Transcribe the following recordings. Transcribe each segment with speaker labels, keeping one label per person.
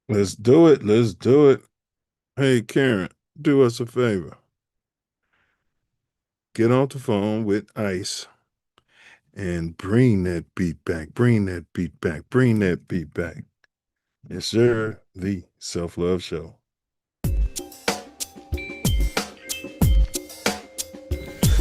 Speaker 1: Let's do it. Let's do it. Hey, Karen, do us a favor. Get on the phone with Ice and bring that beat back. Bring that beat back. Bring that beat back. Yes, sir. The Self Love Show.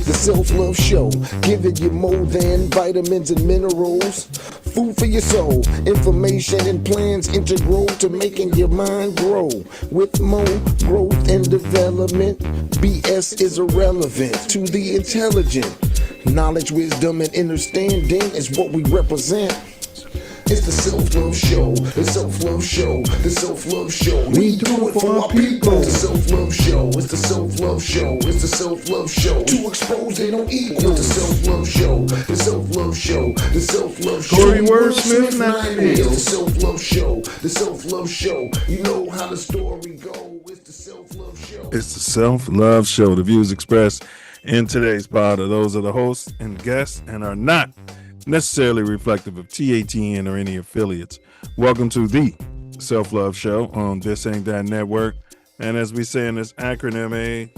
Speaker 2: The Self Love Show, giving you more than vitamins and minerals. Food for your soul, information and plans integral to making your mind grow. With more growth and development, BS is irrelevant to the intelligent. Knowledge, wisdom, and understanding is what we represent. It's the Self Love Show, the Self Love Show, the Self Love Show. We do it for our people. It's the Self Love Show, it's the Self Love Show, it's the Self Love Show. To expose they don't equal. It's the Self Love Show, the Self Love Show, the Self Love Show.
Speaker 1: Corey Wordsmith,
Speaker 2: It's the Self Love Show, the Self Love Show. You know how the story goes. It's the Self Love Show.
Speaker 1: It's the Self Love Show. The views expressed in today's pod are those of the hosts and guests and are not necessarily reflective of TATN or any affiliates. Welcome to the Self Love Show on This Ain't That Network. And as we say in this acronym age,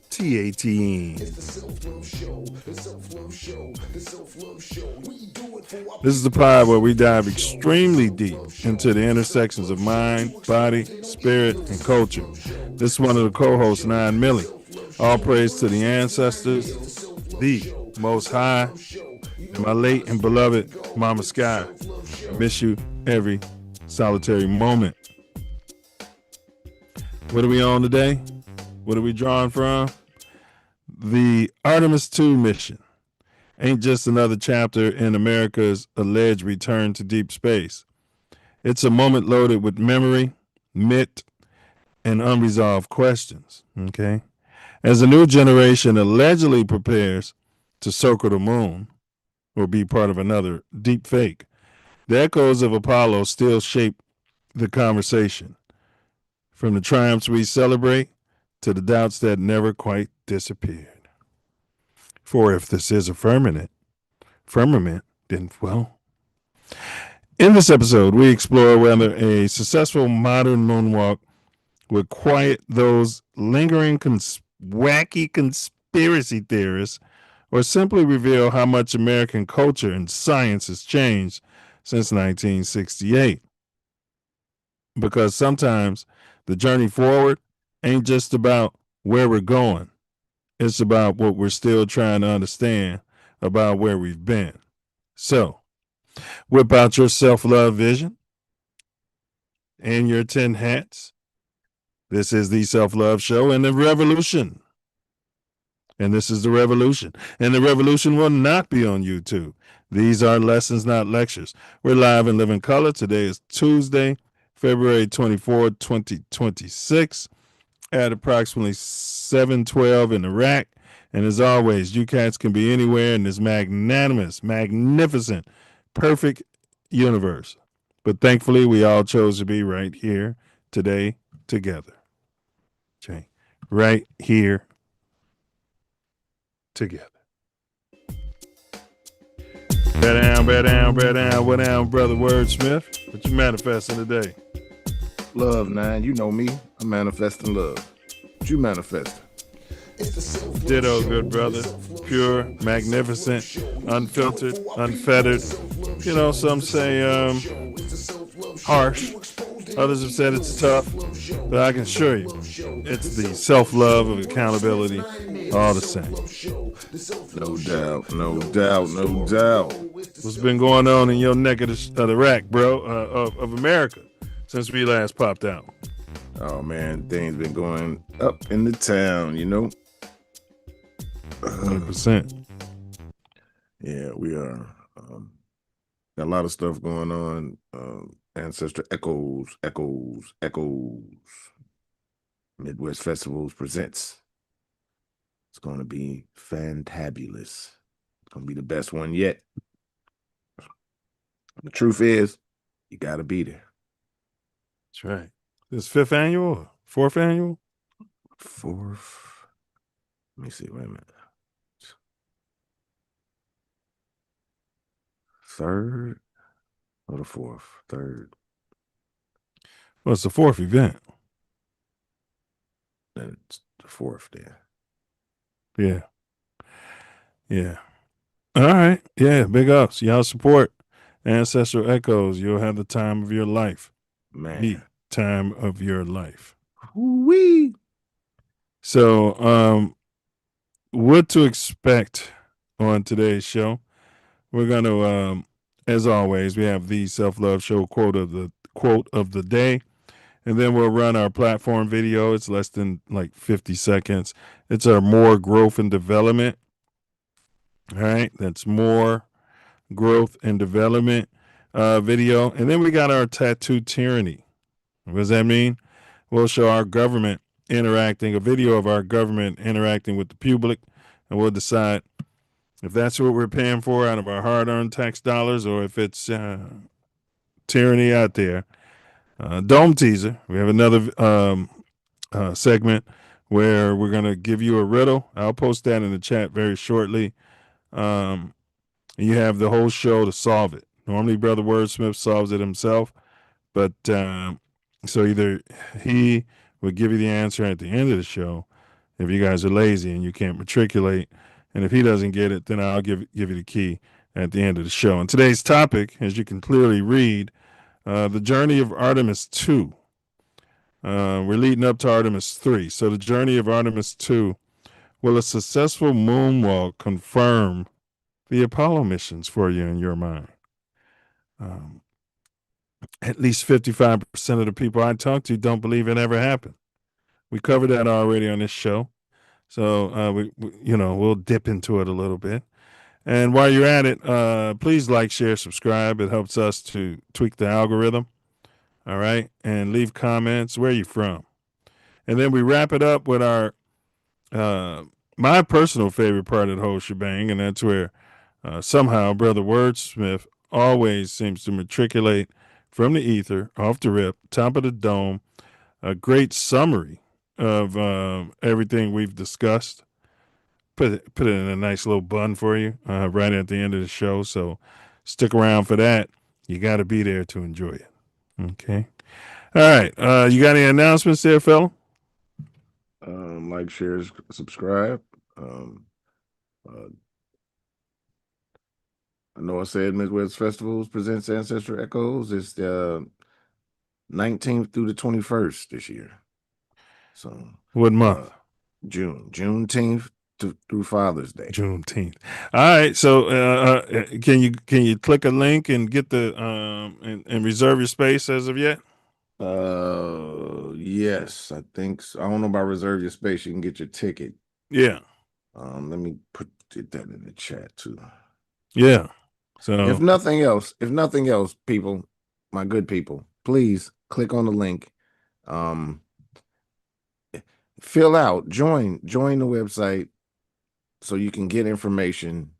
Speaker 1: TATN.
Speaker 2: It's the Self Love Show, the Self Love Show, the Self Love Show. We do it for our
Speaker 1: This is the pod where we dive extremely deep into the intersections of mind, body, spirit, and culture. This is one of the co-hosts, 9 Millie. All praise to the ancestors, the Most High, and my late and beloved Mama Sky. I miss you every solitary moment. What are we on today? What are we drawing from? The Artemis 2 mission ain't just another chapter in America's alleged return to deep space. It's a moment loaded with memory, myth, and unresolved questions. Okay? As a new generation allegedly prepares to circle the moon or be part of another deep fake, the echoes of Apollo still shape the conversation. From the triumphs we celebrate to the doubts that never quite disappeared. For if this is a firmament, then, well, in this episode, we explore whether a successful modern moonwalk would quiet those lingering wacky conspiracy theorists or simply reveal how much American culture and science has changed since 1968. Because sometimes the journey forward ain't just about where we're going. It's about what we're still trying to understand about where we've been. So, whip out your self-love vision and your 10 hats. This is the Self-Love Show and the revolution. And this is the revolution. And the revolution will not be on YouTube. These are lessons, not lectures. We're live and live in color. Today is Tuesday, February 24, 2026 at approximately 7:12 in Iraq. And as always, you cats can be anywhere in this magnanimous, magnificent, perfect universe. But thankfully, we all chose to be right here today together. Okay. Right here together. Bear down, bear down, bear down. What down, brother Wordsmith? What you manifesting today?
Speaker 3: Love, 9. You know me. I'm manifesting love. What you manifesting?
Speaker 1: Ditto, good brother. Pure, magnificent, unfiltered, unfettered. You know, some say harsh. Others have said it's tough. But I can assure you, it's the self-love of accountability all the same.
Speaker 3: No doubt, no doubt, no doubt.
Speaker 1: What's been going on in your neck of the rack, bro, of America since we last popped out?
Speaker 3: Oh, man, things been going up in the town, you know?
Speaker 1: 100%.
Speaker 3: Yeah, we are. Got a lot of stuff going on. Ancestor echoes. Midwest Festivals presents. It's going to be fantabulous. It's going to be the best one yet. The truth is, you got to be there.
Speaker 1: That's right. This 5th annual, 4th annual?
Speaker 3: 4th. Let me see. Wait a minute. 3rd. Or the fourth, third.
Speaker 1: Well, it's the fourth event.
Speaker 3: Then it's the fourth there.
Speaker 1: Yeah. Yeah. All right. Yeah. Big ups. Y'all support Ancestral Echoes. You'll have the time of your life.
Speaker 3: Man.
Speaker 1: The time of your life.
Speaker 3: Wee.
Speaker 1: So, what to expect on today's show? We're going to, as always, we have the Self Love Show quote of the day. And then we'll run our platform video. It's less than like 50 seconds. It's our more growth and development. All right. That's more growth and development video. And then we got our tattoo tyranny. What does that mean? We'll show our government interacting, a video of our government interacting with the public, and we'll decide if that's what we're paying for out of our hard-earned tax dollars or if it's tyranny out there. Dome teaser. We have another segment where we're going to give you a riddle. I'll post that in the chat very shortly. You have the whole show to solve it. Normally, Brother Wordsmith solves it himself, but so either he will give you the answer at the end of the show if you guys are lazy and you can't matriculate, and if he doesn't get it, then I'll give you the key at the end of the show. And today's topic, as you can clearly read, the journey of Artemis 2. We're leading up to Artemis 3. So the journey of Artemis 2. Will a successful moonwalk confirm the Apollo missions for you in your mind? At least 55% of the people I talk to don't believe it ever happened. We covered that already on this show. So, we'll dip into it a little bit. And while you're at it, please like, share, subscribe. It helps us to tweak the algorithm. All right. And leave comments. Where are you from? And then we wrap it up with our my personal favorite part of the whole shebang, and that's where somehow Brother Wordsmith always seems to matriculate from the ether, off the rip, top of the dome, a great summary of everything we've discussed. Put it in a nice little bun for you right at the end of the show. So stick around for that. You got to be there to enjoy it. Okay. All right. You got any announcements there, fella?
Speaker 3: Like, share, subscribe. I know I said Midwest Festivals presents Ancestral Echoes. It's the 19th through the 21st this year. So
Speaker 1: What month?
Speaker 3: Juneteenth through Father's Day.
Speaker 1: Juneteenth. All right. So can you click a link and get the and reserve your space as of yet?
Speaker 3: Yes, I think so. I don't know about reserve your space. You can get your ticket.
Speaker 1: Yeah.
Speaker 3: Let me put that in the chat too.
Speaker 1: Yeah. So
Speaker 3: if nothing else, people, my good people, please click on the link. Fill out, join the website so you can get information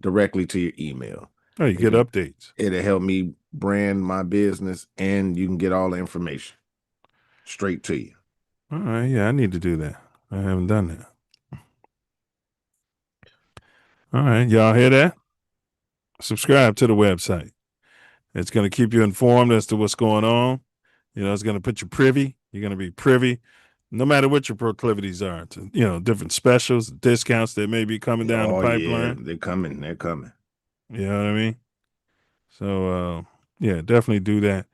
Speaker 3: directly to your email.
Speaker 1: Oh, you get updates.
Speaker 3: It'll help me brand my business, and you can get all the information straight to you.
Speaker 1: All right. Yeah, I need to do that. I haven't done that. All right. Y'all hear that? Subscribe to the website. It's going to keep you informed as to what's going on. It's going to put you privy. You're going to be privy, no matter what your proclivities are, to, different specials, discounts that may be coming down the pipeline.
Speaker 3: Yeah, they're coming.
Speaker 1: You know what I mean? So, yeah, definitely do that.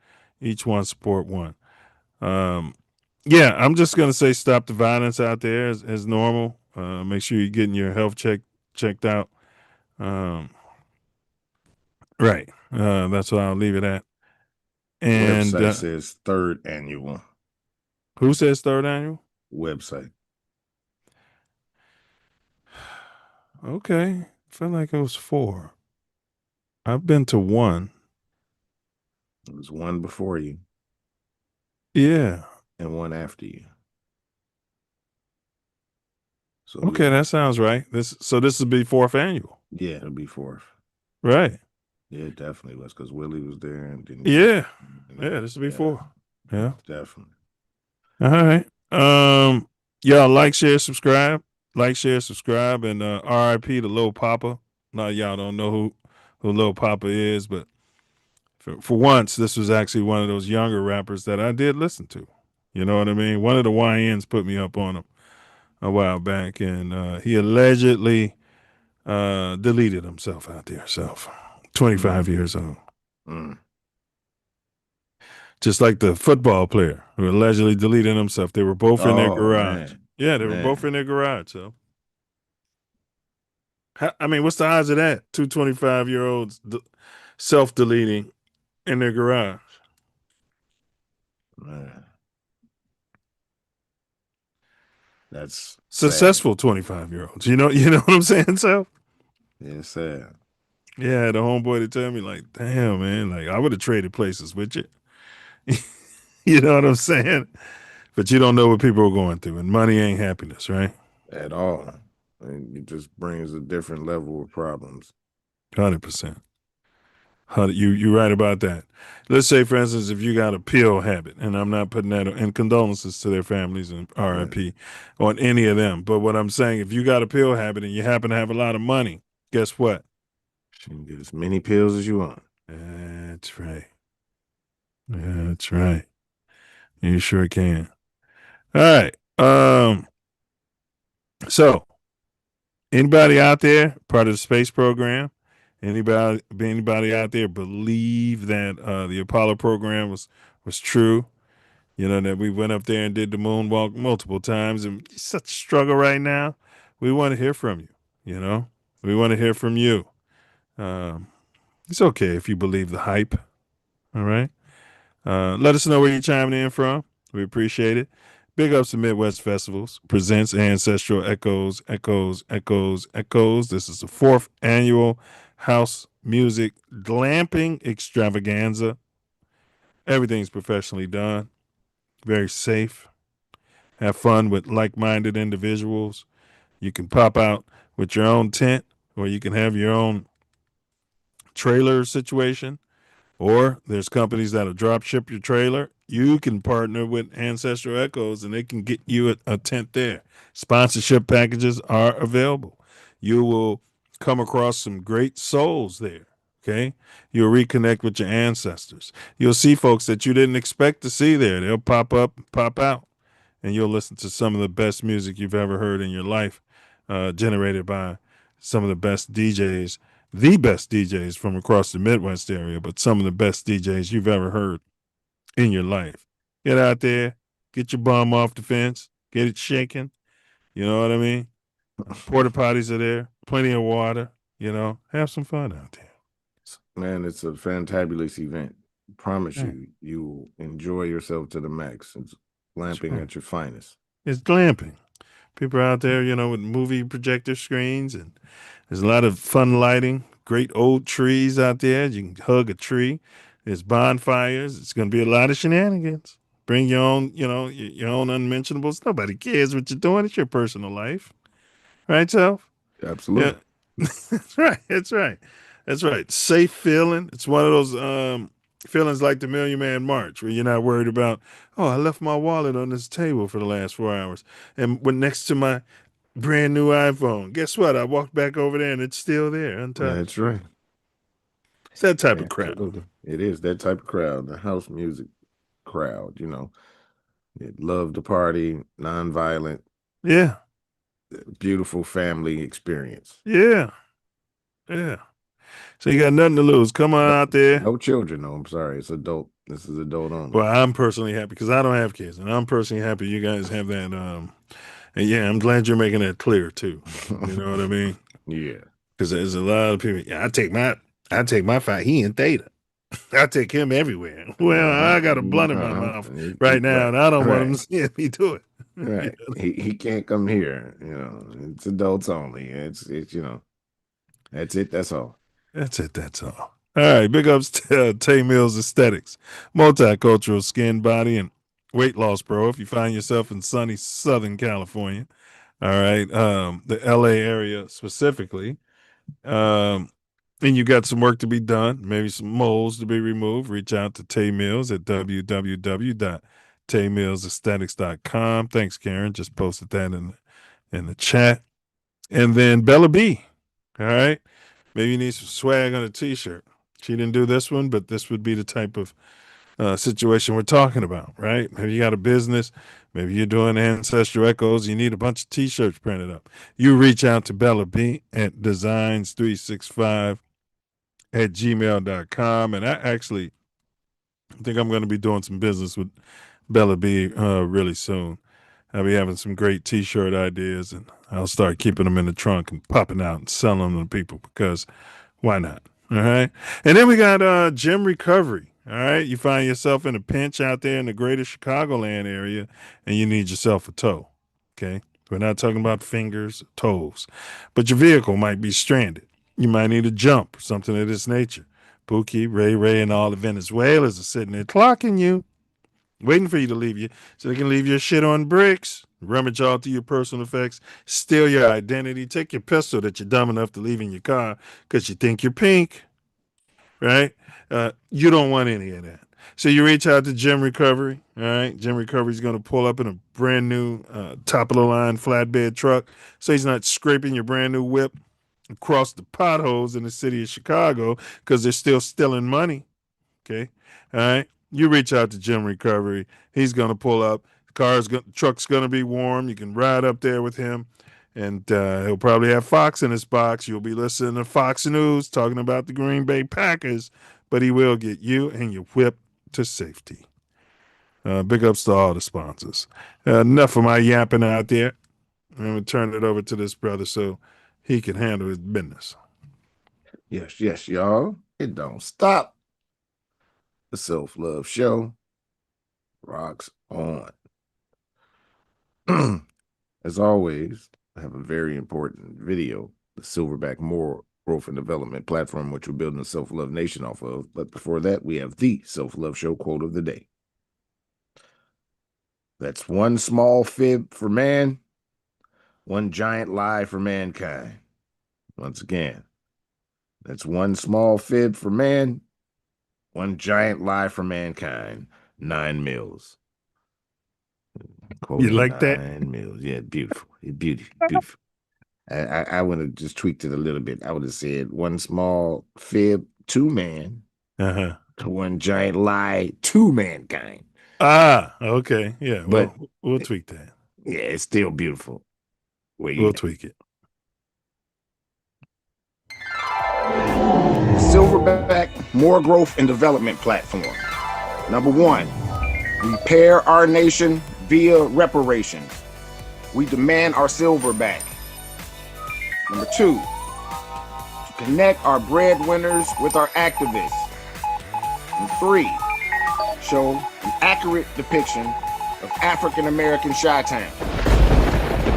Speaker 1: Each one support one. Yeah, I'm just going to say stop the violence out there as normal. Make sure you're getting your health checked out. Right. That's what I'll leave it at. And
Speaker 3: website says 3rd annual.
Speaker 1: Who says 3rd annual?
Speaker 3: Website.
Speaker 1: Okay. I felt like it was 4. I've been to 1.
Speaker 3: It was 1 before you.
Speaker 1: Yeah.
Speaker 3: And 1 after you. So
Speaker 1: okay,
Speaker 3: yeah.
Speaker 1: That sounds right. This will be 4th annual.
Speaker 3: Yeah, it'll be 4th.
Speaker 1: Right.
Speaker 3: Yeah, it definitely was because Willie was there and didn't.
Speaker 1: Yeah. This will be 4. Yeah.
Speaker 3: Definitely.
Speaker 1: All right. Y'all like, share, subscribe. Like, share, subscribe, and RIP to Lil Papa. Now y'all don't know who Lil Papa is, but For once, this was actually one of those younger rappers that I did listen to. You know what I mean? One of the YNs put me up on him a while back, and he allegedly deleted himself out there. 25 years old.
Speaker 3: Mm.
Speaker 1: Just like the football player who allegedly deleted himself. They were both in their
Speaker 3: Oh
Speaker 1: garage.
Speaker 3: man,
Speaker 1: Yeah, they were both in their garage. So, I mean, what's the odds of that? Two 25-year-olds self deleting in their garage.
Speaker 3: man. That's sad.
Speaker 1: Successful 25-year-olds. You know what I'm saying, Self?
Speaker 3: Yeah, sad.
Speaker 1: Yeah, I had a homeboy to tell me, like, damn, man, like, I would have traded places with you. You know what I'm saying? But you don't know what people are going through, and money ain't happiness, right?
Speaker 3: At all. And it just brings a different level of problems.
Speaker 1: 100%. You're right about that. Let's say, for instance, if you got a pill habit, and I'm not putting that and condolences to their families and RIP on any of them. But what I'm saying, if you got a pill habit and you happen to have a lot of money, guess what?
Speaker 3: You can get as many pills as you want.
Speaker 1: That's right. That's right. You sure can. All right. So anybody out there part of the space program? Anybody out there believe that the Apollo program was true? You know, that we went up there and did the moonwalk multiple times, and it's such a struggle right now. We want to hear from you. You know, we want to hear from you. Um, it's okay if you believe the hype. All right. Let us know where you're chiming in from. We appreciate it. Big ups to Midwest Festivals presents Ancestral Echoes, Echoes, Echoes, Echoes. This is the 4th annual house music glamping extravaganza. Everything's professionally done, very safe. Have fun with like-minded individuals. You can pop out with your own tent, or you can have your own trailer situation. Or there's companies that'll drop ship your trailer. You can partner with Ancestral Echoes and they can get you a tent there. Sponsorship packages are available. You will come across some great souls there. Okay. You'll reconnect with your ancestors. You'll see folks that you didn't expect to see there. They'll pop up, pop out, and you'll listen to some of the best music you've ever heard in your life, generated by some of the best DJs from across the Midwest area, but some of the best DJs you've ever heard in your life. Get out there, get your bum off the fence, get it shaking. You know what I mean? Porta potties are there, plenty of water. You know, have some fun out there.
Speaker 3: Man, it's a fantabulous event. Promise
Speaker 1: Right.
Speaker 3: you will enjoy yourself to the max. It's glamping
Speaker 1: right.
Speaker 3: at your finest.
Speaker 1: It's glamping. People are out there, you know, with movie projector screens, and there's a lot of fun lighting. Great old trees out there. You can hug a tree. There's bonfires. It's going to be a lot of shenanigans. Bring your own, you know, your own unmentionables. Nobody cares what you're doing. It's your personal life, right, Self? Yeah,
Speaker 3: Absolutely.
Speaker 1: that's right. That's right. That's right. Safe feeling. It's one of those feelings like the Million Man March, where you're not worried about, oh, I left my wallet on this table for the last 4 hours, and went next to my brand new iPhone. Guess what? I walked back over there and it's still there, untouched.
Speaker 3: That's right.
Speaker 1: It's that type of crowd.
Speaker 3: Absolutely. It is that type of crowd, the house music crowd, They love to party, nonviolent,
Speaker 1: Yeah.
Speaker 3: beautiful family experience.
Speaker 1: Yeah. Yeah. So you got nothing to lose. Come on
Speaker 3: No,
Speaker 1: out there.
Speaker 3: no children, no. I'm sorry. It's adult. This is adult only.
Speaker 1: Well, I'm personally happy because I don't have kids, and I'm personally happy you guys have that. And yeah, I'm glad you're making that clear too. You know what I mean?
Speaker 3: Yeah.
Speaker 1: Because there's a lot of people. Yeah, I take my fight. He in Theta. I take him everywhere. Well, I got a blunt in my mouth right now,
Speaker 3: Right.
Speaker 1: and I don't want him
Speaker 3: Right.
Speaker 1: seeing me do it.
Speaker 3: Right. He can't come here. It's adults only. It's that's it. That's all.
Speaker 1: That's it. That's all. All right. Big ups to Tay Mills Aesthetics, multicultural skin, body, and weight loss pro. If you find yourself in sunny Southern California, all right, the LA area specifically, and you got some work to be done, maybe some moles to be removed, reach out to Tay Mills at www.taymillsaesthetics.com. Thanks, Karen. Just posted that in the chat. And then Bella B. All right. Maybe you need some swag on a t-shirt. She didn't do this one, but this would be the type of situation we're talking about, right? Maybe you got a business, maybe you're doing ancestral echoes, you need a bunch of t-shirts printed up. You reach out to Bella B at designs365@gmail.com. And I actually think I'm going to be doing some business with Bella B really soon. I'll be having some great t-shirt ideas, and I'll start keeping them in the trunk and popping out and selling them to people because why not? All right. And then we got gym recovery. All right. You find yourself in a pinch out there in the greater Chicagoland area and you need yourself a tow. Okay. We're not talking about fingers, toes, but your vehicle might be stranded. You might need a jump or something of this nature. Pookie, Ray, and all the Venezuelans are sitting there clocking you, waiting for you to leave you so they can leave your shit on bricks, rummage all through your personal effects, steal your identity, take your pistol that you're dumb enough to leave in your car because you think you're pink, right? You don't want any of that. So you reach out to Gym Recovery, all right? Gym Recovery is going to pull up in a brand new top of the line flatbed truck so he's not scraping your brand new whip across the potholes in the city of Chicago because they're still stealing money. Okay. All right. You reach out to Jim Recovery. He's going to pull up. Truck's going to be warm. You can ride up there with him. And he'll probably have Fox in his box. You'll be listening to Fox News talking about the Green Bay Packers. But he will get you and your whip to safety. Big ups to all the sponsors. Enough of my yapping out there. I'm going to turn it over to this brother so he can handle his business.
Speaker 3: Yes, y'all. It don't stop. The Self Love Show rocks on. As always, I have a very important video, the Silverback Moral Growth and Development platform, which we're building a self-love nation off of. But before that, we have the Self Love Show quote of the day. That's one small fib for man, one giant lie for mankind. Once again, that's one small fib for man, one giant lie for mankind. 9 mils.
Speaker 1: You like that?
Speaker 3: 9 mils. Yeah, beautiful. Beautiful. I would have just tweaked it a little bit. I would have said one small fib to man, one giant lie to mankind.
Speaker 1: Okay. Yeah,
Speaker 3: But
Speaker 1: we'll tweak that.
Speaker 3: Yeah, it's still beautiful.
Speaker 1: We'll tweak it.
Speaker 2: Silverback More Growth and Development Platform. Number 1, repair our nation via reparations. We demand our silver back. Number 2, to connect our breadwinners with our activists. Number 3, show an accurate depiction of African American Chi-Town.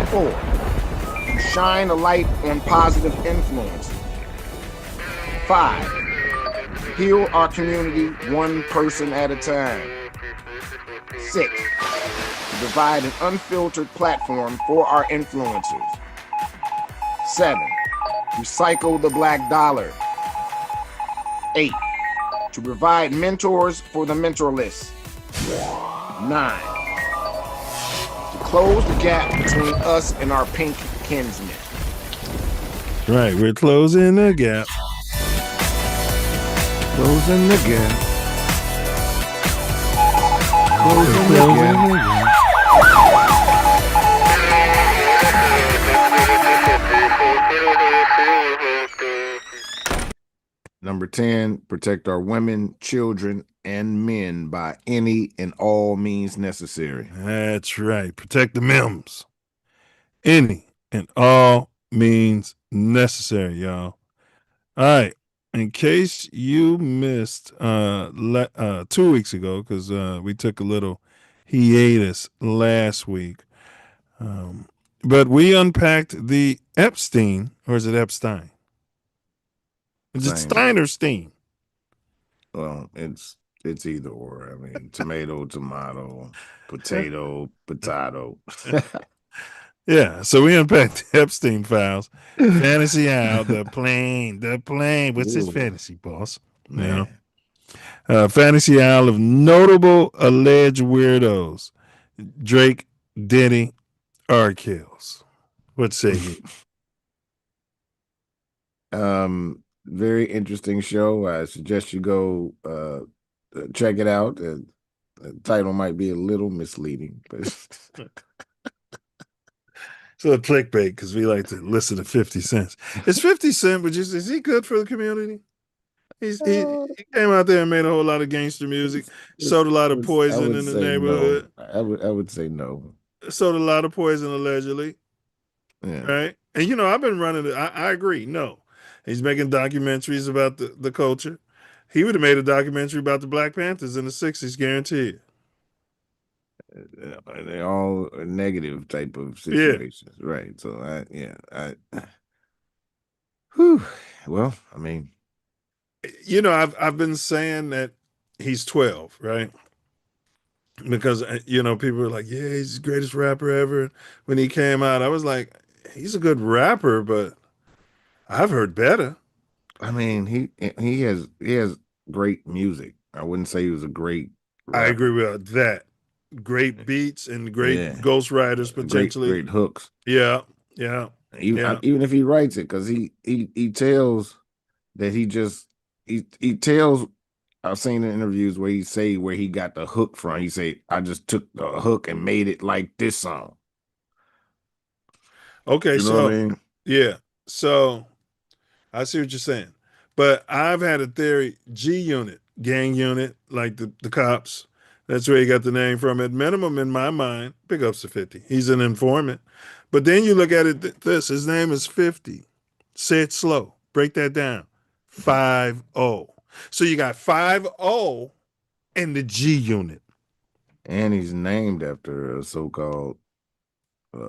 Speaker 2: 4, shine a light on positive influence. 5, heal our community one person at a time. 6, provide an unfiltered platform for our influencers. 7, recycle the black dollar. 8, to provide mentors for the mentorless. 9, to close the gap between us and our pink kinsmen.
Speaker 1: Right, we're closing the gap.
Speaker 3: Closing the gap. Closing the gap. Number 10, protect our women, children, and men by any and all means necessary.
Speaker 1: That's right. Protect the MEMS. Any and all means necessary, y'all. All right. In case you missed 2 weeks ago, because we took a little hiatus last week, but we unpacked the Epstein, or is it Epstein? Is it Stein or Steen?
Speaker 3: Well, it's either or. I mean, tomato, potato.
Speaker 1: Yeah, so we unpacked the Epstein files. Fantasy Al, the plane. What's his fantasy, boss?
Speaker 3: Man.
Speaker 1: Fantasy Isle of notable alleged weirdos. Drake, Diddy, R. Kills. What say you?
Speaker 3: very interesting show. I suggest you go check it out. The title might be a little misleading, but
Speaker 1: So clickbait because we like to listen to 50 Cent. Is 50 Cent, but is he good for the community? He came out there and made a whole lot of gangster music, sold a lot of
Speaker 3: I
Speaker 1: poison
Speaker 3: would
Speaker 1: in the
Speaker 3: say no.
Speaker 1: neighborhood,
Speaker 3: I would say no.
Speaker 1: sold a lot of poison allegedly,
Speaker 3: Yeah.
Speaker 1: right? And I've been running it. I agree. No, he's making documentaries about the culture. He would have made a documentary about the Black Panthers in the '60s, guaranteed.
Speaker 3: They're all negative type of
Speaker 1: Yeah.
Speaker 3: situations, right? So whew, well, I mean,
Speaker 1: I've been saying that he's 12, right? Because people are like, yeah, he's the greatest rapper ever. When he came out, I was like, he's a good rapper, but I've heard better.
Speaker 3: he has great music. I wouldn't say he was a great
Speaker 1: I agree
Speaker 3: rapper.
Speaker 1: with that. Great beats and great
Speaker 3: Yeah,
Speaker 1: ghostwriters
Speaker 3: great
Speaker 1: potentially.
Speaker 3: hooks.
Speaker 1: Yeah, yeah, yeah.
Speaker 3: Even if he writes it, because he tells that he tells. I've seen in interviews where he say where he got the hook from. He say, "I just took the hook and made it like this song."
Speaker 1: Okay,
Speaker 3: You know what I
Speaker 1: so
Speaker 3: mean?
Speaker 1: yeah, so I see what you're saying, but I've had a theory: G Unit, gang unit, like the cops. That's where he got the name from. At minimum, in my mind, big ups to 50. He's an informant. But then you look at it his name is 50. Say it slow. Break that down. 50. So you got 50 and the G unit.
Speaker 3: And he's named after a so-called.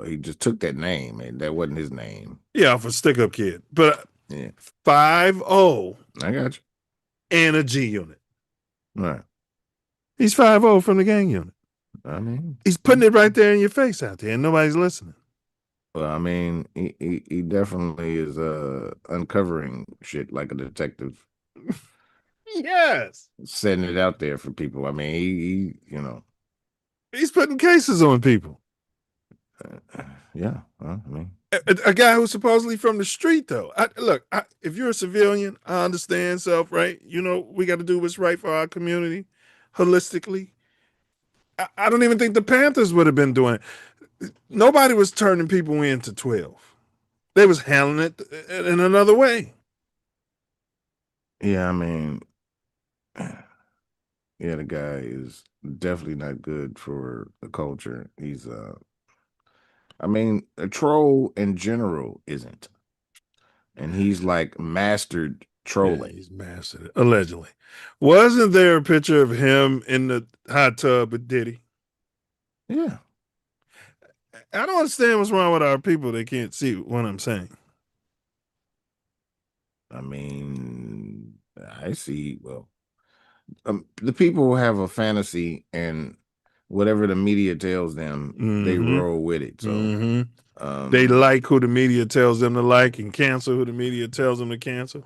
Speaker 3: He just took that name, and that wasn't his name.
Speaker 1: Yeah, for stick up kid. But
Speaker 3: Yeah,
Speaker 1: 50
Speaker 3: I got you.
Speaker 1: and a G unit.
Speaker 3: All right.
Speaker 1: He's 50 from the gang unit.
Speaker 3: I mean,
Speaker 1: He's putting it right there in your face out there, and nobody's listening.
Speaker 3: well, I mean, he definitely is uncovering shit like a detective,
Speaker 1: Yes.
Speaker 3: setting it out there for people. I mean,
Speaker 1: He's putting cases on people.
Speaker 3: yeah. Well, I mean,
Speaker 1: A guy who's supposedly from the street, though. Look, if you're a civilian, I understand self, right? We got to do what's right for our community holistically. I don't even think the Panthers would have been doing it. Nobody was turning people into 12. They was handling it in another way.
Speaker 3: yeah. I mean, yeah, the guy is definitely not good for the culture. I mean, a troll in general isn't, and he's like mastered
Speaker 1: Yeah,
Speaker 3: trolling.
Speaker 1: he's mastered it, allegedly. Wasn't there a picture of him in the hot tub with Diddy?
Speaker 3: Yeah.
Speaker 1: I don't understand what's wrong with our people. They can't see what I'm saying.
Speaker 3: I mean, I see. Well, the people have a fantasy, and whatever the media tells them, they
Speaker 1: Mm-hmm.
Speaker 3: roll with it. So,
Speaker 1: Mm-hmm. They like who the media tells them to like and cancel who the media tells them to cancel.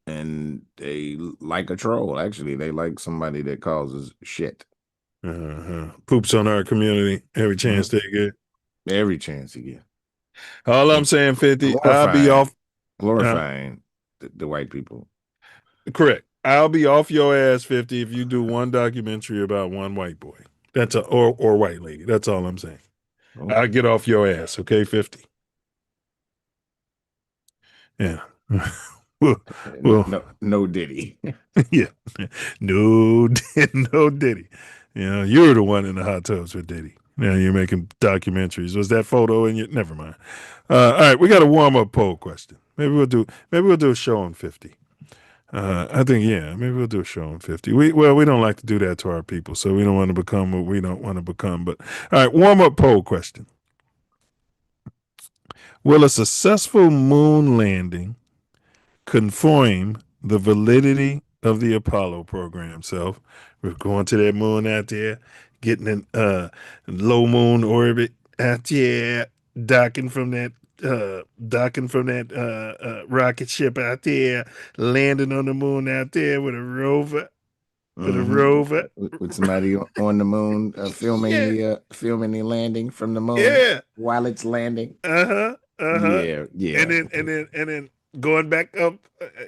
Speaker 3: and they like a troll. Actually, they like somebody that causes shit.
Speaker 1: Poops on our community every chance
Speaker 3: Mhm.
Speaker 1: they get.
Speaker 3: Every chance you get.
Speaker 1: All I'm
Speaker 3: And
Speaker 1: saying, 50, I'll be
Speaker 3: glorifying,
Speaker 1: off.
Speaker 3: glorifying the white people.
Speaker 1: Correct. I'll be off your ass, 50, if you do one documentary about one white boy. Or white lady. That's all I'm saying. I'll
Speaker 3: Okay.
Speaker 1: get off your ass, okay, 50. Yeah. well,
Speaker 3: No,
Speaker 1: well,
Speaker 3: no, no Diddy.
Speaker 1: yeah. No, no Diddy. You're the one in the hot tubs with Diddy. Now you're making documentaries. Was that photo in you? Never mind. All right, we got a warm up poll question. Maybe we'll do a show on 50. I think maybe we'll do a show on 50. We don't like to do that to our people, so we don't want to become what we don't want to become. But all right, warm up poll question. Will a successful moon landing confirm the validity of the Apollo program? So we're going to that moon out there, getting in low moon orbit out there, docking from that rocket ship out there, landing on the moon out there with a rover, with a
Speaker 3: hmm
Speaker 1: rover.
Speaker 3: With somebody on the moon
Speaker 1: Yeah,
Speaker 3: filming the landing from the moon
Speaker 1: yeah.
Speaker 3: while it's landing.
Speaker 1: Uh-huh. Uh-huh.
Speaker 3: Yeah,
Speaker 1: And
Speaker 3: yeah.
Speaker 1: then going back up,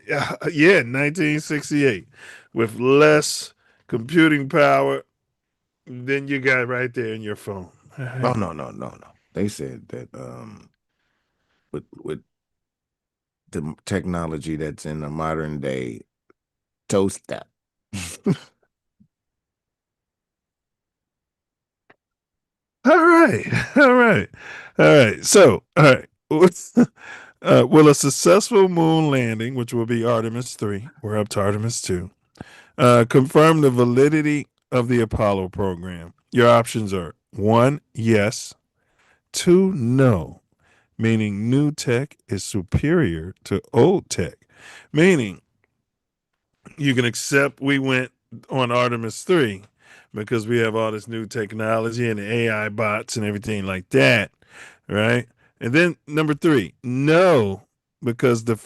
Speaker 1: 1968, with less computing power than you got right there in your phone.
Speaker 3: Oh no. They said that with the technology that's in the modern day toaster.
Speaker 1: All right, all right, all right. So, all right. Will a successful moon landing, which will be Artemis 3, we're up to Artemis 2, confirm the validity of the Apollo program? Your options are 1, yes, 2, no, meaning new tech is superior to old tech, meaning you can accept we went on Artemis 3 because we have all this new technology and the AI bots and everything like that, right? And then number 3, no, because the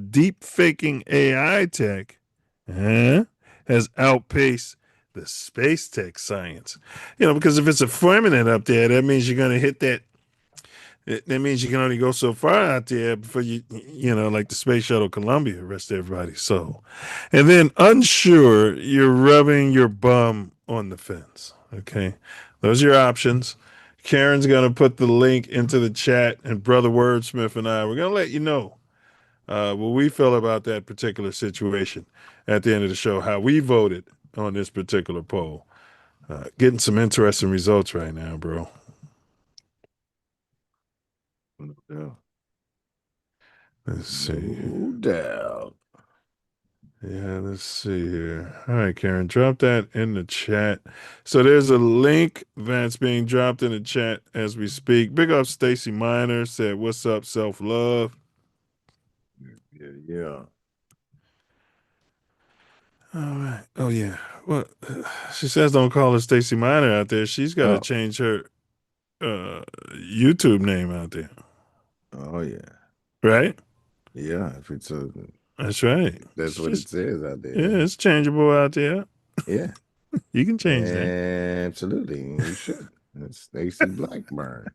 Speaker 1: deep faking AI tech has outpaced the space tech science. Because if it's a firmament up there, that means you're going to hit that means you can only go so far out there before like the space shuttle Columbia, rest everybody's soul. And then unsure, you're rubbing your bum on the fence. Okay. Those are your options. Karen's going to put the link into the chat, and Brother Wordsmith and we're going to let you know what we feel about that particular situation at the end of the show, how we voted on this particular poll. Getting some interesting results right now, bro.
Speaker 3: Yeah.
Speaker 1: Let's see.
Speaker 3: No doubt.
Speaker 1: Yeah, let's see here. All right, Karen, drop that in the chat. So there's a link that's being dropped in the chat as we speak. Big up Stacy Miner said, "What's up, Self Love?"
Speaker 3: Yeah.
Speaker 1: All right. Oh yeah. Well, she says don't call her Stacy Miner out there. She's got to change her YouTube name out there.
Speaker 3: Oh yeah.
Speaker 1: Right?
Speaker 3: Yeah. If it's
Speaker 1: that's right.
Speaker 3: That's what it says out there.
Speaker 1: Yeah, it's changeable out there.
Speaker 3: Yeah.
Speaker 1: You can change that.
Speaker 3: Absolutely. You should. It's Stacy Blackburn.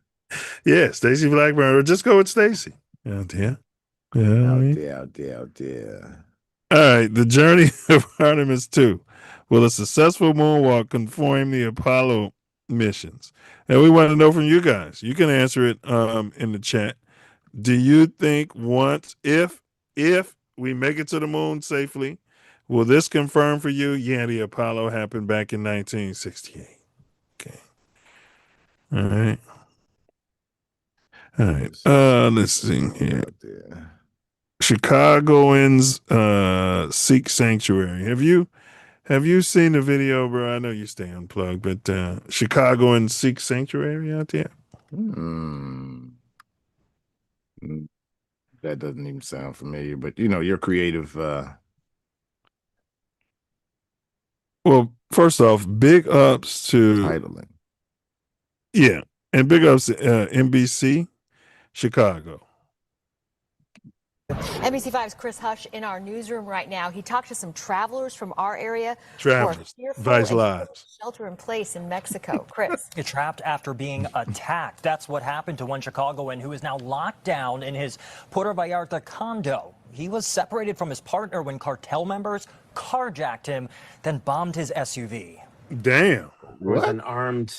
Speaker 1: Yeah, Stacy Blackburn. Or just go with Stacy. Out there. Yeah,
Speaker 3: out there.
Speaker 1: All right. The journey of Artemis 2. Will a successful moonwalk conform the Apollo missions? And we want to know from you guys. You can answer it in the chat. Do you think if we make it to the moon safely, will this confirm for you? Yeah, the Apollo happened back in 1968. Okay. All right. All right. Let's see here. Chicagoans seek sanctuary. Have you seen the video, bro? I know you stay unplugged, but Chicagoans seek sanctuary out there.
Speaker 3: That doesn't even sound familiar, but you're creative.
Speaker 1: Well, first off, big ups to
Speaker 3: titling.
Speaker 1: Yeah, and big ups to NBC Chicago.
Speaker 4: NBC5's Chris Hush in our newsroom right now. He talked to some travelers from our area.
Speaker 1: Travelers, Vice Lives.
Speaker 4: Shelter in place in Mexico. Chris.
Speaker 5: Get trapped after being attacked. That's what happened to one Chicagoan who is now locked down in his Puerto Vallarta condo. He was separated from his partner when cartel members carjacked him, then bombed his SUV.
Speaker 1: Damn.
Speaker 6: With an armed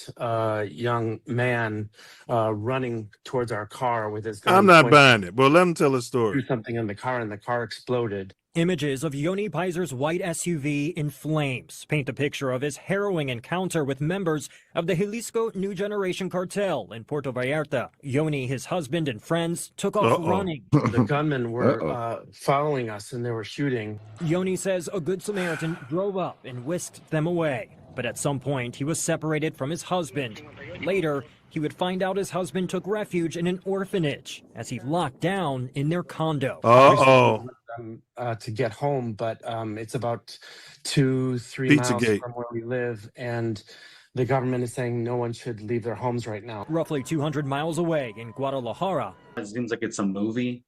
Speaker 6: young man running towards our car with his gun.
Speaker 1: I'm not buying it. Well, let him tell a story.
Speaker 6: Do something in the car, and the car exploded.
Speaker 5: Images of Yoni Pizer's white SUV in flames paint a picture of his harrowing encounter with members of the Jalisco New Generation Cartel in Puerto Vallarta. Yoni, his husband, and friends took off running.
Speaker 6: The gunmen were following us, and they were shooting.
Speaker 5: Yoni says a Good Samaritan drove up and whisked them away. But at some point, he was separated from his husband. Later, he would find out his husband took refuge in an orphanage as he locked down in their condo.
Speaker 6: To get home, but it's about 2-3 miles from where we live, and the government is saying no one should leave their homes right now.
Speaker 5: Roughly 200 miles away in Guadalajara.
Speaker 7: It seems like it's a movie,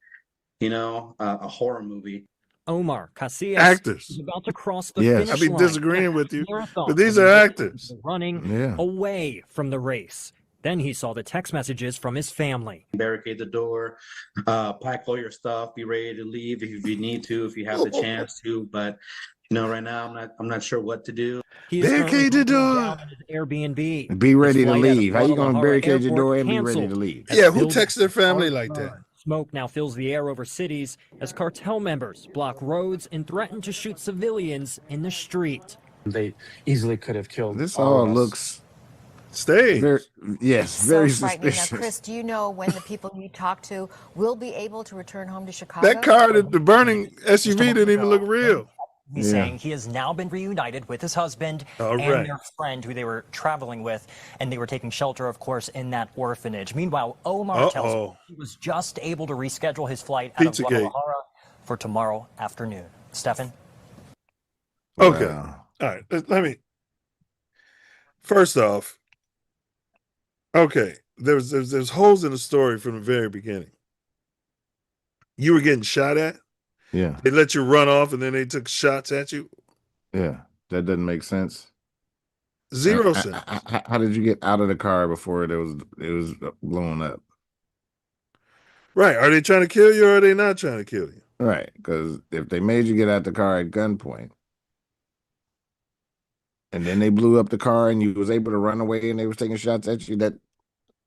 Speaker 7: a horror movie.
Speaker 5: Omar Casillas is about to cross the finish line.
Speaker 1: I'll be disagreeing with you, but these are actors
Speaker 5: running away from the race. Then he saw the text messages from his family.
Speaker 7: Barricade the door, pack all your stuff, be ready to leave if you need to, if you have the chance to. But right now I'm not sure what to do.
Speaker 5: He is currently
Speaker 1: Barricade the door.
Speaker 5: down at his Airbnb.
Speaker 3: Be ready
Speaker 5: His
Speaker 3: to
Speaker 5: flight out of
Speaker 3: leave. How you gonna
Speaker 5: Guadalajara
Speaker 3: barricade your
Speaker 5: Airport
Speaker 3: door and be ready to
Speaker 5: canceled
Speaker 3: leave?
Speaker 5: as
Speaker 1: Yeah, who
Speaker 5: buildings
Speaker 1: texts their family
Speaker 5: are
Speaker 1: like that?
Speaker 5: burned. Smoke now fills the air over cities as cartel members block roads and threaten to shoot civilians in the street.
Speaker 6: They easily could have killed
Speaker 3: This
Speaker 6: all
Speaker 3: all
Speaker 6: of us.
Speaker 3: looks
Speaker 1: Staged.
Speaker 3: very
Speaker 4: So frightening. Now,
Speaker 3: suspicious.
Speaker 4: Chris, do you know when the people you talk to will be able to return home to Chicago?
Speaker 1: That car, the burning SUV didn't even look real.
Speaker 5: He's saying he has now been reunited with his husband and their friend who they were traveling with, and they were taking shelter, of course, in that orphanage. Meanwhile, Omar tells me he was just able to reschedule his flight out of Guadalajara for tomorrow afternoon. Stefan?
Speaker 1: Okay.
Speaker 3: Wow.
Speaker 1: All right. Let me. First off, okay, there's holes in the story from the very beginning. You were getting shot at.
Speaker 3: Yeah.
Speaker 1: They let you run off, and then they took shots at you.
Speaker 3: Yeah. That doesn't make sense.
Speaker 1: Zero sense.
Speaker 3: How did you get out of the car before it was blowing up?
Speaker 1: Right. Are they trying to kill you or are they not trying to kill you?
Speaker 3: Right. Because if they made you get out the car at gunpoint, and then they blew up the car and you was able to run away and they was taking shots at you, that.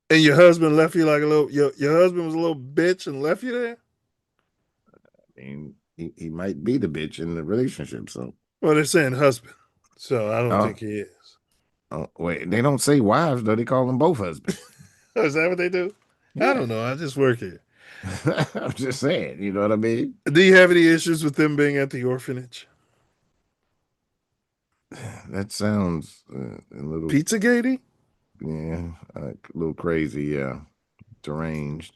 Speaker 1: And your husband left you like a little. Your husband was a little bitch and left you there.
Speaker 3: I mean, he might be the bitch in the relationship. So.
Speaker 1: Well, they're saying husband, so I don't think he is.
Speaker 3: Oh wait, they don't say wives though. They call them both husbands.
Speaker 1: Oh, is that what they do? Yeah. I don't know. I just work here.
Speaker 3: I'm just saying. You know what I mean?
Speaker 1: Do you have any issues with them being at the orphanage?
Speaker 3: That sounds a little
Speaker 1: Pizzagate-y?
Speaker 3: Yeah, a little crazy. Yeah, deranged.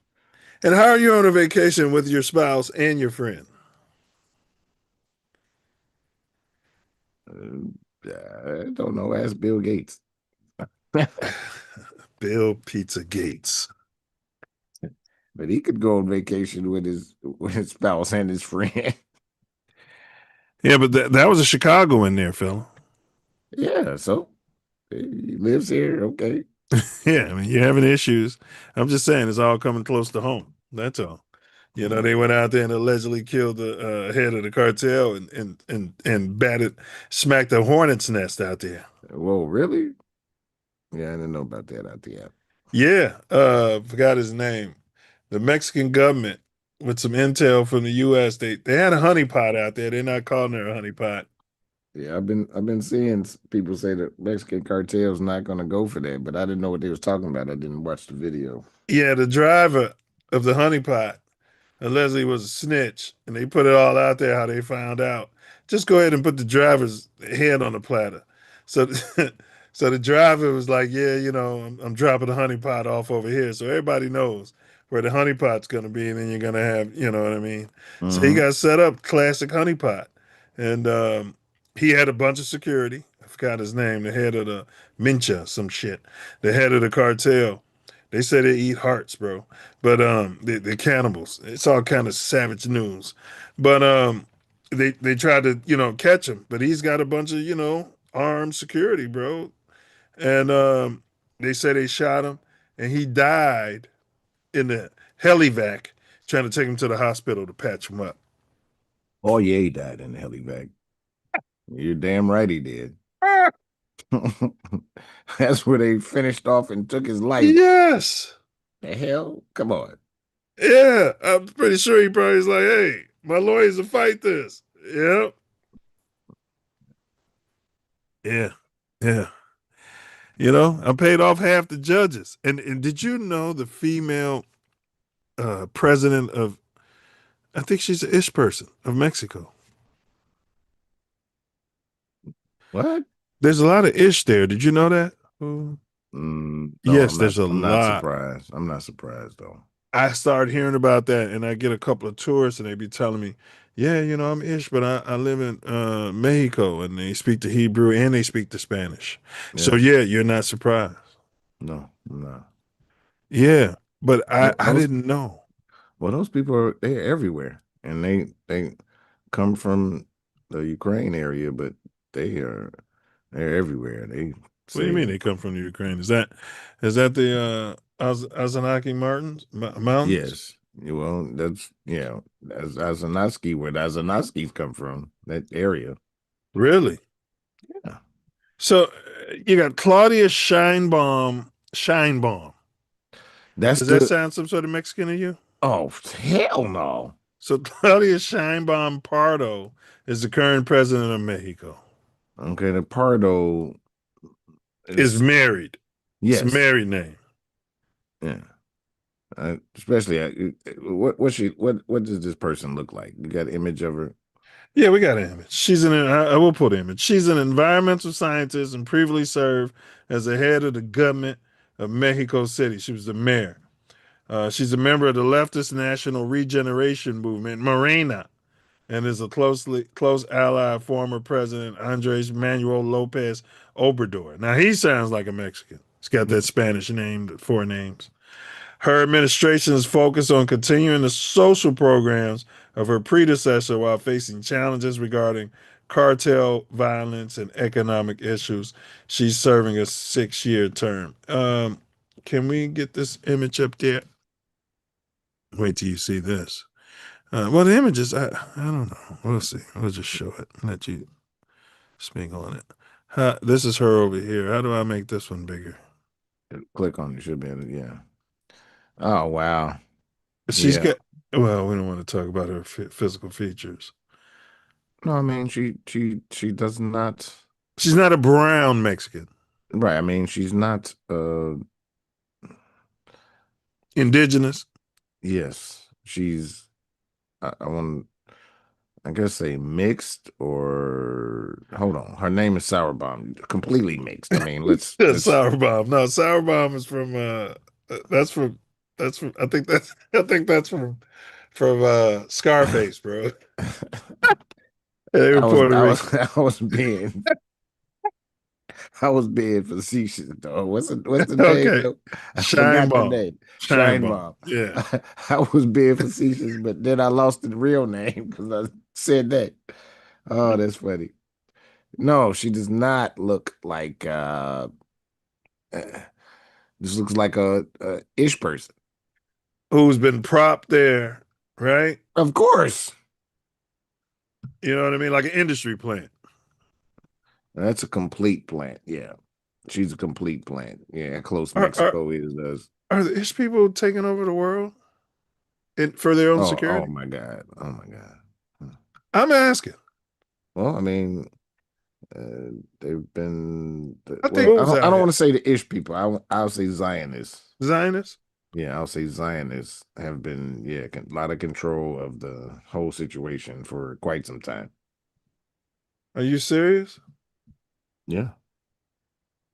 Speaker 1: And how are you on a vacation with your spouse and your friend?
Speaker 3: I don't know. Ask Bill Gates.
Speaker 1: Bill Pizza Gates.
Speaker 3: But he could go on vacation with his spouse and his friend.
Speaker 1: Yeah, but that was a Chicagoan there, Phil.
Speaker 3: Yeah, so he lives here. Okay.
Speaker 1: Yeah, I mean, you're having issues. I'm just saying it's all coming close to home. That's all. You know, they went out there and allegedly killed the head of the cartel and smacked a hornet's nest out there.
Speaker 3: Whoa, really? Yeah, I didn't know about that out there.
Speaker 1: Yeah, forgot his name. The Mexican government, with some intel from the U.S., they had a honeypot out there. They're not calling it a honeypot.
Speaker 3: Yeah, I've been seeing people say that Mexican cartel's not going to go for that, but I didn't know what they was talking about. I didn't watch the video.
Speaker 1: Yeah, the driver of the honeypot allegedly was a snitch, and they put it all out there how they found out. Just go ahead and put the driver's head on the platter. So, so the driver was like, "Yeah, I'm dropping the honeypot off over here, so everybody knows where the honeypot's going to be, and then you're going to have, you know what I mean." Mm-hmm. So he got set up, classic honeypot, and he had a bunch of security. I forgot his name, the head of the Mincha, some shit, the head of the cartel. They say they eat hearts, bro. But they're cannibals. It's all kind of savage news. But they tried to, catch him. But he's got a bunch of, armed security, bro. And they say they shot him. And he died in the helivac trying to take him to the hospital to patch him up.
Speaker 3: Oh, yeah, he died in the helivac. You're damn right he did. That's where they finished off and took his life.
Speaker 1: Yes.
Speaker 3: The hell? Come on.
Speaker 1: Yeah, I'm pretty sure he probably was like, "Hey, my lawyers will fight this." Yep. Yeah. I paid off half the judges. And did you know the female president of, I think she's an Ish person of Mexico?
Speaker 3: What?
Speaker 1: There's a lot of Ish there. Did you know that?
Speaker 3: No,
Speaker 1: yes, there's a lot.
Speaker 3: I'm not surprised. I'm not surprised, though.
Speaker 1: I started hearing about that, and I get a couple of tourists, and they be telling me, "Yeah, I'm Ish, but I live in Mexico, and they speak the Hebrew and they speak the Spanish." Yeah. So, yeah, you're not surprised.
Speaker 3: No, I'm not.
Speaker 1: Yeah, but I didn't know.
Speaker 3: Well, those people they're everywhere, and they come from the Ukraine area, but they're everywhere. They
Speaker 1: What do you mean they come from the Ukraine? Is that the Azanaki Mountains?
Speaker 3: Yes. Well, that's that's Azanaski, where the Azanaskis come from, that area.
Speaker 1: Really?
Speaker 3: Yeah.
Speaker 1: So you got Claudia Scheinbaum. Scheinbaum.
Speaker 3: That's
Speaker 1: Does that
Speaker 3: the
Speaker 1: sound some sort of Mexican to you?
Speaker 3: oh hell no.
Speaker 1: So Claudia Scheinbaum Pardo is the current president of Mexico.
Speaker 3: Okay, the Pardo
Speaker 1: Is
Speaker 3: is
Speaker 1: married. It's a
Speaker 3: yes.
Speaker 1: married name.
Speaker 3: Yeah. Especially what does this person look like? You got an image of her?
Speaker 1: Yeah, we got an image. I will put an image. She's an environmental scientist and previously served as the head of the government of Mexico City. She was the mayor. She's a member of the leftist National Regeneration Movement, Morena, and is a close ally of former President Andres Manuel Lopez Obrador. Now, he sounds like a Mexican. He's got that Spanish name, the four names. Her administration is focused on continuing the social programs of her predecessor while facing challenges regarding cartel violence and economic issues. She's serving a 6-year term. Can we get this image up there? Wait till you see this. Well, the images, I don't know. We'll see. We'll just show it and let you speak on it. This is her over here. How do I make this one bigger?
Speaker 3: Click on it. Should be able to, yeah. Oh wow.
Speaker 1: She's
Speaker 3: Yeah.
Speaker 1: got, well, we don't want to talk about her physical features.
Speaker 3: No, I mean she does not.
Speaker 1: She's not a brown Mexican.
Speaker 3: Right. I mean she's not.
Speaker 1: Indigenous.
Speaker 3: Yes, she's. I want. I guess say mixed or hold on. Her name is Sauerbomb. Completely mixed. I mean, let's
Speaker 1: Sauerbomb. No, Sauerbomb is from I think that's from Scarface, bro. They were Puerto Rican.
Speaker 3: I was being facetious though. What's the name?
Speaker 1: Okay.
Speaker 3: Though? I
Speaker 1: Shine
Speaker 3: forgot the
Speaker 1: Bomb.
Speaker 3: name.
Speaker 1: Shine
Speaker 3: Shine
Speaker 1: Bomb.
Speaker 3: Bomb.
Speaker 1: Yeah.
Speaker 3: I was being facetious, but then I lost the real name because I said that. Oh, that's funny. No, she does not look like this looks like a ish person.
Speaker 1: Who's been propped there, right?
Speaker 3: Of course.
Speaker 1: You know what I mean? Like an industry plant.
Speaker 3: That's a complete plant. Yeah. She's a complete plant. Yeah, how close
Speaker 1: Are, are,
Speaker 3: Mexico is us.
Speaker 1: are the Ish people taking over the world for their own security?
Speaker 3: Oh my God. Oh my God.
Speaker 1: I'm asking.
Speaker 3: Well, I mean, they've been.
Speaker 1: I don't
Speaker 3: want to say the Ish people. I'll say Zionists.
Speaker 1: Zionists?
Speaker 3: Yeah, I'll say Zionists have been, a lot of control of the whole situation for quite some time.
Speaker 1: Are you serious?
Speaker 3: Yeah.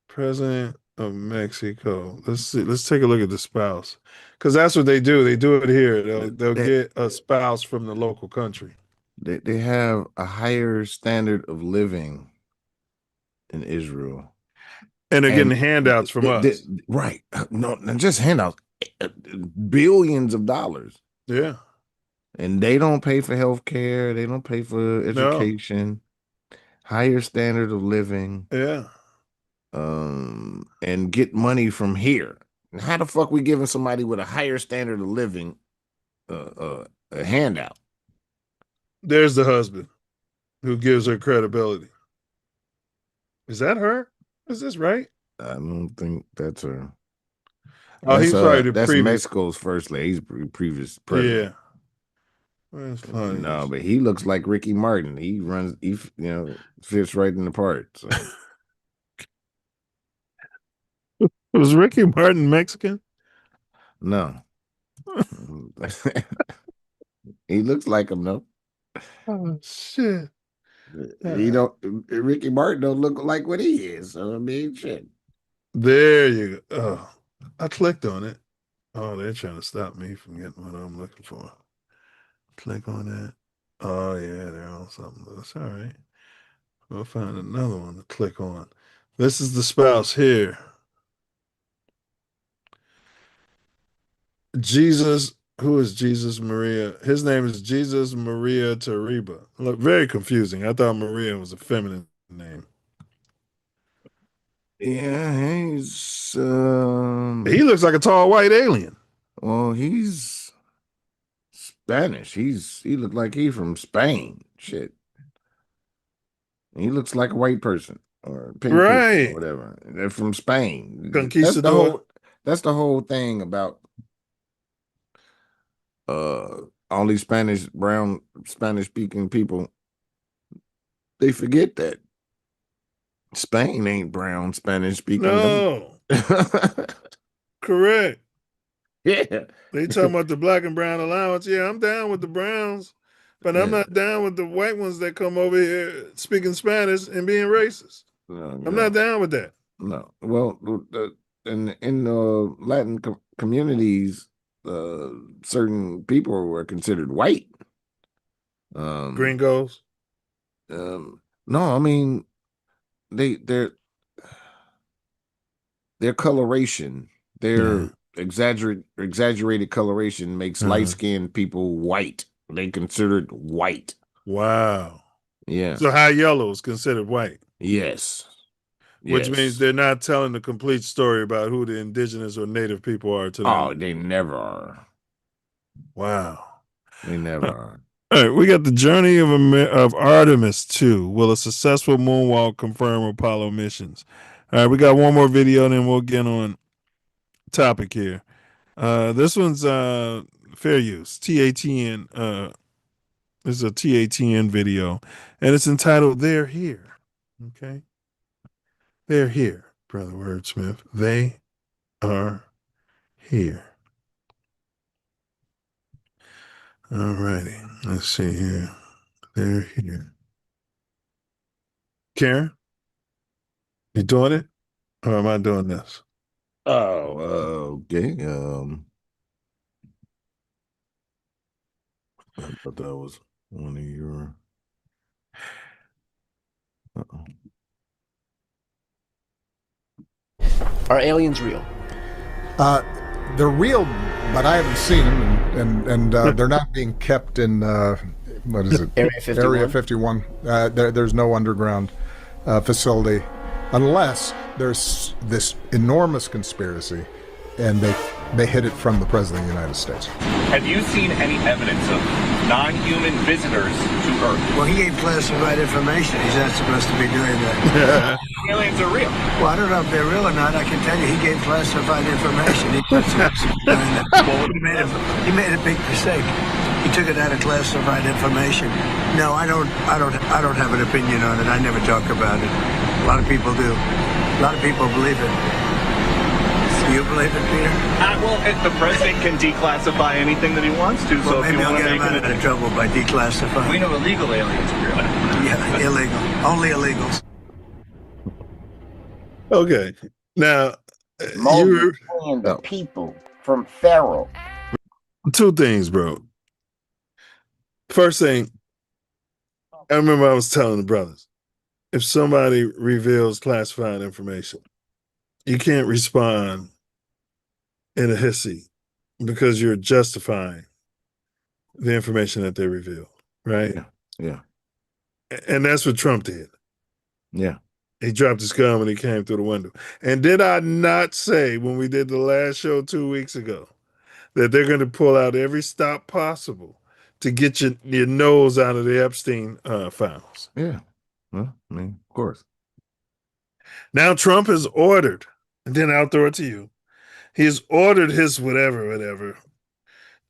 Speaker 1: President of Mexico. Let's see. Let's take a look at the spouse, because that's what they do. They do it here. They'll get a spouse from the local country.
Speaker 3: They have a higher standard of living in Israel,
Speaker 1: and they're getting handouts from us.
Speaker 3: Right? No, not just handouts. Billions of dollars.
Speaker 1: Yeah.
Speaker 3: And they don't pay for health care. They don't pay for education. No. Higher standard of living.
Speaker 1: Yeah.
Speaker 3: And get money from here. How the fuck we giving somebody with a higher standard of living a handout?
Speaker 1: There's the husband who gives her credibility. Is that her? Is this right?
Speaker 3: I don't think that's her.
Speaker 1: Oh, he's probably
Speaker 3: that's Mexico's first lady. He's previous president.
Speaker 1: Yeah. That's funny.
Speaker 3: No, but he looks like Ricky Martin. He runs. He fits right in the part. So.
Speaker 1: Was Ricky Martin Mexican?
Speaker 3: No. He looks like him though.
Speaker 1: Oh shit.
Speaker 3: Ricky Martin don't look like what he is. So I mean, shit.
Speaker 1: There you go. Oh, I clicked on it. Oh, they're trying to stop me from getting what I'm looking for. Click on that. Oh yeah, they're on something. That's all right. We'll find another one to click on. This is the spouse here. Jesus, who is Jesus Maria? His name is Jesus Maria Tariba. Look, very confusing. I thought Maria was a feminine name.
Speaker 3: Yeah, he's
Speaker 1: He looks like a tall white alien.
Speaker 3: well, he's Spanish. He looked like he from Spain. Shit. He looks like a white person or pink person
Speaker 1: Right.
Speaker 3: or whatever. They're from Spain.
Speaker 1: Conquistador.
Speaker 3: That's the whole thing about all these brown Spanish speaking people. They forget that Spain ain't brown Spanish speaking.
Speaker 1: No. Correct.
Speaker 3: Yeah.
Speaker 1: They talking about the black and brown allowance. Yeah, I'm down with the browns, but I'm
Speaker 3: Yeah.
Speaker 1: not down with the white ones that come over here speaking Spanish and being racist. I'm not down with that.
Speaker 3: No. Well, in Latin communities, certain people were considered white.
Speaker 1: Gringos.
Speaker 3: No, I mean their coloration, their exaggerated coloration makes light-skinned people white. They considered white.
Speaker 1: Wow.
Speaker 3: Yeah.
Speaker 1: So high yellow is considered white.
Speaker 3: Yes.
Speaker 1: Which means they're not telling the complete story about who the indigenous or native people are today.
Speaker 3: Oh, they never are.
Speaker 1: Wow.
Speaker 3: They never are.
Speaker 1: All right, we got the journey of Artemis 2. Will a successful moonwalk confirm Apollo missions? All right, we got one more video, and then we'll get on topic here. This one's fair use. TATN. This is a TATN video, and it's entitled "They're Here." Okay, they're here, Brother Wordsmith. They are here. All righty. Let's see here. They're here. Karen, you doing it? Or am I doing this?
Speaker 3: Oh, okay. I thought that was one of your.
Speaker 8: Are aliens real?
Speaker 9: They're real, but I haven't seen them, and they're not being kept in what is it?
Speaker 8: Area 51.
Speaker 9: Area 51. There's no underground facility, unless there's this enormous conspiracy, and they hid it from the President of the United States.
Speaker 10: Have you seen any evidence of non-human visitors to Earth?
Speaker 11: Well, he gave classified information. He's not supposed to be doing that.
Speaker 10: Aliens are real.
Speaker 11: Well, I don't know if they're real or not. I can tell you he gave classified information. He's not supposed to be doing that. He made a big mistake. He took it out of classified information. No, I don't have an opinion on it. I never talk about it. A lot of people do. A lot of people believe it. Do you believe it, Peter?
Speaker 10: Well, if the president can declassify anything that he wants to,
Speaker 11: Well,
Speaker 10: so if
Speaker 11: maybe
Speaker 10: you
Speaker 11: I'll
Speaker 10: want
Speaker 11: get
Speaker 10: to
Speaker 11: him
Speaker 10: make
Speaker 11: out of trouble by declassifying.
Speaker 10: We know illegal aliens are real.
Speaker 11: Yeah, illegal. Only illegals.
Speaker 1: Okay. Now,
Speaker 12: Moses freeing the people from Pharaoh.
Speaker 1: Two things, bro. First thing, I remember I was telling the brothers, if somebody reveals classified information, you can't respond in a hissy because you're justifying the information that they revealed, right?
Speaker 3: Yeah.
Speaker 1: And that's what Trump did.
Speaker 3: Yeah.
Speaker 1: He dropped his gun when he came through the window. And did I not say when we did the last show 2 weeks ago that they're going to pull out every stop possible to get your nose out of the Epstein files?
Speaker 3: Yeah. Well, I mean, of course.
Speaker 1: Now Trump has ordered, and then I'll throw it to you. He's ordered his whatever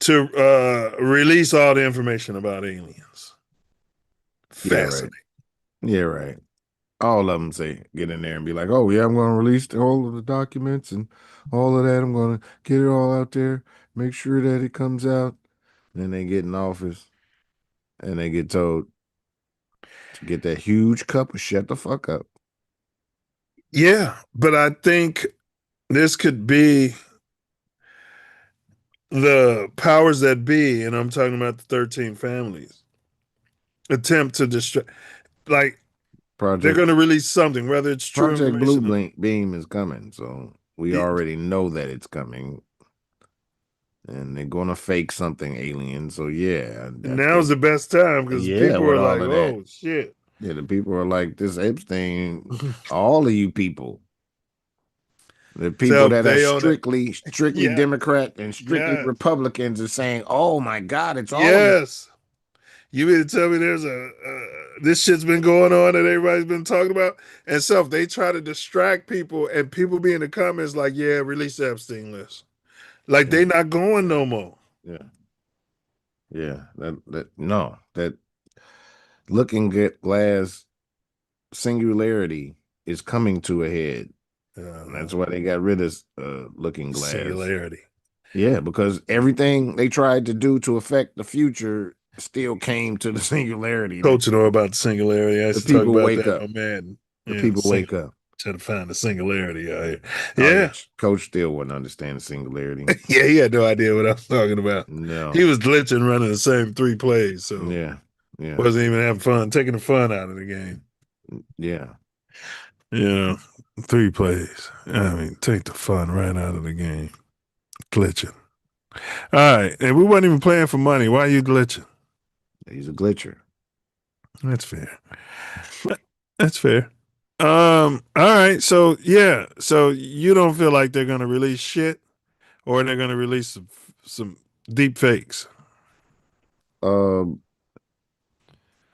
Speaker 1: to release all the information about aliens. Fascinating.
Speaker 3: Yeah, right. All of them say get in there and be like, oh yeah, I'm going to release all of the documents and all of that. I'm going to get it all out there, make sure that it comes out. Then they get in office and they get told to get that huge cup of shut the fuck up.
Speaker 1: Yeah, but I think this could be the powers that be, and I'm talking about the 13 families, attempt to distract. Like, they're going to release something, whether it's true.
Speaker 3: Project Blue Beam is coming, so we already know that it's coming. And they're going to fake something alien, so yeah.
Speaker 1: Now's the best time because people are like, oh, shit.
Speaker 3: Yeah, the people are like, this Epstein, all of you people. The people that are
Speaker 1: They own it.
Speaker 3: strictly
Speaker 1: Yeah.
Speaker 3: Democrat and strictly
Speaker 1: Yes.
Speaker 3: Republicans are saying, "Oh my God, it's all of
Speaker 1: Yes. You mean to tell me there's this shit's been going on that everybody's been talking about? And Self, they try to distract people, and people be in the comments like, yeah, release the Epstein list. Like they not going no more.
Speaker 3: Yeah. Yeah. That looking glass singularity is coming to a head. And that's why they got rid of looking glass.
Speaker 1: Singularity.
Speaker 3: Yeah, because everything they tried to do to affect the future still came to the singularity.
Speaker 1: Coach know about the singularity. I used to talk about that on Madden.
Speaker 3: The people wake up.
Speaker 1: Trying to find the singularity out here.
Speaker 3: Yeah. Coach still wouldn't understand the singularity.
Speaker 1: Yeah, he had no idea what I was talking about.
Speaker 3: No.
Speaker 1: He was glitching running the same 3 plays. So
Speaker 3: yeah.
Speaker 1: Wasn't even having fun, taking the fun out of the game.
Speaker 3: Yeah.
Speaker 1: 3 plays. I mean, take the fun right out of the game. Glitching. All right. And we weren't even playing for money. Why are you glitching?
Speaker 3: He's a glitcher.
Speaker 1: That's fair. That's fair. All right. So so you don't feel like they're gonna release shit, or they're gonna release some deep fakes?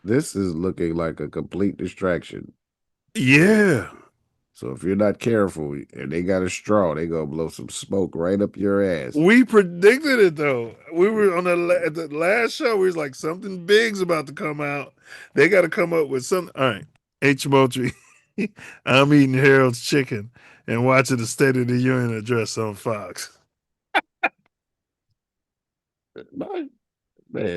Speaker 3: This is looking like a complete distraction.
Speaker 1: Yeah.
Speaker 3: So if you're not careful and they got a straw, they gonna blow some smoke right up your ass.
Speaker 1: We predicted it though. We were on the last show. We was like, something big's about to come out. They got to come up with something. All right, H. Moultrie. I'm eating Harold's chicken and watching the State of the Union address on Fox.
Speaker 3: Man,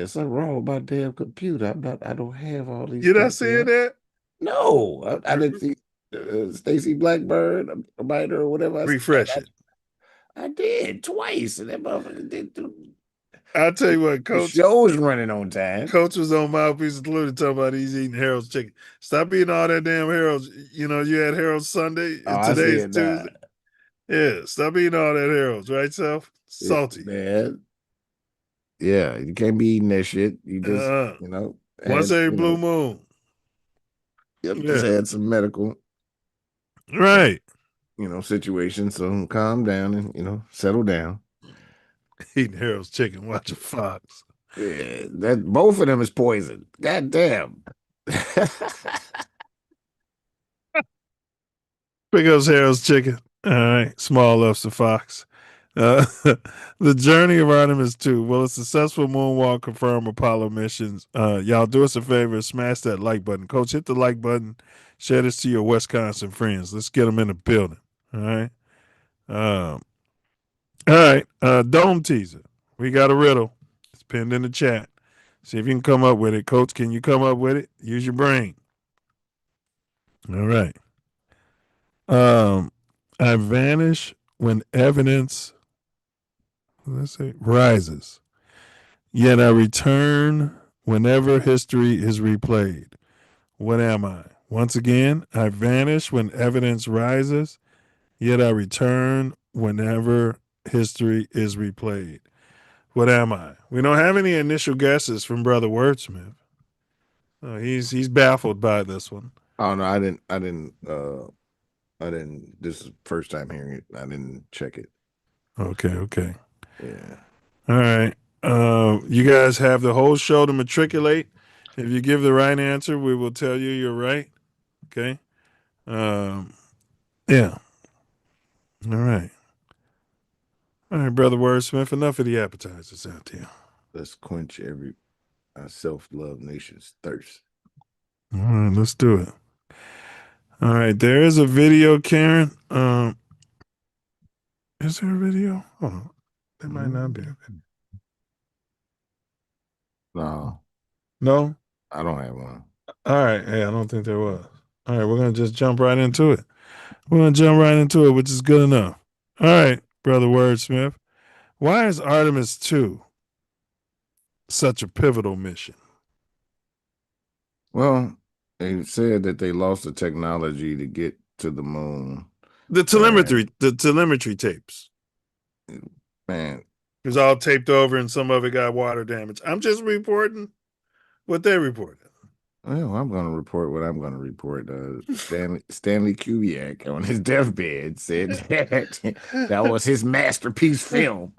Speaker 3: something wrong with my damn computer. I don't have all these.
Speaker 1: You're not seeing that?
Speaker 3: No, I didn't see Stacey Blackburn or whatever.
Speaker 1: Refresh it.
Speaker 3: I did twice, and that motherfucker did.
Speaker 1: I'll tell you what, Coach.
Speaker 3: The show's running on time.
Speaker 1: Coach was on Mouthpiece Included talking about he's eating Harold's chicken. Stop eating all that damn Harold's. You had Harold's Sunday. And today's Tuesday. Yeah, stop eating all that Harold's, right, Self? Salty.
Speaker 3: Man. Yeah, you can't be eating that shit. You just,
Speaker 1: once every blue moon.
Speaker 3: Yep, just had some medical.
Speaker 1: Right.
Speaker 3: Situation. So calm down and, settle down.
Speaker 1: Eating Harold's chicken, watching Fox.
Speaker 3: Yeah, that both of them is poison. God damn.
Speaker 1: Pick up Harold's chicken. All right. Small loves to Fox. The journey of Artemis 2. Will a successful moonwalk confirm Apollo missions? Y'all do us a favor, smash that like button. Coach, hit the like button. Share this to your Wisconsin friends. Let's get them in the building. All right. All right. Dome teaser. We got a riddle. It's pinned in the chat. See if you can come up with it. Coach, can you come up with it? Use your brain. All right. I vanish when evidence rises, yet I return whenever history is replayed. What am I? Once again, I vanish when evidence rises, yet I return whenever history is replayed. What am I? We don't have any initial guesses from Brother Wordsmith. He's baffled by this one.
Speaker 3: Oh no, I didn't. This is the first time hearing it. I didn't check it.
Speaker 1: Okay.
Speaker 3: Yeah.
Speaker 1: All right. You guys have the whole show to matriculate. If you give the right answer, we will tell you you're right. Okay. Yeah. All right. All right, Brother Wordsmith, enough of the appetizers out there.
Speaker 3: Let's quench every self-love nation's thirst.
Speaker 1: All right, let's do it. All right, there is a video, Karen. Is there a video? Hold on. There might not be a video. No?
Speaker 3: I don't have one.
Speaker 1: All right. Hey, I don't think there was. All right, we're going to just jump right into it. Which is good enough. All right, Brother Wordsmith. Why is Artemis 2 such a pivotal mission?
Speaker 3: Well, they said that they lost the technology to get to the moon.
Speaker 1: The telemetry tapes.
Speaker 3: Man.
Speaker 1: It was all taped over and some of it got water damage. I'm just reporting what they reported.
Speaker 3: Well, I'm going to report what I'm going to report. Stanley Kubrick on his deathbed said that was his masterpiece film.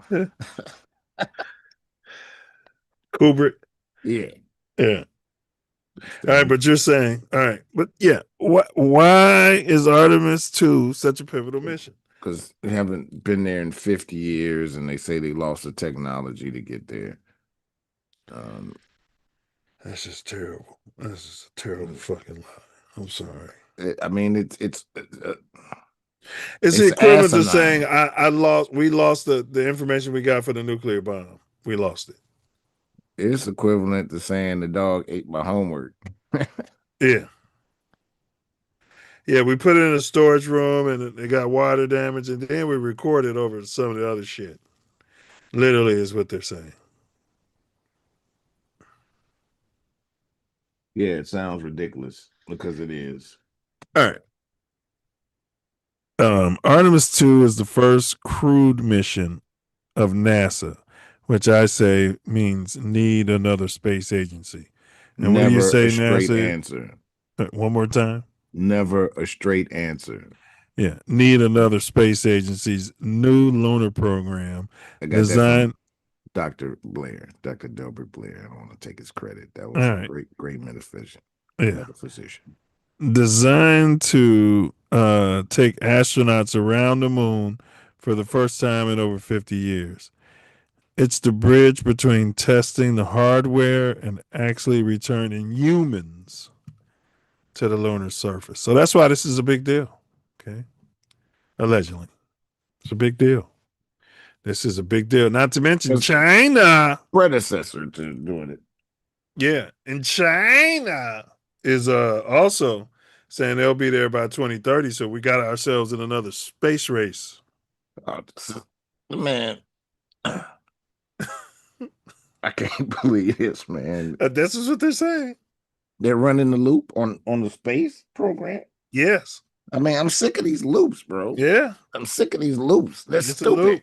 Speaker 1: Kubrick.
Speaker 3: Yeah.
Speaker 1: Yeah. All right, but you're saying, all right, but yeah, why is Artemis 2 such a pivotal mission?
Speaker 3: Because they haven't been there in 50 years, and they say they lost the technology to get there.
Speaker 1: That's just terrible. That's just a terrible fucking lie. I'm sorry.
Speaker 3: I mean, it's
Speaker 1: it's the equivalent to saying we lost the information we got for the nuclear bomb. We lost it.
Speaker 3: It's equivalent to saying the dog ate my homework.
Speaker 1: Yeah. Yeah, we put it in a storage room and it got water damage, and then we recorded over some of the other shit. Literally is what they're saying.
Speaker 3: Yeah, it sounds ridiculous because it is.
Speaker 1: All right. Artemis 2 is the first crewed mission of NASA, which I say means need another space agency. And
Speaker 3: Never
Speaker 1: when you say
Speaker 3: a straight
Speaker 1: NASA,
Speaker 3: answer.
Speaker 1: One more time.
Speaker 3: Never a straight answer.
Speaker 1: Yeah, need another space agency's new lunar program designed.
Speaker 3: Dr. Blair, Dr. Delbert Blair. I don't want to take his credit. That was a great metaphysician. Metaphysician.
Speaker 1: Designed to take astronauts around the moon for the first time in over 50 years. It's the bridge between testing the hardware and actually returning humans to the lunar surface. So that's why this is a big deal. Okay. Allegedly. It's a big deal. This is a big deal. Not to mention China.
Speaker 3: Predecessor to doing it.
Speaker 1: Yeah. And China is also saying they'll be there by 2030. So we got ourselves in another space race.
Speaker 3: Man. I can't believe this, man.
Speaker 1: This is what they're saying.
Speaker 3: They're running the loop on the space program?
Speaker 1: Yes.
Speaker 3: I mean, I'm sick of these loops, bro.
Speaker 1: Yeah.
Speaker 3: I'm sick of these loops. That's
Speaker 1: it's
Speaker 3: stupid.
Speaker 1: A loop.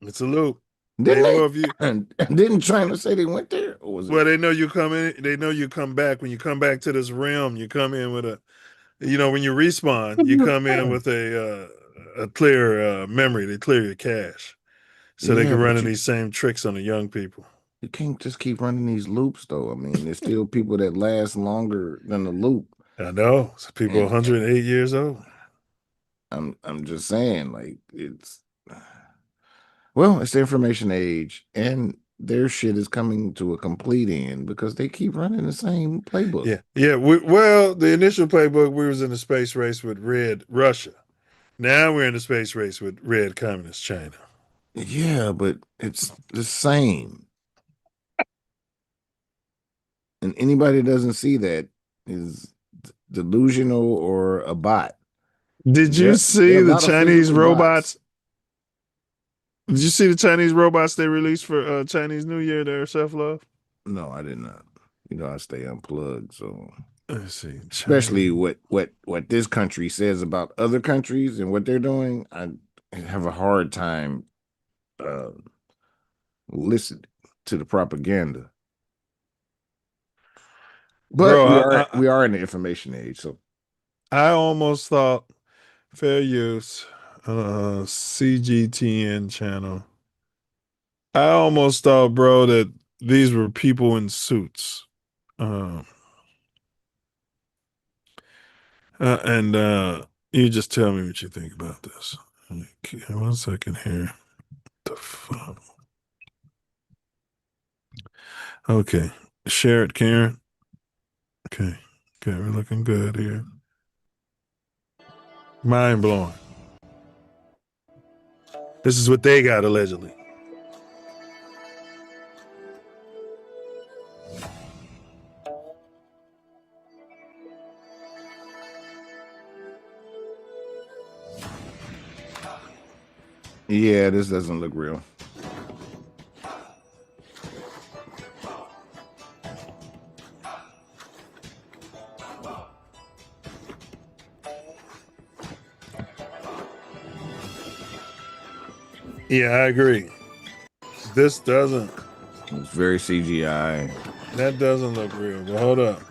Speaker 1: It's a loop.
Speaker 3: Didn't China say they went there? Or was
Speaker 1: they know you come in. They know you come back. When you come back to this realm, you come in with when you respawn, you come in with a clear memory. They clear your cache. So they can run these same tricks on the young people.
Speaker 3: You can't just keep running these loops, though. I mean, there's still people that last longer than the loop.
Speaker 1: I know. It's people 108 years old.
Speaker 3: I'm just saying, like, it's the information age, and their shit is coming to a complete end because they keep running the same playbook.
Speaker 1: Yeah. The initial playbook, we was in the space race with red Russia. Now we're in the space race with red communist China.
Speaker 3: Yeah, but it's the same. And anybody that doesn't see that is delusional or a bot.
Speaker 1: Did you see the Chinese robots? Did you see the Chinese robots they released for Chinese New Year? Their Self Luv?
Speaker 3: No, I did not. I stay unplugged. So
Speaker 1: let's see.
Speaker 3: Especially what this country says about other countries and what they're doing, I have a hard time listening to the propaganda. But bro, we are in the information age, so
Speaker 1: I almost thought fair use CGTN channel. I almost thought, bro, that these were people in suits. And you just tell me what you think about this. Okay, 1 second here. What the fuck? Okay. Share it, Karen. Okay, we're looking good here. Mind blowing. This is what they got allegedly.
Speaker 3: Yeah, this doesn't look real.
Speaker 1: Yeah, I agree. This doesn't.
Speaker 3: It's very CGI.
Speaker 1: That doesn't look real, but hold up.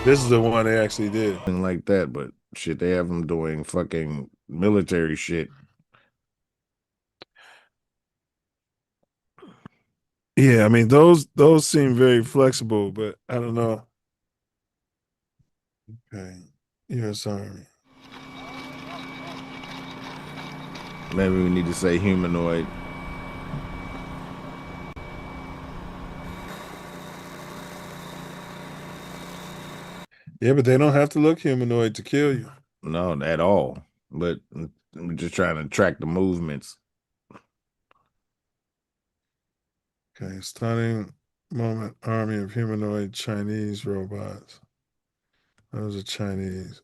Speaker 1: This is the one they actually did.
Speaker 3: Like that, but shit, they have them doing fucking military shit.
Speaker 1: Yeah, I mean those seem very flexible, but I don't know. Okay, U.S. Army.
Speaker 3: Maybe we need to say humanoid.
Speaker 1: Yeah, but they don't have to look humanoid to kill you.
Speaker 3: No, at all. But we're just trying to track the movements.
Speaker 1: Okay, stunning moment. Army of humanoid Chinese robots. Those are Chinese.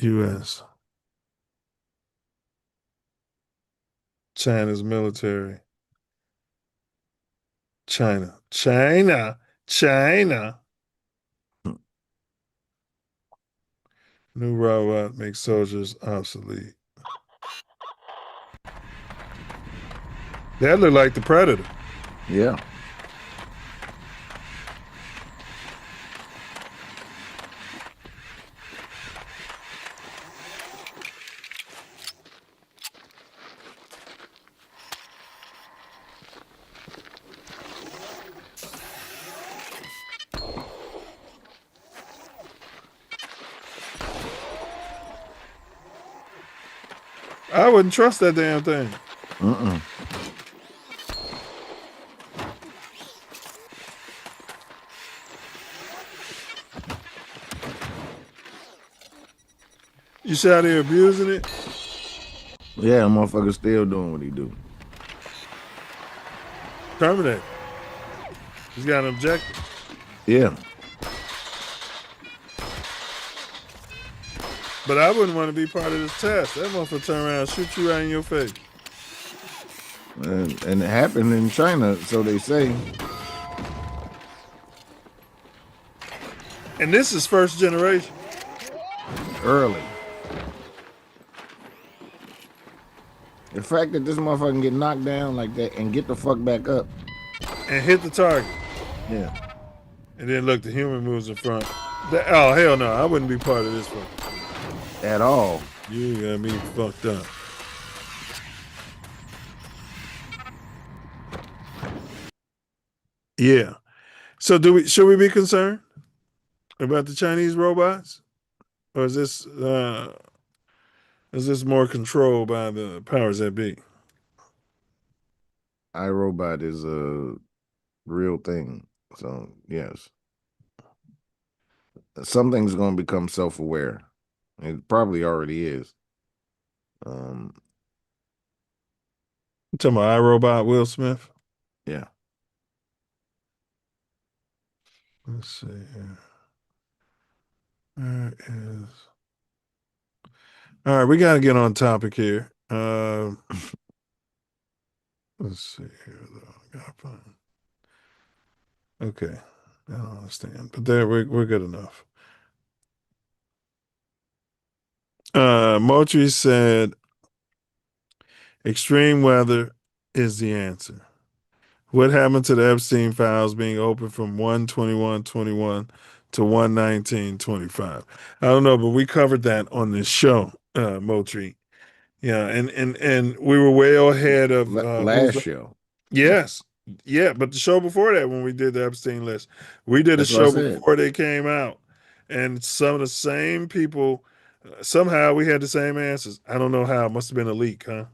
Speaker 1: U.S. China's military. China. New robot makes soldiers obsolete. That look like the Predator.
Speaker 3: Yeah.
Speaker 1: I wouldn't trust that damn thing. You see how they abusing it?
Speaker 3: Yeah, motherfucker still doing what he do.
Speaker 1: Terminator. He's got an objective.
Speaker 3: Yeah.
Speaker 1: But I wouldn't want to be part of this test. That motherfucker turn around and shoot you right in your face.
Speaker 3: And it happened in China, so they say.
Speaker 1: And this is first generation.
Speaker 3: Early. The fact that this motherfucker can get knocked down like that and get the fuck back up.
Speaker 1: And hit the target.
Speaker 3: Yeah.
Speaker 1: And then look, the human moves in front. Oh, hell no. I wouldn't be part of this one.
Speaker 3: At all.
Speaker 1: You got me fucked up. Yeah. So should we be concerned about the Chinese robots? Or is this more controlled by the powers that be?
Speaker 3: iRobot is a real thing. So yes. Something's gonna become self-aware. It probably already is.
Speaker 1: You talking about iRobot Will Smith?
Speaker 3: Yeah.
Speaker 1: Let's see here. There is. All right, we got to get on topic here. Let's see here, though. I gotta find. Okay, I don't understand, but there we're good enough. Mochi said, "Extreme weather is the answer." What happened to the Epstein files being open from 1/21/21 to 1/19/25? I don't know, but we covered that on this show, Mochi. Yeah, and we were way ahead of
Speaker 3: last show.
Speaker 1: Yes. Yeah, but the show before that, when we did the Epstein list, we did a show before they came out. And some of the same people, somehow we had the same answers. I don't know how. It must have been a leak, huh?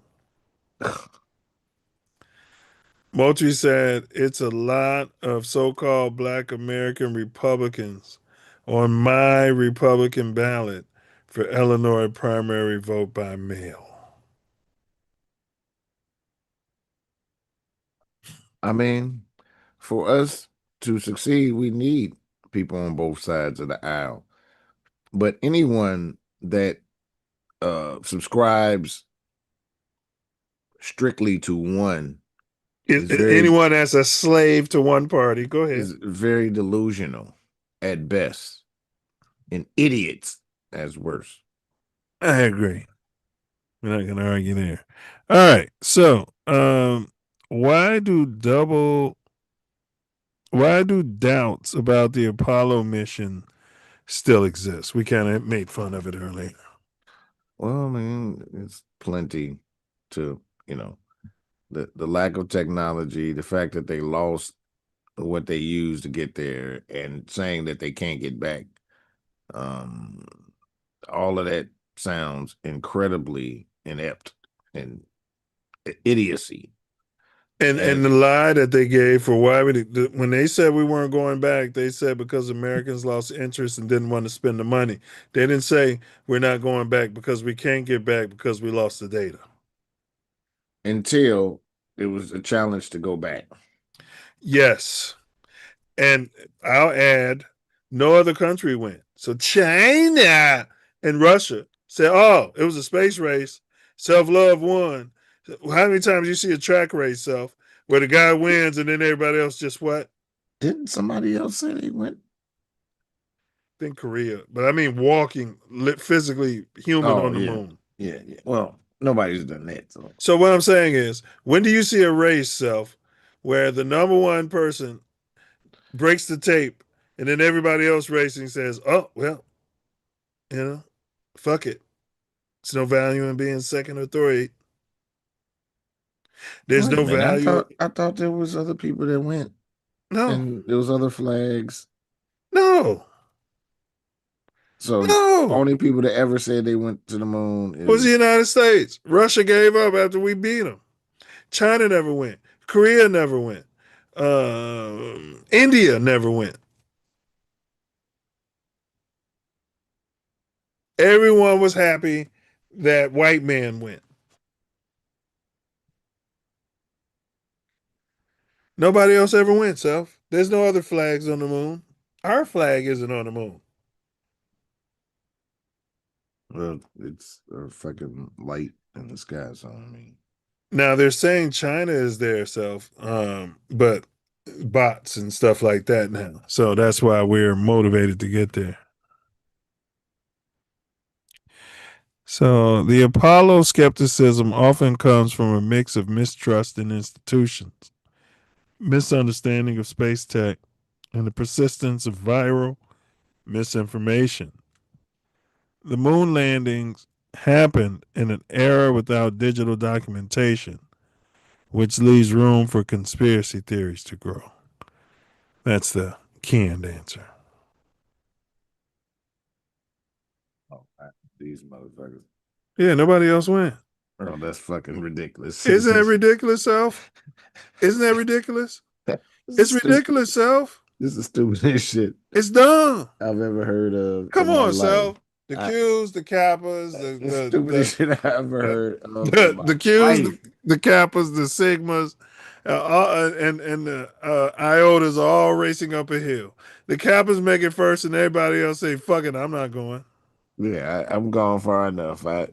Speaker 1: Moultrie said it's a lot of so-called Black American Republicans on my Republican ballot for Illinois primary vote by mail.
Speaker 3: I mean, for us to succeed, we need people on both sides of the aisle. But anyone that subscribes strictly to one
Speaker 1: anyone that's a slave to one party, go ahead,
Speaker 3: is very delusional at best, and idiots as worse.
Speaker 1: I agree. We're not going to argue there. All right. So, why do double why do doubts about the Apollo mission still exist? We kind of made fun of it earlier.
Speaker 3: Well, I mean, it's plenty to, the lack of technology, the fact that they lost what they used to get there, and saying that they can't get back. All of that sounds incredibly inept and idiocy.
Speaker 1: And the lie that they gave for why when they said we weren't going back, they said because Americans lost interest and didn't want to spend the money. They didn't say we're not going back because we can't get back because we lost the data.
Speaker 3: Until it was a challenge to go back.
Speaker 1: Yes. And I'll add, no other country went. So China and Russia said, oh, it was a space race. Self Luv won. How many times you see a track race, Self, where the guy wins and then everybody else just what?
Speaker 3: Didn't somebody else say they went?
Speaker 1: I think Korea. But I mean walking, physically human on the moon.
Speaker 3: Yeah. Well, nobody's done that.
Speaker 1: So what I'm saying is, when do you see a race, Self, where the number one person breaks the tape and then everybody else racing says, oh, well, fuck it. There's no value in being second or third. There's no value.
Speaker 3: I thought there was other people that went.
Speaker 1: No.
Speaker 3: And there was other flags.
Speaker 1: No.
Speaker 3: So only people that ever said they went to the moon
Speaker 1: was the United States. Russia gave up after we beat them. China never went. Korea never went. India never went. Everyone was happy that white man went. Nobody else ever went, Self. There's no other flags on the moon. Our flag isn't on the moon.
Speaker 3: Well, it's a fucking light in the sky, so I mean.
Speaker 1: Now they're saying China is there, Self, but bots and stuff like that now. So that's why we're motivated to get there. So the Apollo skepticism often comes from a mix of mistrust in institutions, misunderstanding of space tech, and the persistence of viral misinformation. The moon landings happened in an era without digital documentation, which leaves room for conspiracy theories to grow. That's the canned answer.
Speaker 3: Oh, these motherfuckers.
Speaker 1: Yeah, nobody else went.
Speaker 3: Oh, that's fucking ridiculous.
Speaker 1: Isn't that ridiculous, Self? Isn't that ridiculous? It's ridiculous, Self.
Speaker 3: This is the stupidest shit.
Speaker 1: It's dumb.
Speaker 3: I've ever heard of.
Speaker 1: Come on, Self. The Qs, the Kappas,
Speaker 3: the stupidest shit I ever heard of.
Speaker 1: The Qs, the Kappas, the Sigmas, and the Iotas are all racing up a hill. The Kappas make it first, and everybody else say, "Fuck it, I'm not going."
Speaker 3: Yeah, I'm gone far enough. I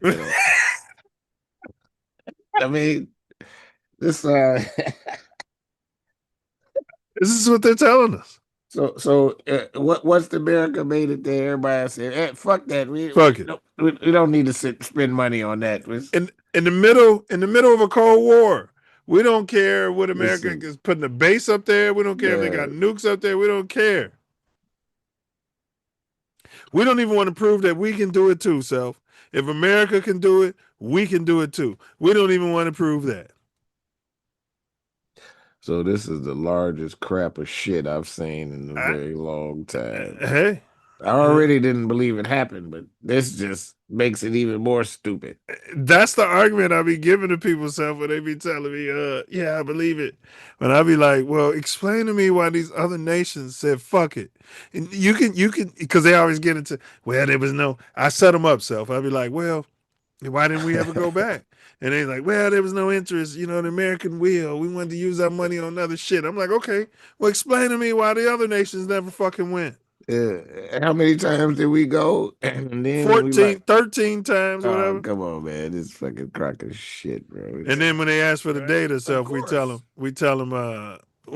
Speaker 3: mean, this.
Speaker 1: This is what they're telling us.
Speaker 3: So what's the America made it there? Everybody said, fuck that.
Speaker 1: Fuck it.
Speaker 3: We don't need to spend money on that.
Speaker 1: In the middle of a Cold War, we don't care what America is putting a base up there. We don't care if they got nukes up there. We don't care. We don't even want to prove that we can do it too, Self. If America can do it, we can do it too. We don't even want to prove that.
Speaker 3: So this is the largest crap of shit I've seen in a very long time.
Speaker 1: Hey.
Speaker 3: I already didn't believe it happened, but this just makes it even more stupid.
Speaker 1: That's the argument I be giving to people, Self, when they be telling me, yeah, I believe it. But I be like, well, explain to me why these other nations said, fuck it. And you can, because they always get into, well, there was no, I set them up, Self. I be like, well, why didn't we ever go back? And they're like, well, there was no interest, the American will. We wanted to use our money on other shit. I'm like, okay, well, explain to me why the other nations never fucking went.
Speaker 3: How many times did we go? And then
Speaker 1: 13 times, whatever.
Speaker 3: Come on, man. This fucking crock of shit, bro.
Speaker 1: And then when they ask for the data, Self, we tell them,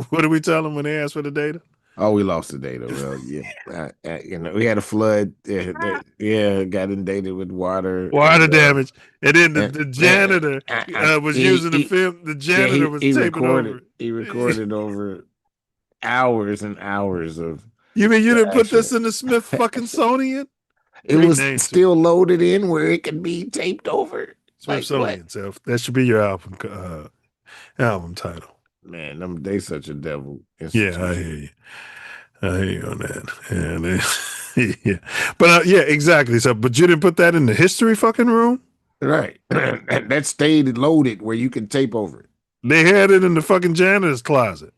Speaker 1: what do we tell them when they ask for the data?
Speaker 3: Oh, we lost the data. Well, yeah. We had a flood. Got inundated with water.
Speaker 1: Water damage. And then the janitor was using the film. The janitor was taping over.
Speaker 3: He recorded over hours and hours of.
Speaker 1: You mean you didn't put this in the Smith fucking Sonian?
Speaker 3: It was still loaded in where it could be taped over.
Speaker 1: Smithsonian, Self. That should be your album title.
Speaker 3: Man, they such a devil.
Speaker 1: Yeah, I hear you. I hear you on that. And yeah, but yeah, exactly. So, but you didn't put that in the history fucking room,
Speaker 3: right? That stayed loaded where you could tape over it.
Speaker 1: They had it in the fucking janitor's closet.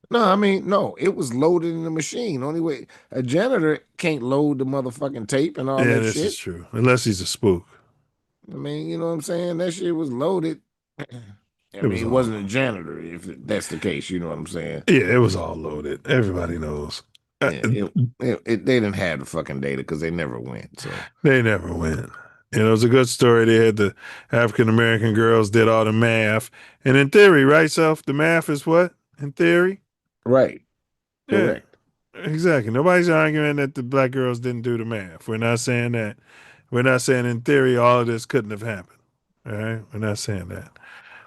Speaker 3: No, I mean, no, it was loaded in the machine. Only way a janitor can't load the motherfucking tape and all that shit.
Speaker 1: Yeah, this is true. Unless he's a spook.
Speaker 3: I mean, you know what I'm saying? That shit was loaded. I mean, it wasn't a janitor, if that's the case. You know what I'm saying?
Speaker 1: Yeah, it was all loaded. Everybody knows.
Speaker 3: Yeah, they didn't have the fucking data because they never went. So
Speaker 1: they never went. And it was a good story. They had the African American girls did all the math, and in theory, right, Self, the math is what in theory,
Speaker 3: right? Correct.
Speaker 1: Yeah, exactly. Nobody's arguing that the black girls didn't do the math. We're not saying that. We're not saying in theory all of this couldn't have happened. All right, we're not saying that.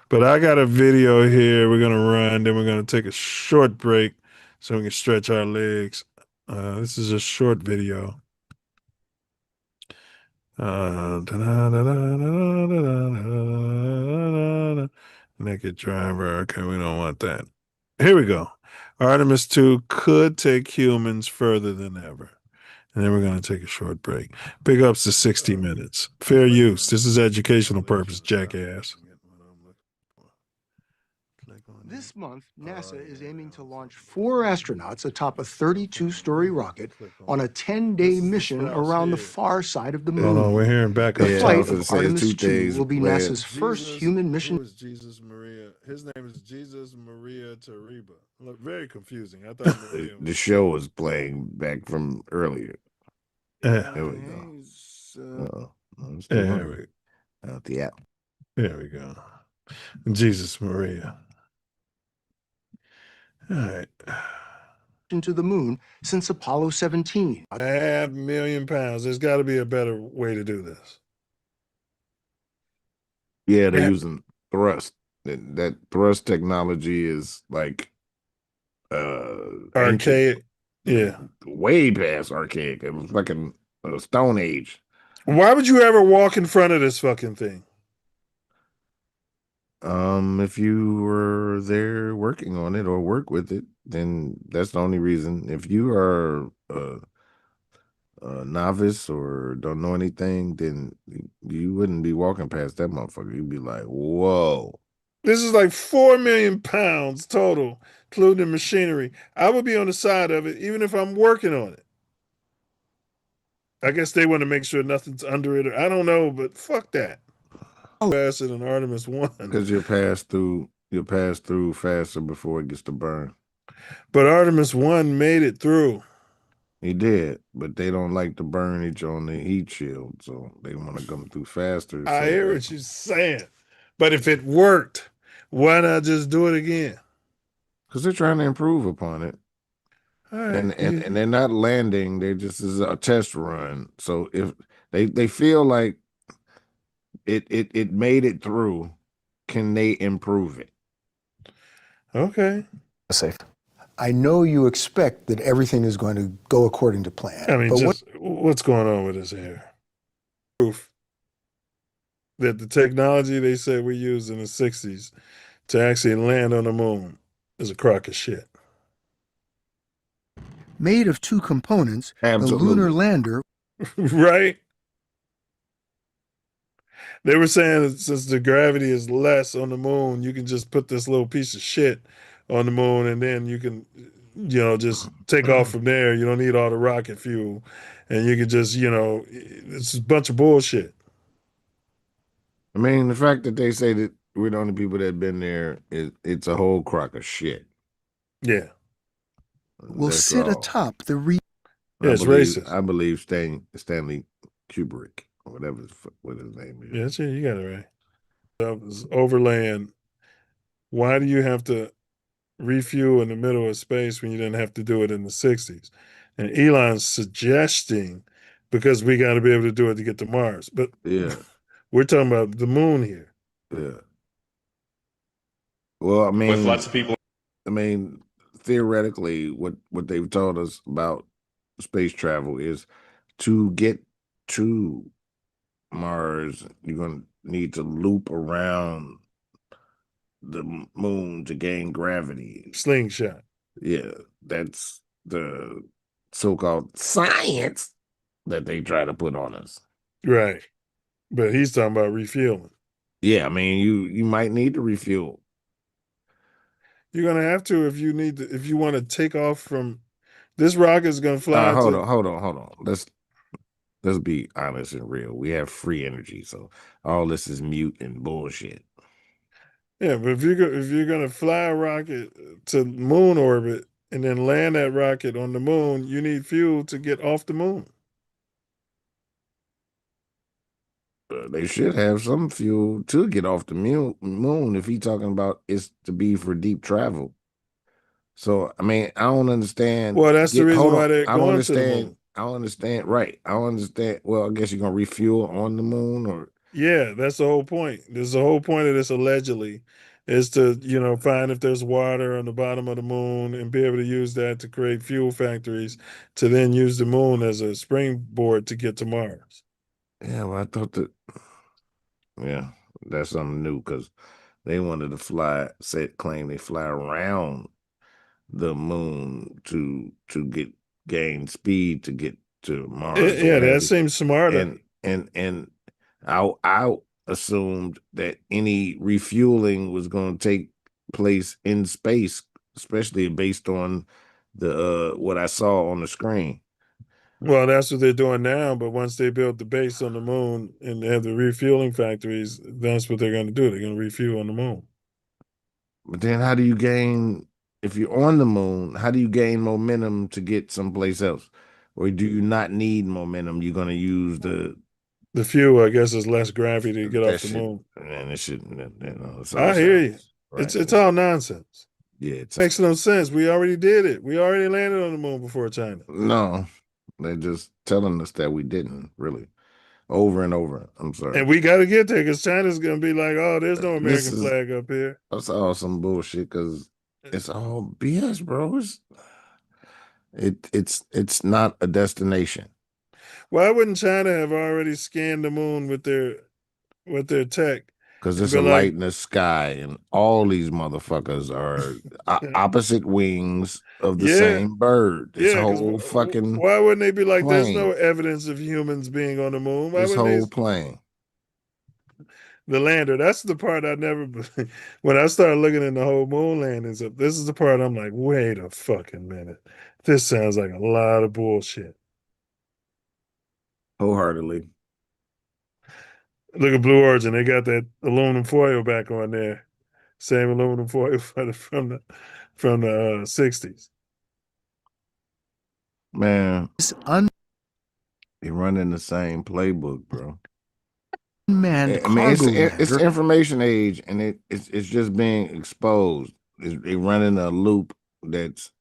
Speaker 1: But I got a video here. We're gonna run, then we're gonna take a short break so we can stretch our legs. This is a short video. Naked driver. Okay, we don't want that. Here we go. Artemis 2 could take humans further than ever. And then we're going to take a short break. Big ups to 60 minutes. Fair use. This is educational purpose, jackass.
Speaker 8: This month, NASA is aiming to launch 4 astronauts atop a 32-story rocket on a 10-day mission around the far side of the moon.
Speaker 1: Hold on, we're hearing back up.
Speaker 8: The flight of Artemis 2 will be NASA's first human mission.
Speaker 1: His name is Jesus Maria Tariba. Look, very confusing. I thought
Speaker 3: the show was playing back from earlier.
Speaker 1: Yeah.
Speaker 3: There we go.
Speaker 1: There we go.
Speaker 3: Out the app.
Speaker 1: There we go. Jesus Maria. All right.
Speaker 8: To the moon since Apollo 17.
Speaker 1: 500,000 pounds. There's got to be a better way to do this.
Speaker 3: Yeah, they're using thrust. That thrust technology is like
Speaker 1: archaic. Yeah,
Speaker 3: way past archaic. It was fucking Stone Age.
Speaker 1: Why would you ever walk in front of this fucking thing?
Speaker 3: If you were there working on it or work with it, then that's the only reason. If you are a novice or don't know anything, then you wouldn't be walking past that motherfucker. You'd be like, whoa.
Speaker 1: This is like 4 million pounds total, including machinery. I would be on the side of it, even if I'm working on it. I guess they want to make sure nothing's under it. I don't know, but fuck that. Faster than Artemis 1.
Speaker 3: Because you'll pass through faster before it gets to burn.
Speaker 1: But Artemis 1 made it through.
Speaker 3: He did, but they don't like to burn each on the heat shield, so they want to come through faster.
Speaker 1: I hear what you're saying. But if it worked, why not just do it again?
Speaker 3: Because they're trying to improve upon it.
Speaker 1: All right.
Speaker 3: And they're not landing, they just is a test run. So if they feel like it made it through, can they improve it?
Speaker 1: Okay.
Speaker 8: Safe. I know you expect that everything is going to go according to plan.
Speaker 1: I mean, but what's going on with this here? Proof that the technology they said we used in the 60s to actually land on the moon is a crock of shit.
Speaker 8: Made of 2 components,
Speaker 3: Absolutely.
Speaker 8: The lunar lander.
Speaker 1: Right? They were saying that since the gravity is less on the moon, you can just put this little piece of shit on the moon and then you can, just take off from there. You don't need all the rocket fuel. And you can just, it's a bunch of bullshit.
Speaker 3: I mean, the fact that they say that we're the only people that have been there, it's a whole crock of shit.
Speaker 1: Yeah.
Speaker 8: Will sit atop the
Speaker 1: racist.
Speaker 3: I believe Stanley Kubrick, or whatever what his name is.
Speaker 1: Yeah, you got it right. Overland. Why do you have to refuel in the middle of space when you didn't have to do it in the 60s? And Elon's suggesting because we got to be able to do it to get to Mars. But
Speaker 3: yeah,
Speaker 1: we're talking about the moon here.
Speaker 3: Yeah. Well, I mean,
Speaker 10: with lots of people.
Speaker 3: I mean, theoretically, what they've told us about space travel is to get to Mars, you're going to need to loop around the moon to gain gravity.
Speaker 1: Slingshot.
Speaker 3: Yeah, that's the so-called science that they try to put on us.
Speaker 1: Right. But he's talking about refueling.
Speaker 3: Yeah, I mean, you might need to refuel.
Speaker 1: You're gonna have to if you want to take off from this rocket is gonna fly.
Speaker 3: Hold on. Let's be honest and real. We have free energy, so all this is mute and bullshit.
Speaker 1: Yeah, but if you're gonna fly a rocket to moon orbit and then land that rocket on the moon, you need fuel to get off the moon.
Speaker 3: They should have some fuel to get off the moon if he's talking about it's to be for deep travel. So, I mean, I don't understand.
Speaker 1: Well, that's the reason why they're going to the moon.
Speaker 3: I don't understand. Right. I don't understand. Well, I guess you're going to refuel on the moon or.
Speaker 1: Yeah, that's the whole point. There's the whole point of this allegedly is to, find if there's water on the bottom of the moon and be able to use that to create fuel factories to then use the moon as a springboard to get to Mars.
Speaker 3: Yeah, well, I thought that. Yeah, that's something new because they wanted to claim they fly around the moon to gain speed to get to Mars.
Speaker 1: Yeah, that seems smarter.
Speaker 3: And I assumed that any refueling was going to take place in space, especially based on the what I saw on the screen.
Speaker 1: Well, that's what they're doing now, but once they build the base on the moon and they have the refueling factories, that's what they're going to do. They're going to refuel on the moon.
Speaker 3: But then how do you gain, if you're on the moon, how do you gain momentum to get someplace else? Or do you not need momentum? You're going to use the
Speaker 1: fuel, I guess, is less gravity to get off the moon.
Speaker 3: Man, it shouldn't.
Speaker 1: I hear you. Right. It's all nonsense.
Speaker 3: Yeah, it
Speaker 1: makes no sense. We already did it. We already landed on the moon before China.
Speaker 3: No, they're just telling us that we didn't really, over and over. I'm sorry.
Speaker 1: And we got to get there because China's going to be like, "Oh, there's no American flag up here."
Speaker 3: That's all some bullshit because it's all BS, bro. It's not a destination.
Speaker 1: Why wouldn't China have already scanned the moon with their tech?
Speaker 3: Because it's a light in the sky, and all these motherfuckers are opposite wings of the same bird. This whole fucking.
Speaker 1: Why wouldn't they be like,
Speaker 3: plane.
Speaker 1: "There's no evidence of humans being on the moon"? Why
Speaker 3: this whole plane.
Speaker 1: The lander. That's the part I never. When I started looking at the whole moon landings up, this is the part I'm like, wait a fucking minute. This sounds like a lot of bullshit.
Speaker 3: Wholeheartedly.
Speaker 1: Look at Blue Origin. They got that aluminum foil back on there. Same aluminum foil from the 60s.
Speaker 3: Man, they're running the same playbook, bro.
Speaker 2: Man,
Speaker 3: I mean, it's the information age, and it's just being exposed. They're running a loop that's.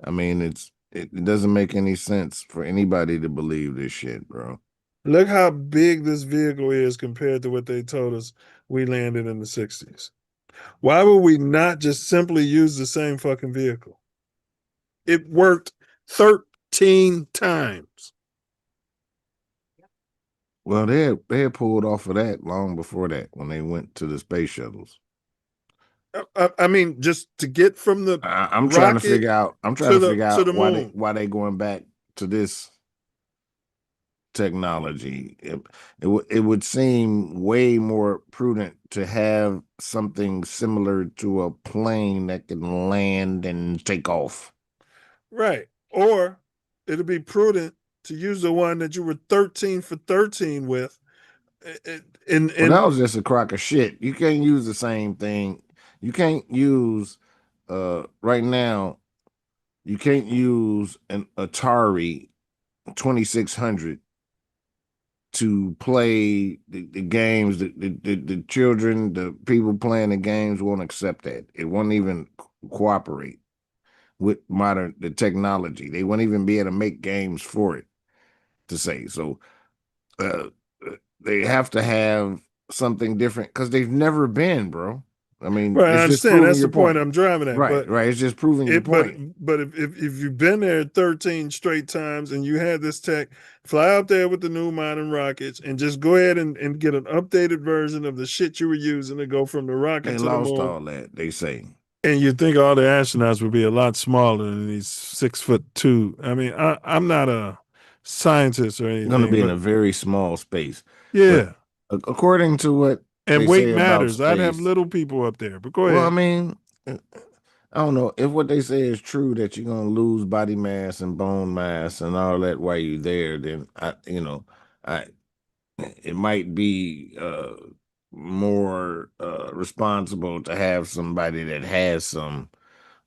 Speaker 3: I mean, it doesn't make any sense for anybody to believe this shit, bro.
Speaker 1: Look how big this vehicle is compared to what they told us we landed in the 60s. Why would we not just simply use the same fucking vehicle? It worked 13 times.
Speaker 3: Well, they had pulled off of that long before that when they went to the space shuttles.
Speaker 1: I mean, just to get from the
Speaker 3: I'm trying to figure out why they going back to this technology. It would seem way more prudent to have something similar to a plane that can land and take off.
Speaker 1: Right. Or it'd be prudent to use the one that you were 13 for 13 with.
Speaker 3: Well, that was just a crock of shit. You can't use the same thing. You can't use right now. You can't use an Atari 2600 to play the games. The children, the people playing the games won't accept that. It won't even cooperate with the technology. They won't even be able to make games for it to say. So they have to have something different because they've never been, bro. I mean,
Speaker 1: Right, I
Speaker 3: it's just
Speaker 1: understand.
Speaker 3: proving
Speaker 1: That's
Speaker 3: your
Speaker 1: the point
Speaker 3: point.
Speaker 1: I'm driving at.
Speaker 3: Right,
Speaker 1: But
Speaker 3: right. It's just proving your point.
Speaker 1: But if you've been there 13 straight times and you had this tech, fly out there with the new modern rockets and just go ahead and get an updated version of the shit you were using to go from the rocket
Speaker 3: They
Speaker 1: to the
Speaker 3: lost
Speaker 1: moon.
Speaker 3: all that, they say.
Speaker 1: And you think all the astronauts would be a lot smaller than these 6'2". I mean, I'm not a scientist or anything.
Speaker 3: Going to be in
Speaker 1: but
Speaker 3: a very small space.
Speaker 1: yeah.
Speaker 3: But according to what
Speaker 1: And
Speaker 3: they
Speaker 1: weight
Speaker 3: say about
Speaker 1: matters. I'd have
Speaker 3: space,
Speaker 1: little people up there, but go
Speaker 3: well, I
Speaker 1: ahead.
Speaker 3: mean, I don't know if what they say is true that you're gonna lose body mass and bone mass and all that while you're there. Then it might be more responsible to have somebody that has some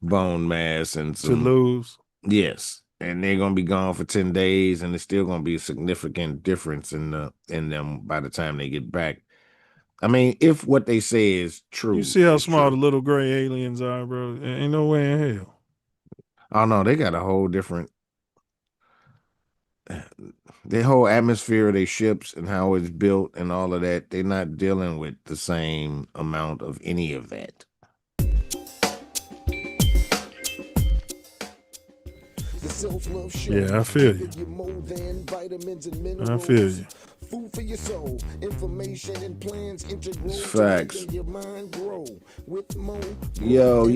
Speaker 3: bone mass and
Speaker 1: To
Speaker 3: some
Speaker 1: lose.
Speaker 3: yes, and they're gonna be gone for 10 days, and it's still gonna be a significant difference in them by the time they get back. I mean, if what they say is true,
Speaker 1: You see how
Speaker 3: it's
Speaker 1: small
Speaker 3: true.
Speaker 1: the little gray aliens are, bro? Ain't no way in hell.
Speaker 3: Oh no, they got a whole different the whole atmosphere of their ships and how it's built and all of that. They're not dealing with the same amount of any of that.
Speaker 1: Yeah, I feel you. I feel you.
Speaker 2: Food for your soul, information and plans integral
Speaker 3: It's
Speaker 2: to
Speaker 3: facts.
Speaker 2: making your mind grow. With more
Speaker 3: Yo.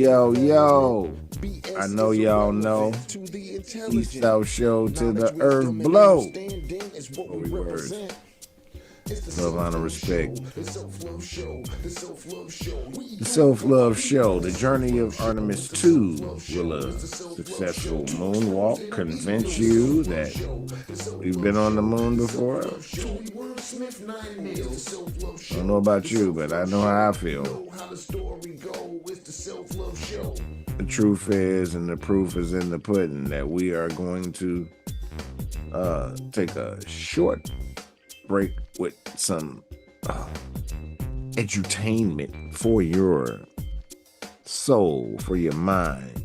Speaker 3: I know y'all know. East South Show to the earth blow. Holy words. Love, honor, respect. The Self Love Show. The journey of Artemis 2. Will a successful moonwalk convince you that we've been on the moon before? I don't know about you, but I know how I feel. The truth is, and the proof is in the pudding, that we are going to take a short break with some edutainment for your soul, for your mind.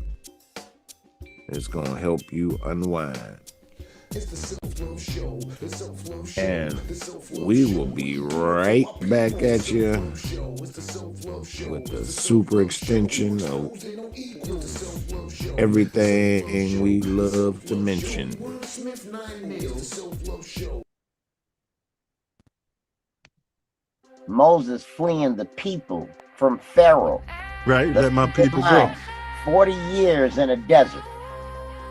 Speaker 3: It's going to help you unwind. And we will be right back at you with the super extension of everything we love to mention.
Speaker 12: Moses fleeing the people from Pharaoh.
Speaker 1: Right, let my people go.
Speaker 12: 40 years in a desert.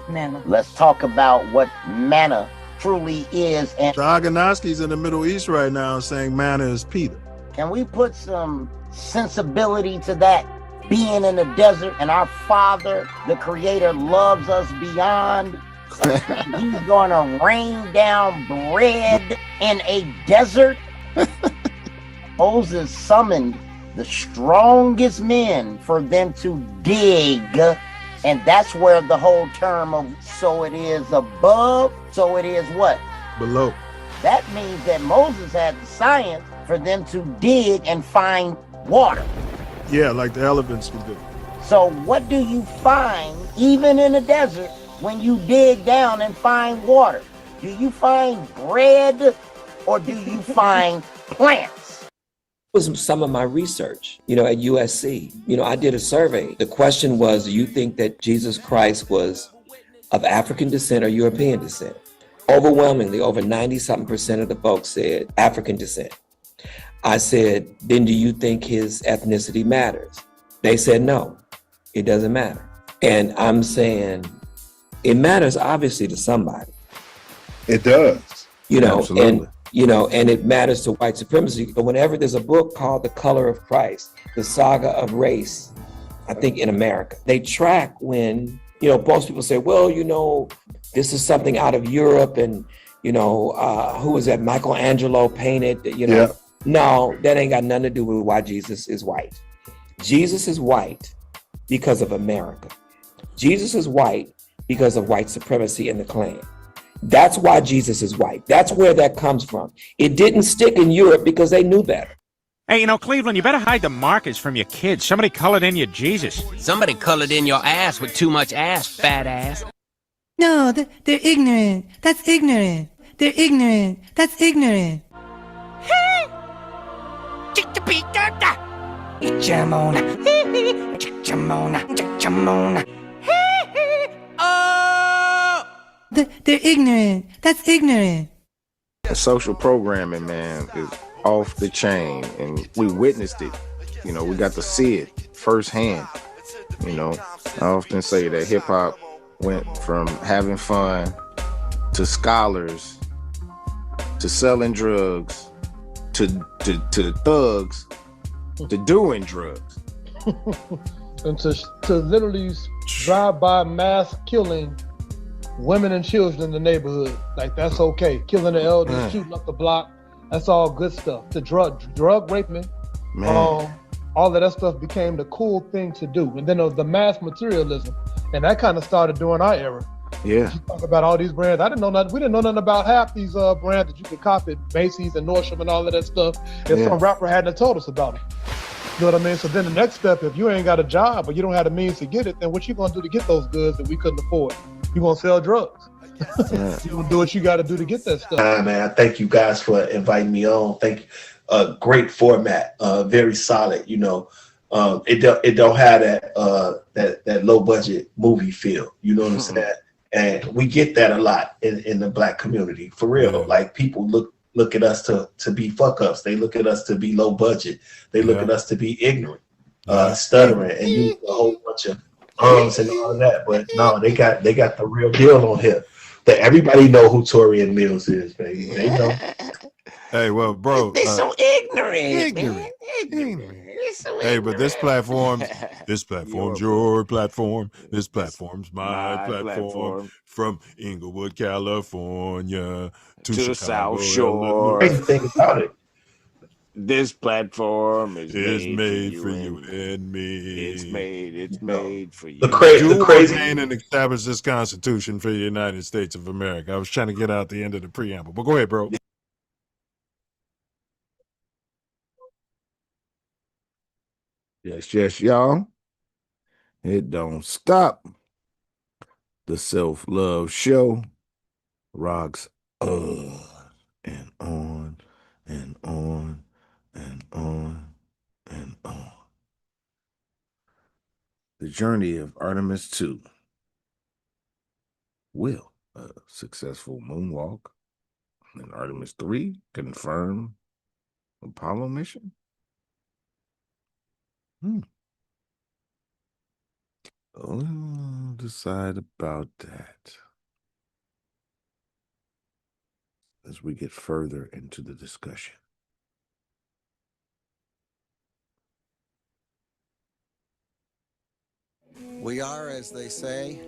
Speaker 13: Manna.
Speaker 12: Let's talk about what manna truly is. And
Speaker 1: Agonoski's in the Middle East right now saying manna is Peter.
Speaker 12: can we put some sensibility to that? Being in the desert, and our Father, the Creator, loves us beyond. And he's going to rain down bread in a desert. Moses summoned the strongest men for them to dig, and that's where the whole term of so it is above, so it is what?
Speaker 1: Below.
Speaker 12: That means that Moses had the science for them to dig and find water.
Speaker 1: Yeah, like the elephants can do.
Speaker 12: So what do you find even in the desert when you dig down and find water? Do you find bread or do you find plants?
Speaker 14: Was some of my research, at USC. I did a survey. The question was, do you think that Jesus Christ was of African descent or European descent? Overwhelmingly, over 90-something% of the folks said African descent. I said, then do you think his ethnicity matters? They said, no, it doesn't matter. And I'm saying, it matters obviously to somebody.
Speaker 1: It does.
Speaker 3: Absolutely.
Speaker 14: And it matters to white supremacy. But whenever there's a book called The Color of Christ, the saga of race, I think in America, they track when, most people say, well, this is something out of Europe and, who was that? Michelangelo painted,
Speaker 1: Yeah.
Speaker 14: No, that ain't got nothing to do with why Jesus is white. Jesus is white because of America. Jesus is white because of white supremacy in the Klan. That's why Jesus is white. That's where that comes from. It didn't stick in Europe because they knew better.
Speaker 15: Hey, Cleveland, you better hide the markers from your kids. Somebody colored in your Jesus.
Speaker 16: Somebody colored in your ass with too much ass, fat ass.
Speaker 13: No, they're ignorant. That's ignorant. They're ignorant. That's ignorant. Jamona. Jamona. Jamona. They're ignorant. That's ignorant.
Speaker 3: The social programming, man, is off the chain, and we witnessed it. You know, we got to see it firsthand. You know, I often say that hip hop went from having fun to scholars to selling drugs to thugs to doing drugs.
Speaker 17: And to literally drive by mass killing women and children in the neighborhood. Like, that's okay. Killing the elders, shooting up the block, that's all good stuff. The drug raping, all of that stuff became the cool thing to do. And then there was the mass materialism, and that kind of started during our era.
Speaker 3: Yeah.
Speaker 17: You talk about all these brands. I didn't know nothing. We didn't know nothing about half these brands that you could copy, Macy's and Nordstrom and all of that stuff. And some rapper hadn't told us about it. You know what I mean? So then the next step, if you ain't got a job or you don't have the means to get it, then what you gonna do to get those goods that we couldn't afford? You gonna sell drugs. You gonna do what you gotta do to get that stuff.
Speaker 18: Man, I thank you guys for inviting me on. Thank you. Great format, very solid. You know, it don't have that low budget movie feel. You know what I'm saying? And we get that a lot in the Black community, for real. Like, people look at us to be fuck ups. They look at us to be low budget. They look at us to be ignorant, stuttering, and use a whole bunch of and all of that. But no, they got the real deal on here. That everybody know who Torian Mills is, baby. They know.
Speaker 1: Hey, well, bro,
Speaker 12: They're so ignorant.
Speaker 1: Hey, but this platform's your platform. This platform's my platform. From Inglewood, California to
Speaker 3: the
Speaker 1: Chicago,
Speaker 3: South Shore.
Speaker 18: Crazy thing about it,
Speaker 3: this platform is
Speaker 1: made for you and me.
Speaker 3: It's made for you.
Speaker 18: The crazy
Speaker 1: and establish this Constitution for the United States of America. I was trying to get out the end of the preamble, but go ahead, bro.
Speaker 3: Yes, y'all. It don't stop. The Self Love Show rocks on and on and on and on and on. The journey of Artemis 2. Will a successful moonwalk and Artemis 3 confirm Apollo mission? We'll decide about that as we get further into the discussion.
Speaker 19: We are, as they say,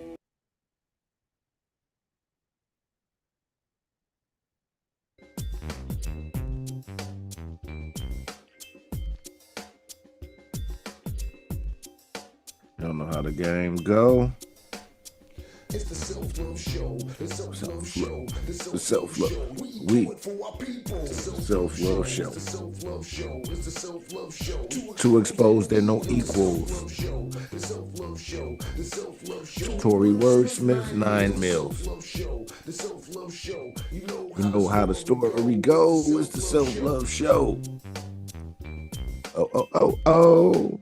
Speaker 3: Don't know how the game go.
Speaker 2: It's the Self Love Show. The Self Love Show.
Speaker 3: The Self Love. We. Self Love Show.
Speaker 2: The Self Love Show. It's the Self Love Show.
Speaker 3: To expose there no equals.
Speaker 2: The Self Love Show. The Self Love Show.
Speaker 3: Tory Wordsmith, 9 mils.
Speaker 2: The Self Love Show. You
Speaker 3: know how the story goes. It's the Self Love Show. Oh.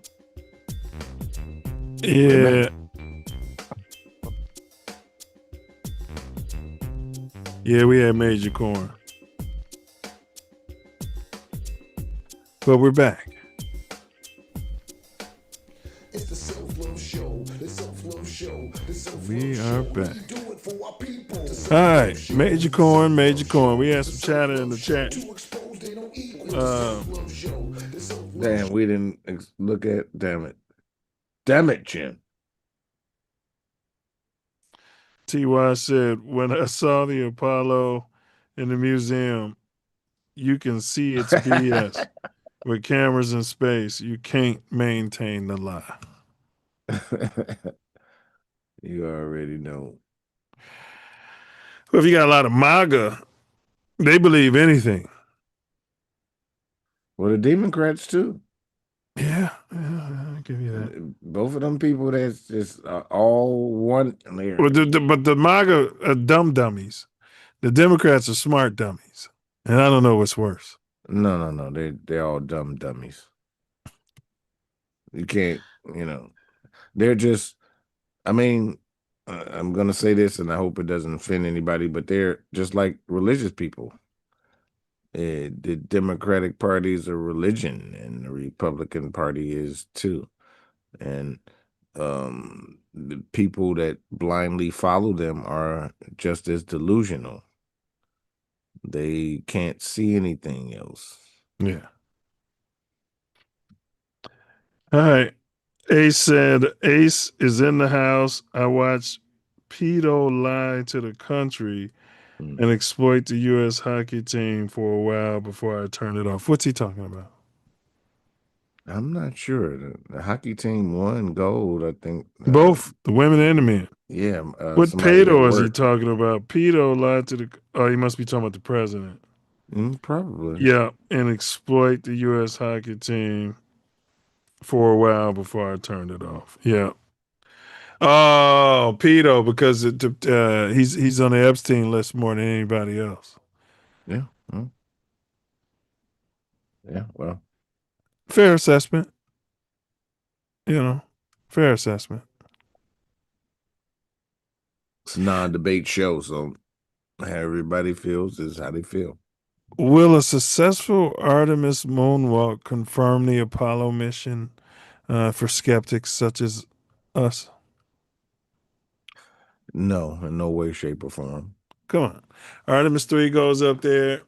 Speaker 1: Yeah. Yeah, we had Major Corn. But we're back.
Speaker 2: It's the Self Love Show. The Self Love Show.
Speaker 1: We are back. All right, Major Corn. We had some chatter in the chat.
Speaker 3: Damn, we didn't look at. Damn it, Jim.
Speaker 1: T.Y. said, when I saw the Apollo in the museum, you can see it's BS. With cameras in space, you can't maintain the lie.
Speaker 3: You already know.
Speaker 1: Well, if you got a lot of MAGA, they believe anything.
Speaker 3: Well, the Democrats too.
Speaker 1: Yeah, I'll give you that.
Speaker 3: Both of them people, that's just all one.
Speaker 1: But the MAGA are dumb dummies. The Democrats are smart dummies. And I don't know what's worse.
Speaker 3: No. They're all dumb dummies. You can't, they're just, I mean, I'm going to say this and I hope it doesn't offend anybody, but they're just like religious people. The Democratic Party is a religion and the Republican Party is too. And the people that blindly follow them are just as delusional. They can't see anything else.
Speaker 1: Yeah. All right. Ace said, Ace is in the house. I watched Pedo lie to the country and exploit the U.S. hockey team for a while before I turned it off. What's he talking about?
Speaker 3: I'm not sure. The hockey team won gold, I think.
Speaker 1: Both the women and the men.
Speaker 3: Yeah.
Speaker 1: What
Speaker 3: Somebody at
Speaker 1: pedo is he
Speaker 3: work.
Speaker 1: talking about? Pedo lied to the. Oh, he must be talking about the president.
Speaker 3: Probably.
Speaker 1: Yeah, and exploit the U.S. hockey team for a while before I turned it off. Yeah. Oh, pedo, because he's on the Epstein list more than anybody else.
Speaker 3: Yeah. Yeah. Well,
Speaker 1: fair assessment. Fair assessment.
Speaker 3: It's a non-debate show, so how everybody feels is how they feel.
Speaker 1: Will a successful Artemis moonwalk confirm the Apollo mission for skeptics such as us?
Speaker 3: No, in no way, shape, or form.
Speaker 1: Come on. Artemis 3 goes up there.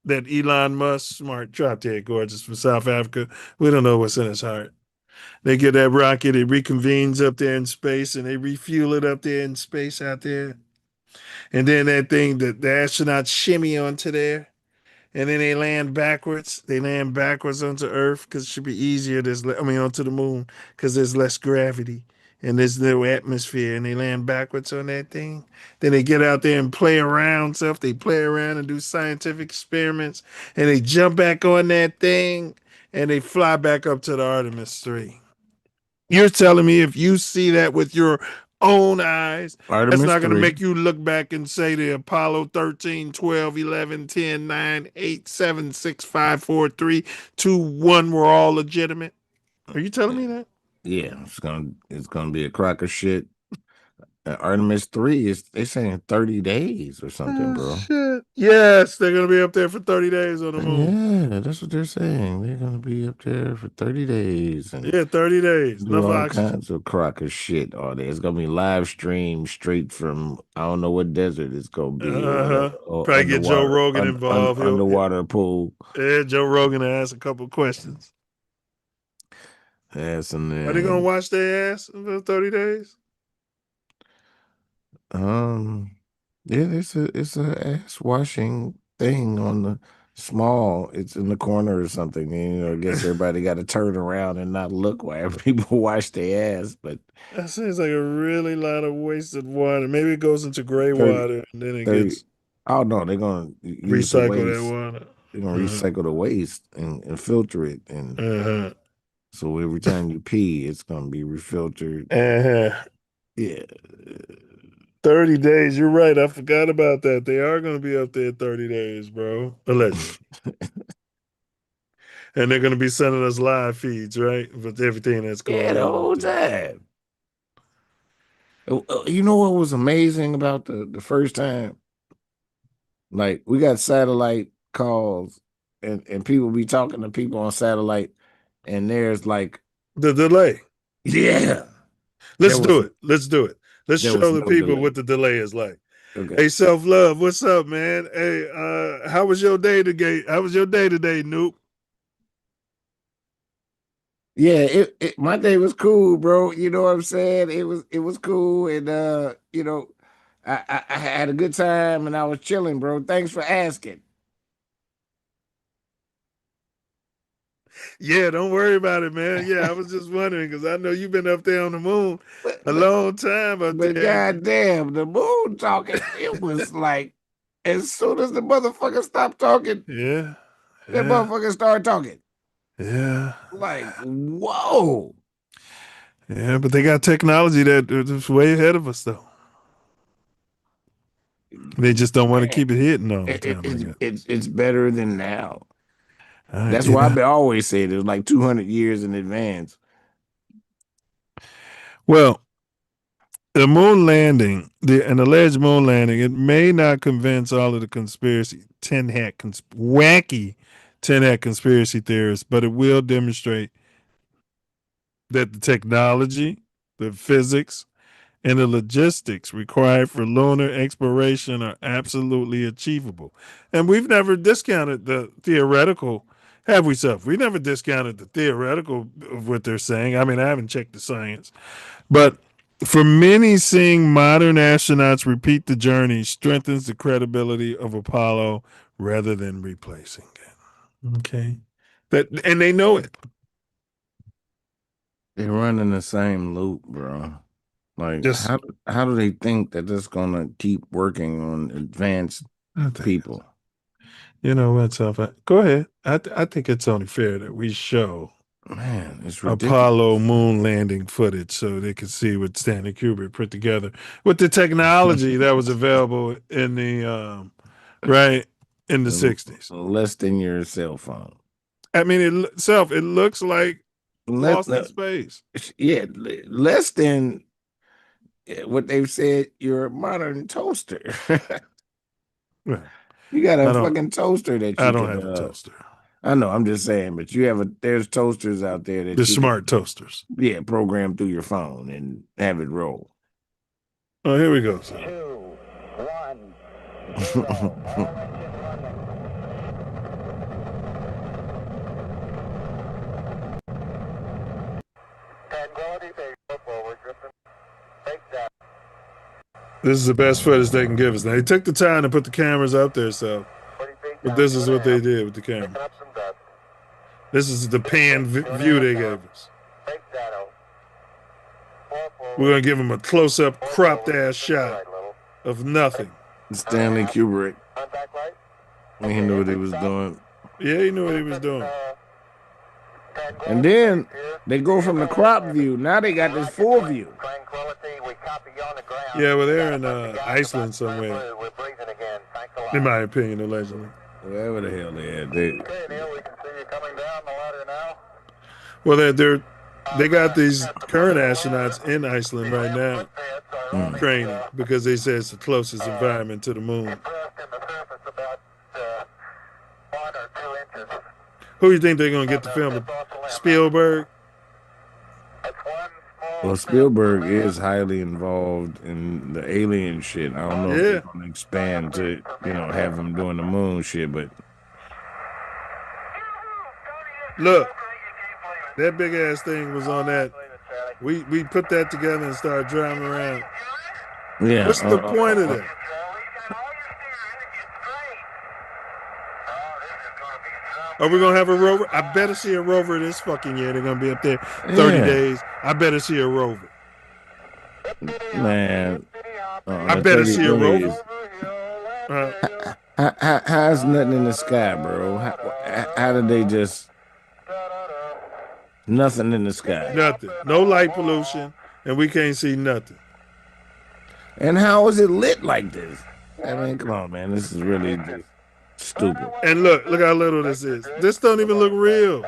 Speaker 1: That Elon Musk, smart, drop dead gorgeous from South Africa. We don't know what's in his heart. They get that rocket, it reconvenes up there in space, and they refuel it up there in space out there. And then that thing, the astronauts shimmy onto there. And then they land backwards. They land backwards onto Earth because it should be easier. Onto the moon because there's less gravity and there's no atmosphere. And they land backwards on that thing. Then they get out there and play around stuff. They play around and do scientific experiments. And they jump back on that thing and they fly back up to the Artemis 3. You're telling me if you see that with your own eyes,
Speaker 3: Artemis
Speaker 1: that's not going to
Speaker 3: 3.
Speaker 1: make you look back and say the Apollo 13, 12, 11, 10, 9, 8, 7, 6, 5, 4, 3, 2, 1 were all legitimate? Are you telling me that?
Speaker 3: Yeah, it's gonna be a crock of shit. Artemis 3 they saying 30 days or something, bro.
Speaker 1: Shit. Yes, they're going to be up there for 30 days on the moon.
Speaker 3: Yeah, that's what they're saying. They're gonna be up there for 30 days. And
Speaker 1: 30 days.
Speaker 3: do
Speaker 1: Enough
Speaker 3: all
Speaker 1: oxygen.
Speaker 3: kinds of crock of shit all day. It's gonna be live streamed straight from I don't know what desert it's gonna be.
Speaker 1: Probably get Joe Rogan involved.
Speaker 3: Underwater pool.
Speaker 1: Yeah, Joe Rogan to ask a couple questions.
Speaker 3: Yes, and then
Speaker 1: Are they gonna wash their ass in those 30 days?
Speaker 3: Yeah, it's a ass washing thing on the small. It's in the corner or something. And, I guess everybody got to turn around and not look while people wash their ass. But
Speaker 1: that seems like a really lot of wasted water. Maybe it goes into gray
Speaker 3: 30,
Speaker 1: water and then it
Speaker 3: 30
Speaker 1: gets.
Speaker 3: Oh no, they're gonna use the
Speaker 1: recycle
Speaker 3: waste.
Speaker 1: that water.
Speaker 3: They're gonna recycle the waste and filter it, and so every time you pee, it's gonna be refiltered. Yeah.
Speaker 1: 30 days. You're right. I forgot about that. They are going to be up there 30 days, bro. Allegedly. And they're going to be sending us live feeds, right? With everything that's going on.
Speaker 3: The whole time. You know what was amazing about the first time? Like, we got satellite calls and people be talking to people on satellite, and there's like
Speaker 1: the delay.
Speaker 3: Yeah.
Speaker 1: Let's do it. Let's show the people
Speaker 3: delay.
Speaker 1: what the delay is like.
Speaker 3: Okay.
Speaker 1: Hey, Self Love, what's up, man? Hey, how was your day today? How was your day today, Noop?
Speaker 3: Yeah, my day was cool, bro. You know what I'm saying? It was cool, and I had a good time, and I was chilling, bro. Thanks for asking.
Speaker 1: Yeah, don't worry about it, man. Yeah, I was just wondering because I know you've been up there on the moon a long time up
Speaker 3: But
Speaker 1: there.
Speaker 3: goddamn, the moon talking, it was like as soon as the motherfucker stopped talking,
Speaker 1: that
Speaker 3: motherfucker started talking.
Speaker 1: Yeah.
Speaker 3: Like, whoa.
Speaker 1: Yeah, but they got technology that's way ahead of us, though. They just don't want to keep it hidden all the time.
Speaker 3: It's better than now. That's why I've been always saying it was like 200 years in advance.
Speaker 1: Well, the moon landing, an alleged moon landing, it may not convince all of the wacky tin hat conspiracy theorists, but it will demonstrate that the technology, the physics, and the logistics required for lunar exploration are absolutely achievable. And we've never discounted the theoretical, have we, Self? We never discounted the theoretical of what they're saying. I mean, I haven't checked the science. But for many, seeing modern astronauts repeat the journey strengthens the credibility of Apollo rather than replacing it. Okay. And they know it.
Speaker 3: They're running the same loop, bro. Like, how do they think that it's gonna keep working on advanced people?
Speaker 1: You know what, Self? Go ahead. I think it's only fair that we show
Speaker 3: it's ridiculous.
Speaker 1: Apollo moon landing footage so they could see what Stanley Kubrick put together with the technology that was available in the in the 60s.
Speaker 3: Less than your cell phone.
Speaker 1: I mean, it looks like Lost in Space.
Speaker 3: Yeah, less than what they've said your modern toaster. You got a fucking toaster that you
Speaker 1: I don't have a toaster.
Speaker 3: I know, I'm just saying, but there's toasters out there that
Speaker 1: the smart toasters.
Speaker 3: Yeah, program through your phone and have it roll.
Speaker 1: Oh, here we go.
Speaker 12: 2, 1, 0.
Speaker 1: This is the best footage they can give us. Now, they took the time to put the cameras up there, so but this is what they did with the camera. This is the pan view they gave us. We're going to give them a close-up, cropped-ass shot of nothing.
Speaker 3: Stanley Kubrick. He knew what he was doing.
Speaker 1: Yeah, he knew what he was doing.
Speaker 3: And then they go from the crop view. Now they got this full view.
Speaker 1: Yeah, well, they're in Iceland somewhere. In my opinion, allegedly.
Speaker 3: Wherever the hell they at.
Speaker 1: Well, they got these current astronauts in Iceland right now training because they say it's the closest environment to the moon. Who do you think they're going to get to film it? Spielberg?
Speaker 3: Well, Spielberg is highly involved in the alien shit. I don't know if they're going to expand to, have him doing the moon shit, but.
Speaker 1: Look, that big ass thing was on that. We put that together and started driving around.
Speaker 3: Yeah.
Speaker 1: What's the point of that? Are we gonna have a rover? I better see a rover this fucking year. They're gonna be up there 30 days. I better see a rover.
Speaker 3: Man,
Speaker 1: I better see a rover.
Speaker 3: How's nothing in the sky, bro? How did they just nothing in the sky?
Speaker 1: Nothing. No light pollution, and we can't see nothing.
Speaker 3: And how is it lit like this? I mean, come on, man. This is really just stupid.
Speaker 1: And look how little this is. This don't even look real.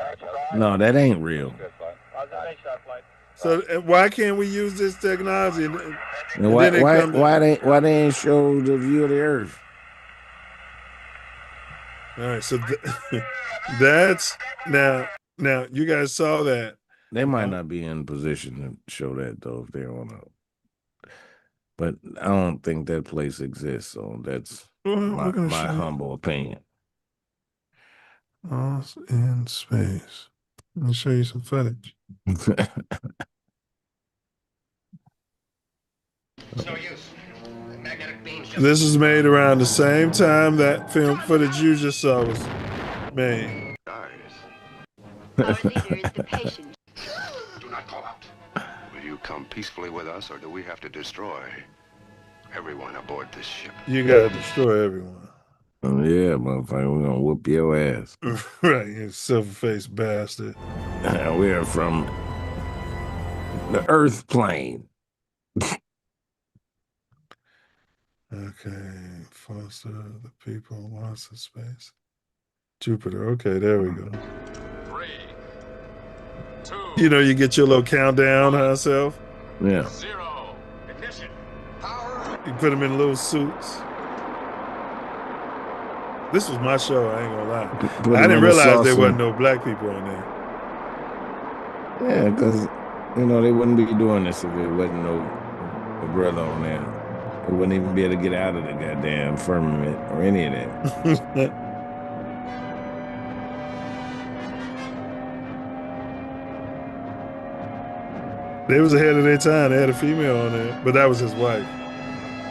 Speaker 3: No, that ain't real.
Speaker 1: So why can't we use this technology?
Speaker 3: And why they ain't show the view of the Earth?
Speaker 1: All right, so that's now you guys saw that.
Speaker 3: They might not be in position to show that though if they want to. But I don't think that place exists, so that's my humble opinion.
Speaker 1: Lost in Space. Let me show you some footage. This is made around the same time that film footage you just saw was made.
Speaker 20: Do not call out. Will you come peacefully with us, or do we have to destroy everyone aboard this ship?
Speaker 1: You gotta destroy everyone.
Speaker 3: Oh, yeah, motherfucker, we're gonna whoop your ass.
Speaker 1: Right, you silver-faced bastard.
Speaker 3: We are from the Earth plane.
Speaker 1: Okay, foster the people, lost in space. Jupiter, okay, there we go.
Speaker 20: 3, 2.
Speaker 1: You get your little countdown, huh, Self?
Speaker 3: Yeah.
Speaker 1: You put them in little suits. This was my show, I ain't gonna lie. I didn't realize there wasn't no black people on there.
Speaker 3: Yeah, because, you know, they wouldn't be doing this if there wasn't no brother on there. They wouldn't even be able to get out of the goddamn firmament or any of that.
Speaker 1: They was ahead of their time. They had a female on there, but that was his wife.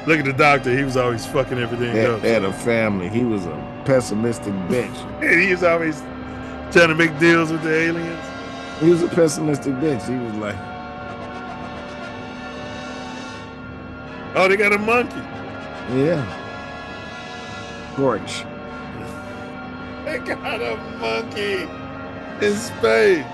Speaker 1: Look at the doctor. He was always fucking everything up.
Speaker 3: They had a family. He was a pessimistic bitch.
Speaker 1: And he was always trying to make deals with the aliens.
Speaker 3: He was a pessimistic bitch. He was like,
Speaker 1: oh, they got a monkey.
Speaker 3: Yeah. Torch.
Speaker 1: They got a monkey in space.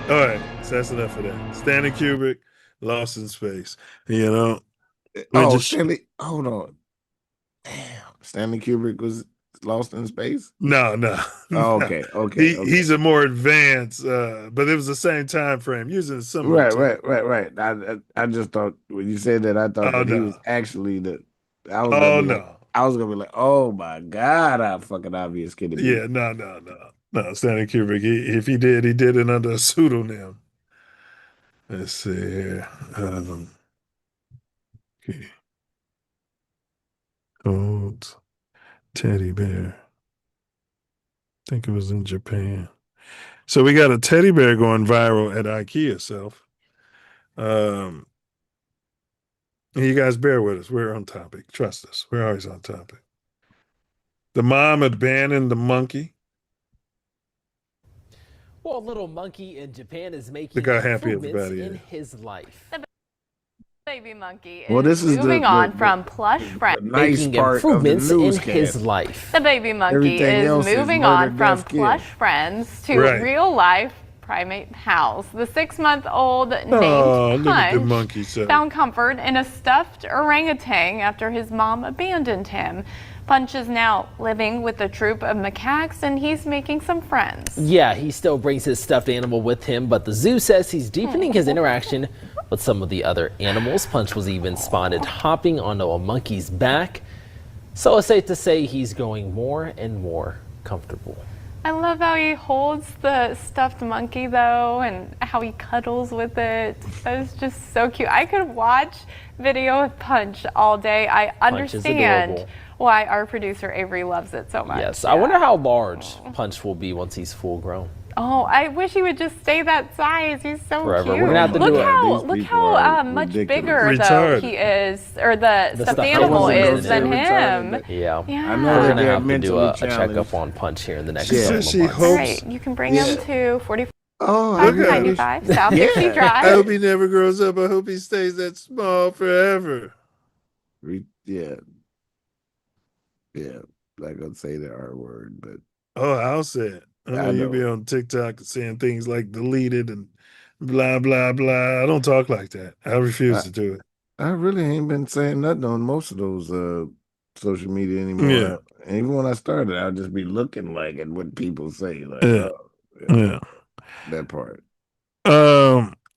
Speaker 1: All right, so that's enough of that. Stanley Kubrick, Lost in Space. You know.
Speaker 3: Stanley. Hold on. Damn. Stanley Kubrick was Lost in Space?
Speaker 1: No.
Speaker 3: Oh, okay.
Speaker 1: He's a more advanced, but it was the same time frame, using similar.
Speaker 3: Right. I just thought when you said that, I thought that he was actually the. I was gonna be like, oh my God, I'm fucking obvious kidding me.
Speaker 1: Yeah, no. Stanley Kubrick. If he did it under a pseudonym. Let's see here. Okay. Old teddy bear. I think it was in Japan. So we got a teddy bear going viral at IKEA, Self. You guys bear with us. We're on topic. Trust us. We're always on topic. The mom abandoned the monkey.
Speaker 21: Well, a little monkey in Japan is making
Speaker 1: Look how happy
Speaker 21: improvements
Speaker 1: everybody
Speaker 21: in
Speaker 1: is.
Speaker 21: his life.
Speaker 22: Baby monkey
Speaker 3: Well, this is
Speaker 22: moving on from plush friends.
Speaker 3: Nice part
Speaker 21: improvements
Speaker 3: of the
Speaker 21: in
Speaker 3: newscast.
Speaker 21: his life.
Speaker 22: The baby monkey is moving on from plush friends to real life primate pals. The 6-month-old named
Speaker 1: look at the
Speaker 22: Punch
Speaker 1: monkey son.
Speaker 22: found comfort in a stuffed orangutan after his mom abandoned him. Punch is now living with a troop of macaques and he's making some friends.
Speaker 21: Yeah, he still brings his stuffed animal with him, but the zoo says he's deepening his interaction with some of the other animals. Punch was even spotted hopping onto a monkey's back. So it's safe to say he's growing more and more comfortable.
Speaker 22: I love how he holds the stuffed monkey though and how he cuddles with it. That is just so cute. I could watch video of Punch all day. I understand why our producer Avery loves it so much.
Speaker 21: Yes, I wonder how large Punch will be once he's full grown.
Speaker 22: Oh, I wish he would just stay that size. He's so
Speaker 21: Forever.
Speaker 22: cute.
Speaker 21: We're gonna have to
Speaker 22: look how much bigger though he is, or the stuffed animal is than him.
Speaker 21: Yeah.
Speaker 3: I know
Speaker 21: We're
Speaker 3: that
Speaker 21: gonna
Speaker 3: they're
Speaker 21: have to do a
Speaker 3: mentally
Speaker 21: checkup on Punch here in the next
Speaker 1: She
Speaker 21: couple
Speaker 1: says she
Speaker 21: months.
Speaker 1: hopes.
Speaker 22: Right, you can bring him to
Speaker 1: 4595
Speaker 22: South Dixie Drive.
Speaker 1: I hope he never grows up. I hope he stays that small forever.
Speaker 3: Yeah. Not gonna say the R word, but
Speaker 1: I'll say it. I know you be on TikTok saying things like deleted and blah, blah, blah. I don't talk like that. I refuse to do it.
Speaker 3: I really ain't been saying nothing on most of those social media anymore.
Speaker 1: Yeah.
Speaker 3: And even when I started, I'll just be looking like at what people say. Like, that part.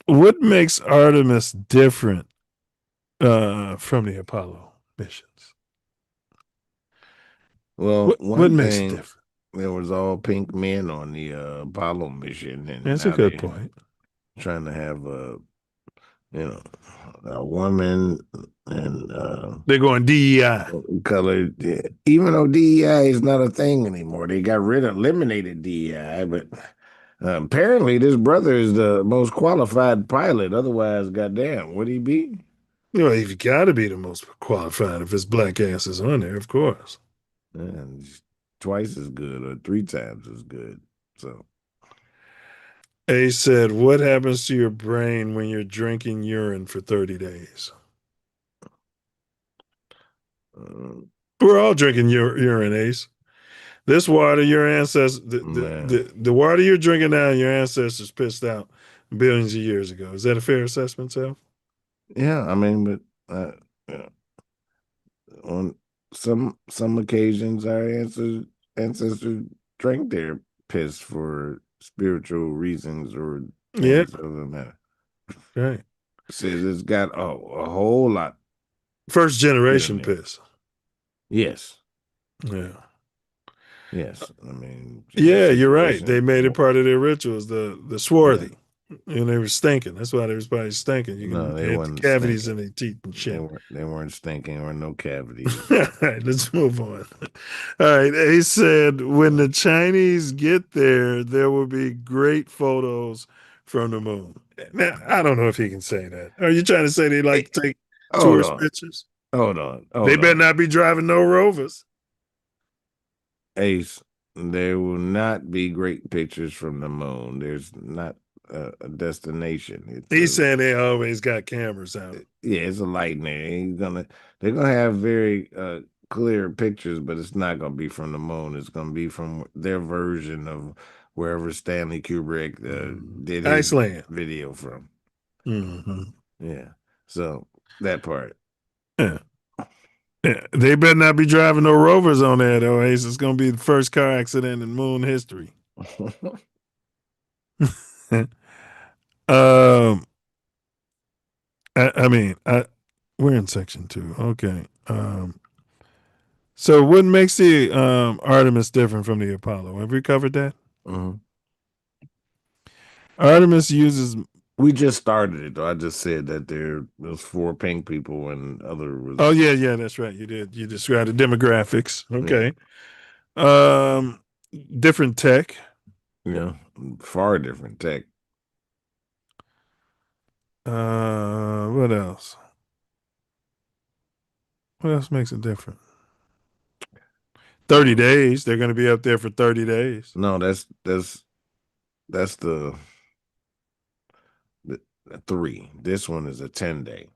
Speaker 1: What makes Artemis different from the Apollo missions?
Speaker 3: Well,
Speaker 1: what makes it different?
Speaker 3: There was all pink men on the Apollo mission, and
Speaker 1: That's a good point.
Speaker 3: Trying to have a woman and
Speaker 1: they're going DEI
Speaker 3: colored. Yeah. Even though DEI is not a thing anymore, they eliminated DEI, but apparently this brother is the most qualified pilot. Otherwise, goddamn, would he be?
Speaker 1: Well, you've got to be the most qualified if his black ass is on there, of course.
Speaker 3: And twice as good or 3 times as good. So
Speaker 1: A said, what happens to your brain when you're drinking urine for 30 days? We're all drinking urine, Ace. This water, your ancestors, the water you're drinking now, your ancestors pissed out billions of years ago. Is that a fair assessment, Self?
Speaker 3: Yeah, I mean, but on some occasions, our ancestors drank their piss for spiritual reasons or
Speaker 1: Yeah.
Speaker 3: things other than that.
Speaker 1: Right.
Speaker 3: Says it's got a whole lot.
Speaker 1: First generation
Speaker 3: there.
Speaker 1: piss.
Speaker 3: Yes.
Speaker 1: Yeah.
Speaker 3: Yes. I mean,
Speaker 1: Yeah, you're right.
Speaker 3: situation-
Speaker 1: They made it part of their rituals, the swarthy. And they were stinking. That's why they was probably stinking. You
Speaker 3: No,
Speaker 1: can
Speaker 3: they
Speaker 1: had the
Speaker 3: wasn't
Speaker 1: cavities
Speaker 3: stinking.
Speaker 1: in their teeth and shit.
Speaker 3: They weren't stinking. There were no cavities.
Speaker 1: All right, let's move on. All right, he said when the Chinese get there, there will be great photos from the moon. Now, I don't know if he can say that. Are you trying to say they like to take
Speaker 3: Hold
Speaker 1: tourist
Speaker 3: on.
Speaker 1: pictures?
Speaker 3: Hold on.
Speaker 1: They better not be driving no rovers.
Speaker 3: Ace, there will not be great pictures from the moon. There's not a destination.
Speaker 1: He's saying they always got cameras out.
Speaker 3: Yeah, it's a light there. They're gonna have very clear pictures, but it's not gonna be from the moon. It's gonna be from their version of wherever Stanley Kubrick did his
Speaker 1: Iceland
Speaker 3: video from.
Speaker 1: Mm-hmm.
Speaker 3: Yeah, so that part.
Speaker 1: Yeah. Yeah. They better not be driving no rovers on there, though, Ace. It's going to be the first car accident in moon history. We're in section 2. Okay. So what makes the Artemis different from the Apollo? Have we covered that?
Speaker 3: Mm-hmm.
Speaker 1: Artemis uses.
Speaker 3: We just started it, though. I just said that there was 4 pink people and other was.
Speaker 1: Oh yeah, that's right. You did. You described the demographics. Okay.
Speaker 3: Yeah.
Speaker 1: Different tech.
Speaker 3: Yeah, far different tech.
Speaker 1: What else? What else makes it different? 30 days. They're going to be up there for 30 days.
Speaker 3: No, that's the 3. This one is a 10-day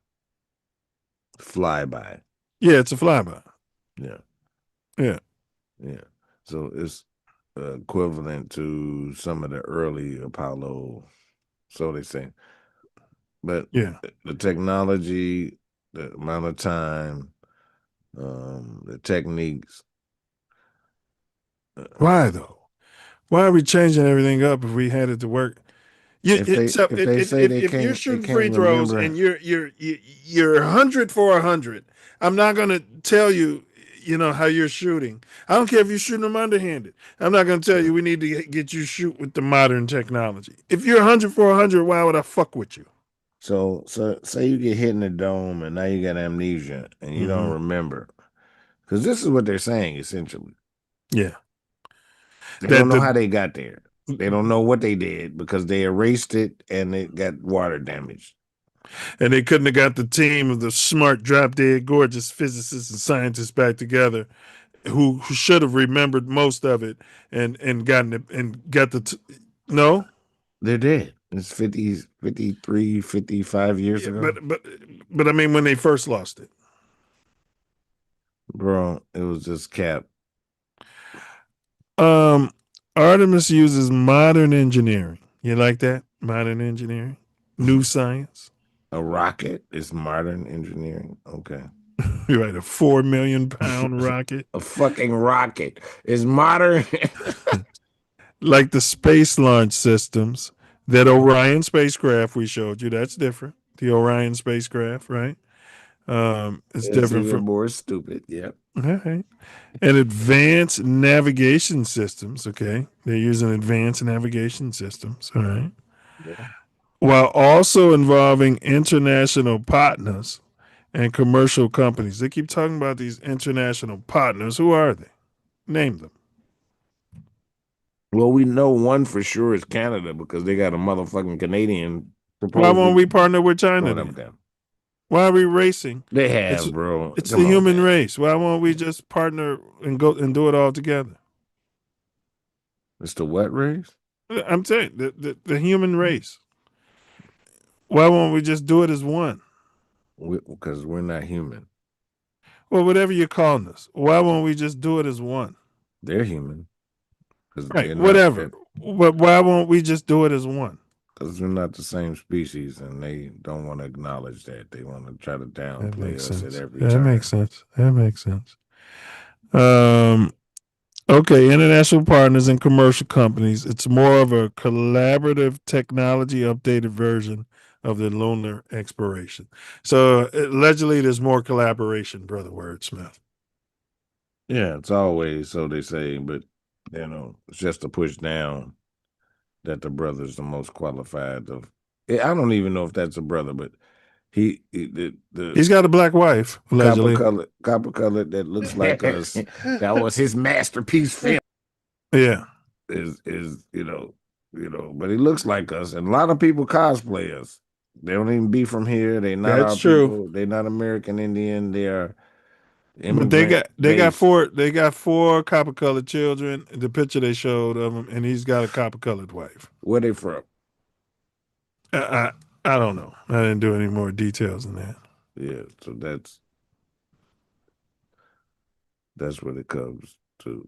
Speaker 3: flyby.
Speaker 1: Yeah, it's a flyby.
Speaker 3: Yeah.
Speaker 1: Yeah.
Speaker 3: Yeah. So it's equivalent to some of the early Apollo, so they say. But
Speaker 1: yeah,
Speaker 3: the technology, the amount of time, the techniques.
Speaker 1: Why though? Why are we changing everything up if we had it to work? If you're shooting free throws and you're 100 for 100, I'm not going to tell you, how you're shooting. I don't care if you're shooting them underhanded. I'm not going to tell you we need to get you shoot with the modern technology. If you're 100 for 100, why would I fuck with you?
Speaker 3: So say you get hit in the dome and now you got amnesia and you don't remember. Because this is what they're saying, essentially.
Speaker 1: Yeah.
Speaker 3: They don't know how they got there. They don't know what they did because they erased it and it got water damaged.
Speaker 1: And they couldn't have got the team of the smart, drop-dead, gorgeous physicists and scientists back together who should have remembered most of it and gotten it and got the no?
Speaker 3: They're dead. It's 53, 55 years ago.
Speaker 1: But I mean when they first lost it.
Speaker 3: Bro, it was just cap.
Speaker 1: Artemis uses modern engineering. You like that? Modern engineering? New science?
Speaker 3: A rocket is modern engineering. Okay.
Speaker 1: You're right, a 4 million pound rocket.
Speaker 3: A fucking rocket is modern.
Speaker 1: Like the space launch systems. That Orion spacecraft we showed you, that's different. The Orion spacecraft, right? It's different from
Speaker 3: more stupid. Yep.
Speaker 1: All right. And advanced navigation systems. Okay. They're using advanced navigation systems. All right.
Speaker 3: Yeah.
Speaker 1: While also involving international partners and commercial companies. They keep talking about these international partners. Who are they? Name them.
Speaker 3: Well, we know one for sure is Canada because they got a motherfucking Canadian proposal.
Speaker 1: Why won't we partner with China then? Why are we racing?
Speaker 3: They have, bro.
Speaker 1: It's the human race. Why won't we just partner and go and do it all together?
Speaker 3: It's the what race?
Speaker 1: I'm saying the human race. Why won't we just do it as one?
Speaker 3: Because we're not human.
Speaker 1: Well, whatever you're calling us, why won't we just do it as one?
Speaker 3: They're human.
Speaker 1: Right, whatever. But why won't we just do it as one?
Speaker 3: Because we're not the same species, and they don't want to acknowledge that. They want to try to downplay us at every
Speaker 1: That
Speaker 3: turn.
Speaker 1: makes sense. That makes sense. Okay, international partners and commercial companies. It's more of a collaborative technology updated version of the lunar exploration. So allegedly, there's more collaboration, Brother Wordsmith.
Speaker 3: Yeah, it's always so they say, but it's just to push down that the brother's the most qualified of. I don't even know if that's a brother, but he's
Speaker 1: got a black wife, allegedly.
Speaker 3: Copper colored that looks like us. That was his masterpiece film.
Speaker 1: Yeah,
Speaker 3: is but he looks like us, and a lot of people cosplay us. They don't even be from here. They're not
Speaker 1: That's
Speaker 3: our
Speaker 1: true.
Speaker 3: people. They're not American Indian. They are
Speaker 1: But they got four copper colored children. The picture they showed of him, and he's got a copper colored wife.
Speaker 3: Where they from?
Speaker 1: I don't know. I didn't do any more details than that.
Speaker 3: Yeah, so that's what it comes to.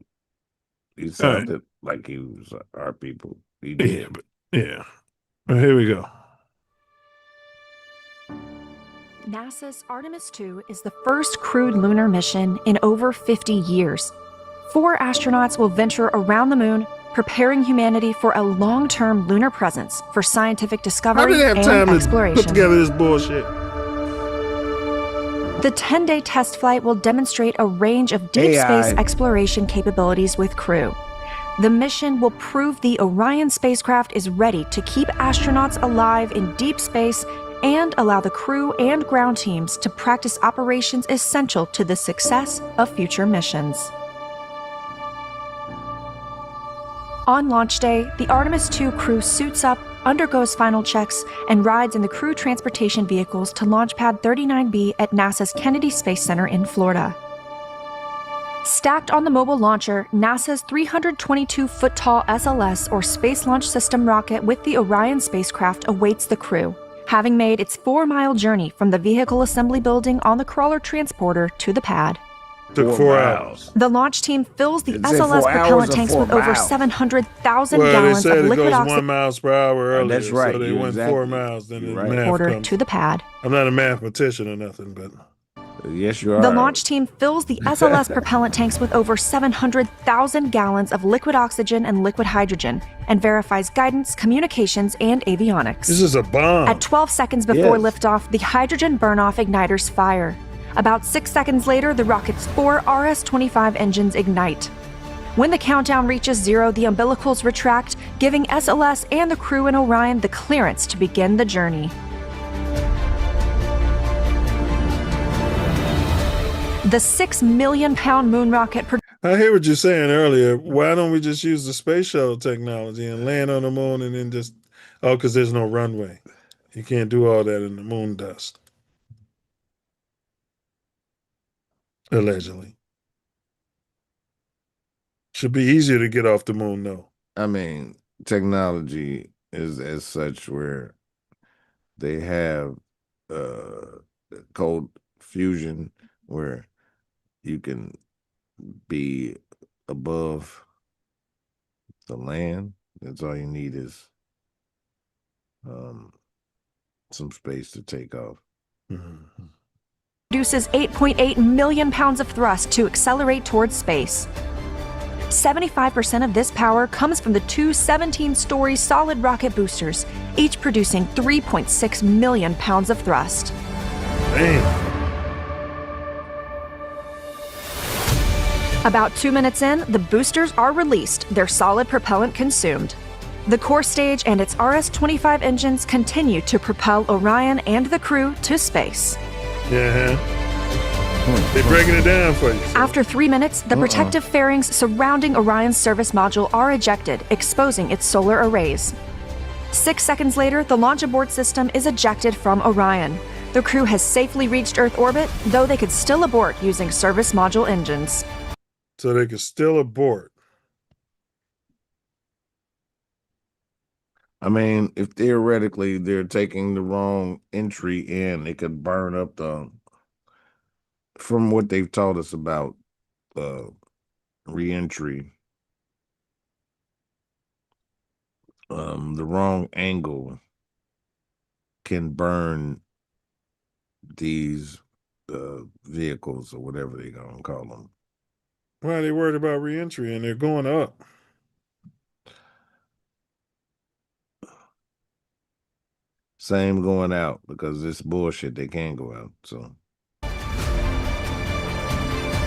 Speaker 3: He sounded like he was our people. He did.
Speaker 1: Yeah, but Well, here we go.
Speaker 6: NASA's Artemis 2 is the first crewed lunar mission in over 50 years. 4 astronauts will venture around the moon, preparing humanity for a long-term lunar presence for scientific
Speaker 1: How
Speaker 6: discovery
Speaker 1: did they have
Speaker 6: and
Speaker 1: time
Speaker 6: exploration.
Speaker 1: to put together this bullshit?
Speaker 6: The 10-day test flight will demonstrate a range of deep space exploration capabilities with crew. The mission will prove the Orion spacecraft is ready to keep astronauts alive in deep space and allow the crew and ground teams to practice operations essential to the success of future missions. On launch day, the Artemis 2 crew suits up, undergoes final checks, and rides in the crew transportation vehicles to Launch Pad 39B at NASA's Kennedy Space Center in Florida. Stacked on the mobile launcher, NASA's 322-foot-tall SLS, or Space Launch System rocket with the Orion spacecraft awaits the crew, having made its 4-mile journey from the vehicle assembly building on the crawler transporter to the pad.
Speaker 1: Took 4 hours.
Speaker 6: The launch team fills the
Speaker 3: Did it say
Speaker 6: SLS
Speaker 3: 4
Speaker 6: propellant
Speaker 3: hours or
Speaker 6: tanks
Speaker 3: 4
Speaker 6: with over
Speaker 3: miles?
Speaker 6: 700,000
Speaker 1: Well, they
Speaker 6: gallons
Speaker 1: said
Speaker 6: of
Speaker 1: it
Speaker 6: liquid
Speaker 1: goes
Speaker 6: oxygen
Speaker 1: 1 mile per hour earlier.
Speaker 3: That's right.
Speaker 1: So they
Speaker 3: You're
Speaker 1: went 4
Speaker 3: exactly-
Speaker 1: miles. Then
Speaker 3: you're
Speaker 1: the
Speaker 3: right.
Speaker 1: math
Speaker 6: transporter
Speaker 1: comes.
Speaker 6: to the pad.
Speaker 1: I'm not a mathematician or nothing, but
Speaker 3: yes, you are.
Speaker 6: The launch team fills the SLS propellant tanks with over 700,000 gallons of liquid oxygen and liquid hydrogen and verifies guidance, communications, and avionics.
Speaker 1: this is a bomb.
Speaker 6: At 12 seconds before
Speaker 3: Yes.
Speaker 6: liftoff, the hydrogen burn-off igniters fire. About 6 seconds later, the rocket's 4 RS-25 engines ignite. When the countdown reaches 0, the umbilicals retract, giving SLS and the crew in Orion the clearance to begin the journey. The 6 million-pound moon rocket
Speaker 1: I hear what you're saying earlier. Why don't we just use the space shuttle technology and land on the moon and then just because there's no runway. You can't do all that in the moon dust. Allegedly. Should be easier to get off the moon, though.
Speaker 3: I mean, technology is as such where they have cold fusion where you can be above the land. That's all you need is some space to take off.
Speaker 1: Mm-hmm.
Speaker 6: produces 8.8 million pounds of thrust to accelerate towards space. 75% of this power comes from the two 17-story solid rocket boosters, each producing 3.6 million pounds of thrust.
Speaker 1: Damn.
Speaker 6: About 2 minutes in, the boosters are released, their solid propellant consumed. The core stage and its RS-25 engines continue to propel Orion and the crew to space.
Speaker 1: Yeah. They're breaking it down for you.
Speaker 6: After 3 minutes, the protective fairings surrounding Orion's service module are ejected, exposing its solar arrays. 6 seconds later, the launch abort system is ejected from Orion. The crew has safely reached Earth orbit, though they could still abort using service module engines.
Speaker 1: So they could still abort.
Speaker 3: I mean, if theoretically they're taking the wrong entry in, it could burn up from what they've taught us about re-entry. The wrong angle can burn these vehicles or whatever they're gonna call them.
Speaker 1: Why are they worried about reentry and they're going up?
Speaker 3: Same going out because it's bullshit. They can't go out. So.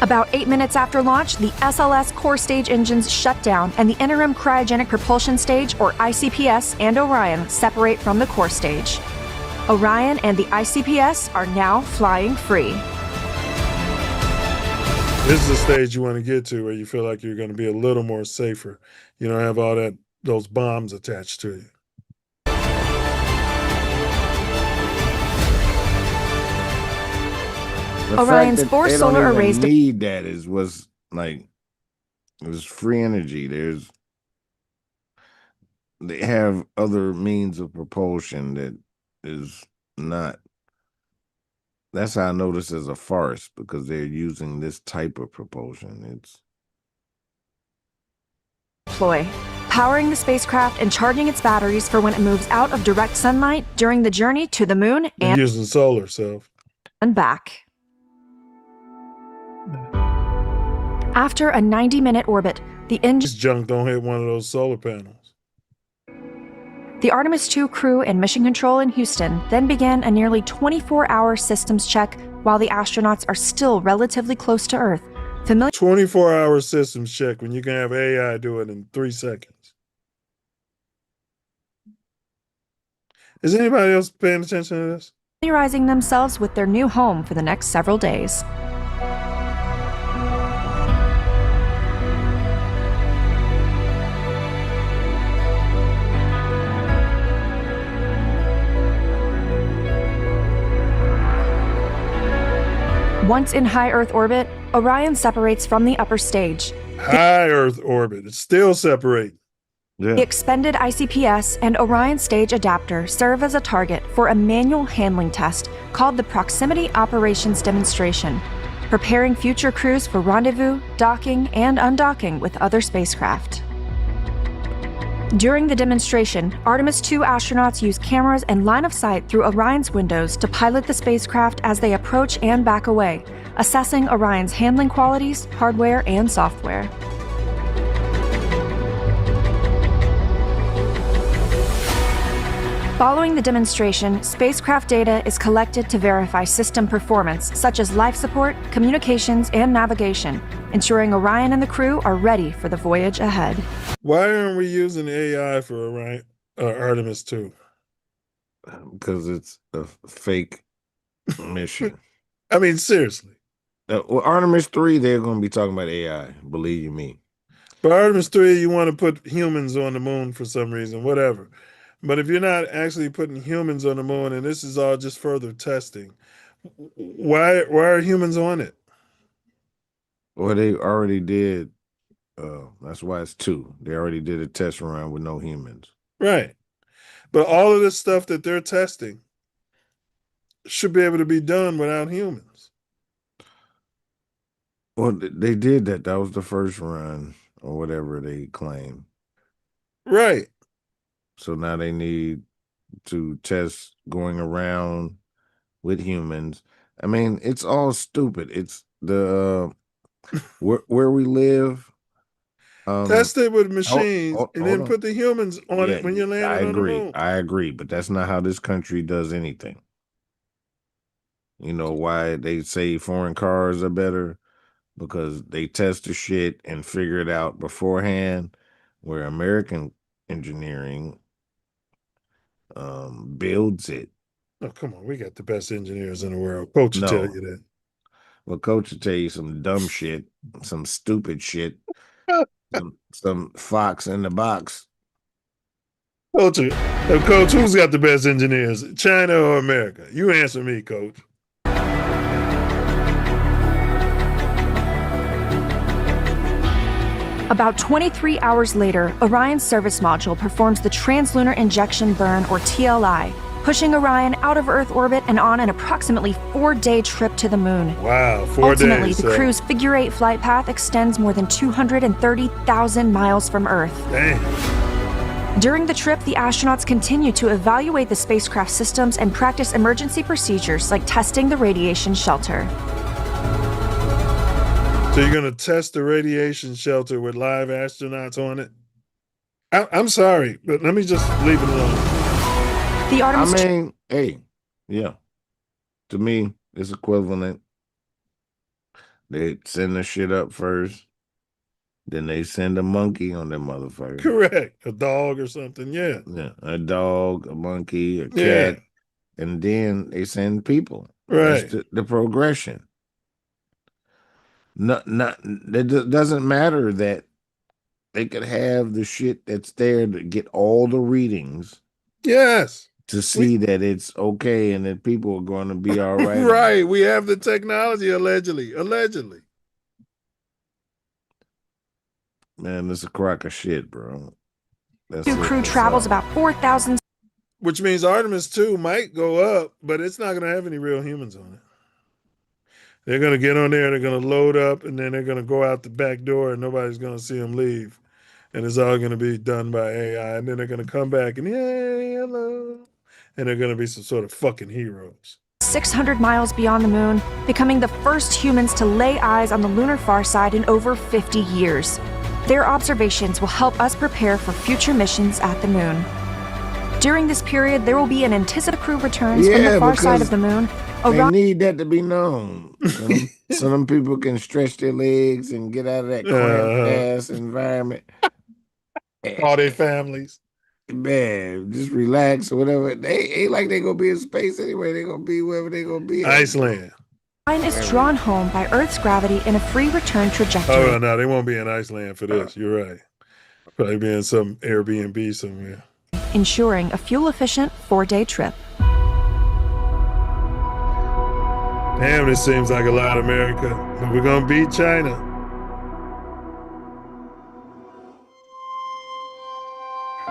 Speaker 6: About 8 minutes after launch, the SLS core stage engines shut down and the interim cryogenic propulsion stage, or ICPS, and Orion separate from the core stage. Orion and the ICPS are now flying free.
Speaker 1: This is the stage you want to get to where you feel like you're going to be a little more safer. You don't have all those bombs attached to you.
Speaker 3: The
Speaker 6: Orion's
Speaker 3: fact that
Speaker 6: 4
Speaker 3: they
Speaker 6: solar
Speaker 3: don't even
Speaker 6: arrays
Speaker 3: need that was free energy. They have other means of propulsion that is not. That's how I know this is a farce, because they're using this type of propulsion.
Speaker 6: deploy, powering the spacecraft and charging its batteries for when it moves out of direct sunlight during the journey to the moon
Speaker 1: They're using solar cells.
Speaker 6: And back. After a 90-minute orbit,
Speaker 1: This junk don't hit one of those solar panels.
Speaker 6: The Artemis 2 crew and Mission Control in Houston then began a nearly 24-hour systems check while the astronauts are still relatively close to Earth.
Speaker 1: 24-hour systems check when you can have AI do it in 3 seconds. Is anybody else paying attention to this?
Speaker 6: Familiarizing themselves with their new home for the next several days. Once in high Earth orbit, Orion separates from the upper stage.
Speaker 1: High Earth orbit. It's still separating.
Speaker 6: The expended ICPS and Orion stage adapter serve as a target for a manual handling test called the Proximity Operations Demonstration, preparing future crews for rendezvous, docking, and undocking with other spacecraft. During the demonstration, Artemis 2 astronauts use cameras and line of sight through Orion's windows to pilot the spacecraft as they approach and back away, assessing Orion's handling qualities, hardware, and software. Following the demonstration, spacecraft data is collected to verify system performance, such as life support, communications, and navigation, ensuring Orion and the crew are ready for the voyage ahead.
Speaker 1: Why aren't we using AI for Artemis 2?
Speaker 3: Because it's a fake mission.
Speaker 1: I mean, seriously.
Speaker 3: Well, Artemis 3, they're going to be talking about AI, believe you me.
Speaker 1: But Artemis 3, you want to put humans on the moon for some reason, whatever. But if you're not actually putting humans on the moon, and this is all just further testing, why are humans on it?
Speaker 3: Well, they already did. That's why it's 2. They already did a test run with no humans.
Speaker 1: Right. But all of this stuff that they're testing should be able to be done without humans.
Speaker 3: Well, they did that. That was the first run or whatever they claim.
Speaker 1: Right.
Speaker 3: So now they need to test going around with humans. I mean, it's all stupid. It's the where we live.
Speaker 1: Test it with machines and then put the humans on it when you're landing on the moon.
Speaker 3: I agree, but that's not how this country does anything. You know why they say foreign cars are better? Because they test the shit and figure it out beforehand, where American engineering builds it.
Speaker 1: Oh, come on. We got the best engineers in the world. Coach will tell you that.
Speaker 3: Well, Coach will tell you some dumb shit, some stupid shit, some fox in the box.
Speaker 1: Coach, who's got the best engineers, China or America? You answer me, Coach.
Speaker 6: About 23 hours later, Orion's service module performs the Translunar Injection Burn, or TLI, pushing Orion out of Earth orbit and on an approximately 4-day trip to the moon.
Speaker 1: Wow, 4 days.
Speaker 6: Ultimately, the crew's figure-8 flight path extends more than 230,000 miles from Earth.
Speaker 1: Damn.
Speaker 6: During the trip, the astronauts continue to evaluate the spacecraft systems and practice emergency procedures like testing the radiation shelter.
Speaker 1: So you're going to test the radiation shelter with live astronauts on it? I'm sorry, but let me just leave it alone.
Speaker 6: The Artemis.
Speaker 3: I mean, hey, yeah. To me, it's equivalent. They send the shit up first, then they send a monkey on that motherfucker.
Speaker 1: Correct. A dog or something, yeah.
Speaker 3: Yeah, a dog, a monkey, a
Speaker 1: Yeah.
Speaker 3: cat, and then they send people.
Speaker 1: Right.
Speaker 3: That's the progression. It doesn't matter that they could have the shit that's there to get all the readings.
Speaker 1: Yes.
Speaker 3: To see that it's okay and that people are going to be all right.
Speaker 1: Right. We have the technology, allegedly. Allegedly.
Speaker 3: Man, this is a crock of shit, bro.
Speaker 6: The crew travels about 4,000.
Speaker 1: Which means Artemis 2 might go up, but it's not going to have any real humans on it. They're going to get on there, they're going to load up, and then they're going to go out the back door, and nobody's going to see them leave. And it's all going to be done by AI. And then they're going to come back and, yay, hello. And they're going to be some sort of fucking heroes.
Speaker 6: 600 miles beyond the moon, becoming the first humans to lay eyes on the lunar far side in over 50 years. Their observations will help us prepare for future missions at the moon. During this period, there will be an anticipated crew returns from the far side of the moon.
Speaker 3: They need that to be known. So them people can stretch their legs and get out of that cramped ass environment.
Speaker 1: All their families.
Speaker 3: Man, just relax or whatever. They ain't like they gonna be in space anyway. They gonna be wherever they gonna be.
Speaker 1: Iceland.
Speaker 6: Orion is drawn home by Earth's gravity in a free return trajectory.
Speaker 1: Oh, no, they won't be in Iceland for this. You're right. Probably be in some Airbnb somewhere.
Speaker 6: Ensuring a fuel-efficient 4-day trip.
Speaker 1: Damn, this seems like a lot of America, but we're gonna beat China.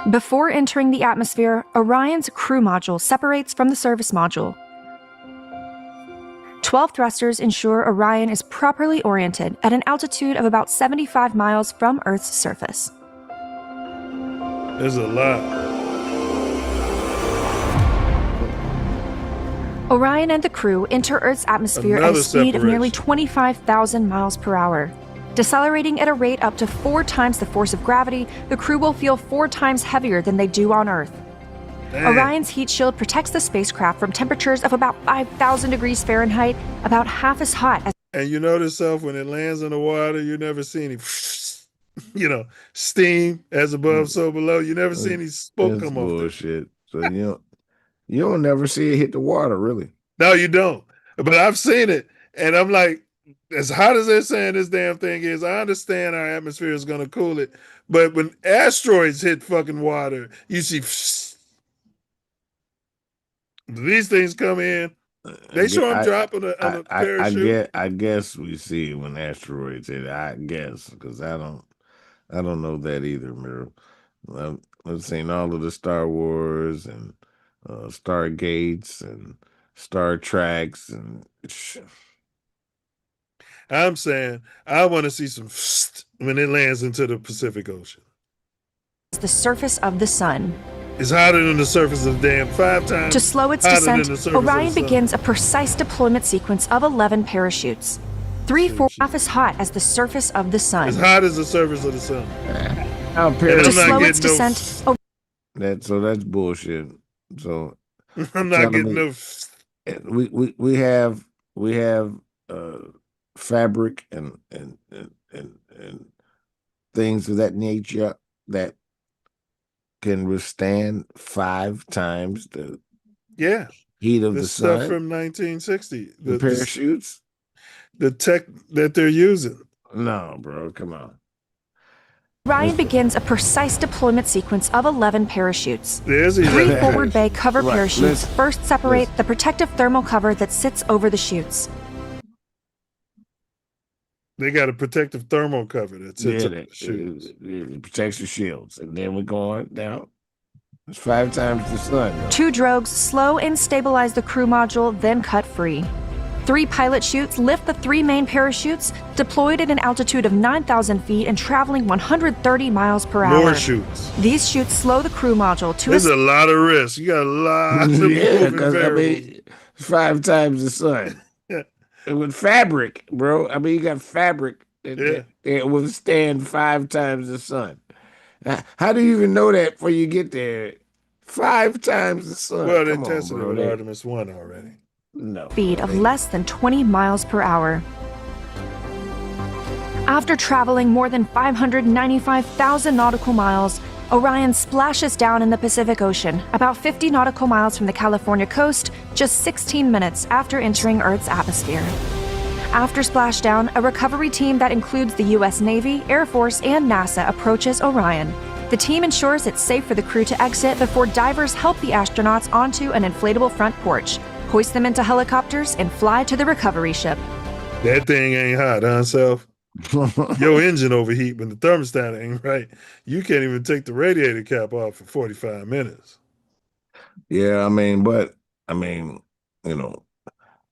Speaker 6: Before entering the atmosphere, Orion's crew module separates from the service module. 12 thrusters ensure Orion is properly oriented at an altitude of about 75 miles from Earth's surface.
Speaker 1: There's a lot.
Speaker 6: Orion and the crew enter Earth's atmosphere at a speed of nearly 25,000 miles per hour. Decelerating at a rate up to 4 times the force of gravity, the crew will feel 4 times heavier than they do on Earth.
Speaker 1: Damn.
Speaker 6: Orion's heat shield protects the spacecraft from temperatures of about 5,000 degrees Fahrenheit, about half as hot as.
Speaker 1: And you know this stuff when it lands in the water, you never see any, steam as above, so below. You never see any smoke come off.
Speaker 3: Bullshit. So you don't never see it hit the water, really.
Speaker 1: No, you don't. But I've seen it, and I'm like, as hot as they're saying this damn thing is, I understand our atmosphere is going to cool it, but when asteroids hit fucking water, you see these things come in. They show them dropping on a parachute.
Speaker 3: I guess we see it when asteroids hit. I guess because I don't know that either, Miro. I've seen all of the Star Wars and Stargates and Star Treks and.
Speaker 1: I'm saying I want to see some when it lands into the Pacific Ocean.
Speaker 6: The surface of the sun.
Speaker 1: It's hotter than the surface of the damn 5 times.
Speaker 6: To slow its descent, Orion begins a precise deployment sequence of 11 parachutes. 3/4 half as hot as the surface of the sun.
Speaker 1: As hot as the surface of the sun.
Speaker 6: To slow its descent.
Speaker 3: So that's bullshit. So
Speaker 1: I'm not getting no.
Speaker 3: We have fabric and things of that nature that can withstand 5 times the heat of the sun.
Speaker 1: Stuff from 1960.
Speaker 3: The parachutes,
Speaker 1: the tech that they're using.
Speaker 3: No, bro, come on.
Speaker 6: Orion begins a precise deployment sequence of 11 parachutes.
Speaker 1: There's
Speaker 6: 3 forward bay cover parachutes first separate the protective thermal cover that sits over the chutes.
Speaker 1: They got a protective thermal cover that sits over the chutes.
Speaker 3: It protects the shields. And then we're going down. It's 5 times the sun.
Speaker 6: 2 drogues slow and stabilize the crew module, then cut free. 3 pilot chutes lift the 3 main parachutes, deployed at an altitude of 9,000 feet and traveling 130 miles per hour.
Speaker 1: More chutes.
Speaker 6: These chutes slow the crew module to
Speaker 1: There's a lot of risk. You got a lot of moving variables.
Speaker 3: 5 times the sun. With fabric, bro. I mean, you got fabric that withstand 5 times the sun. How do you even know that before you get there? 5 times the sun.
Speaker 1: Well, they
Speaker 3: Come on,
Speaker 1: tested it
Speaker 3: bro.
Speaker 1: with Artemis 1 already.
Speaker 3: No.
Speaker 6: Speed of less than 20 miles per hour. After traveling more than 595,000 nautical miles, Orion splashes down in the Pacific Ocean, about 50 nautical miles from the California coast, just 16 minutes after entering Earth's atmosphere. After splashdown, a recovery team that includes the U.S. Navy, Air Force, and NASA approaches Orion. The team ensures it's safe for the crew to exit before divers help the astronauts onto an inflatable front porch, hoist them into helicopters, and fly to the recovery ship.
Speaker 1: That thing ain't hot, huh, Self? Your engine overheat when the thermostat ain't right. You can't even take the radiator cap off for 45 minutes.
Speaker 3: Yeah,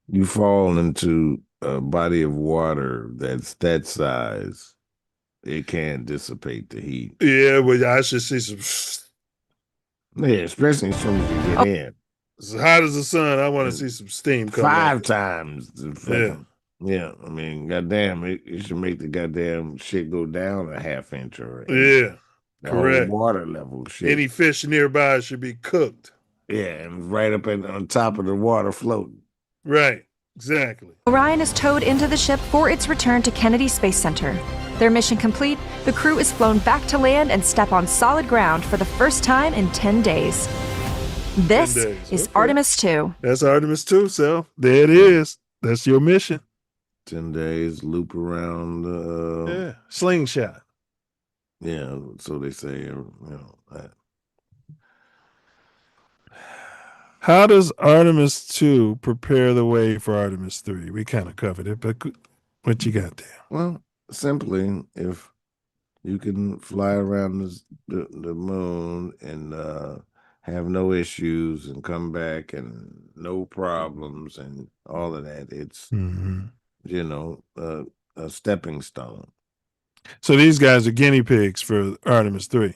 Speaker 3: you fall into a body of water that's that size, it can't dissipate the heat.
Speaker 1: Yeah, well, I should see some.
Speaker 3: Yeah, especially as soon as you get in.
Speaker 1: As hot as the sun, I want to see some steam come
Speaker 3: 5
Speaker 1: out.
Speaker 3: times. Yeah, goddamn, it should make the goddamn shit go down a half inch or
Speaker 1: Yeah,
Speaker 3: the
Speaker 1: correct.
Speaker 3: whole water level shit.
Speaker 1: Any fish nearby should be cooked.
Speaker 3: Yeah, and right up on top of the water floating.
Speaker 1: Right, exactly.
Speaker 6: Orion is towed into the ship for its return to Kennedy Space Center. Their mission complete, the crew is flown back to land and step on solid ground for the first time in 10 days. This is Artemis 2.
Speaker 1: That's Artemis 2, Self. There it is. That's your mission.
Speaker 3: 10 days, loop around.
Speaker 1: Slingshot.
Speaker 3: Yeah, so they say,
Speaker 1: How does Artemis 2 prepare the way for Artemis 3? We kind of covered it, but what you got there?
Speaker 3: Well, simply, if you can fly around the moon and have no issues and come back and no problems and all of that, it's, a stepping stone.
Speaker 1: So these guys are guinea pigs for Artemis 3.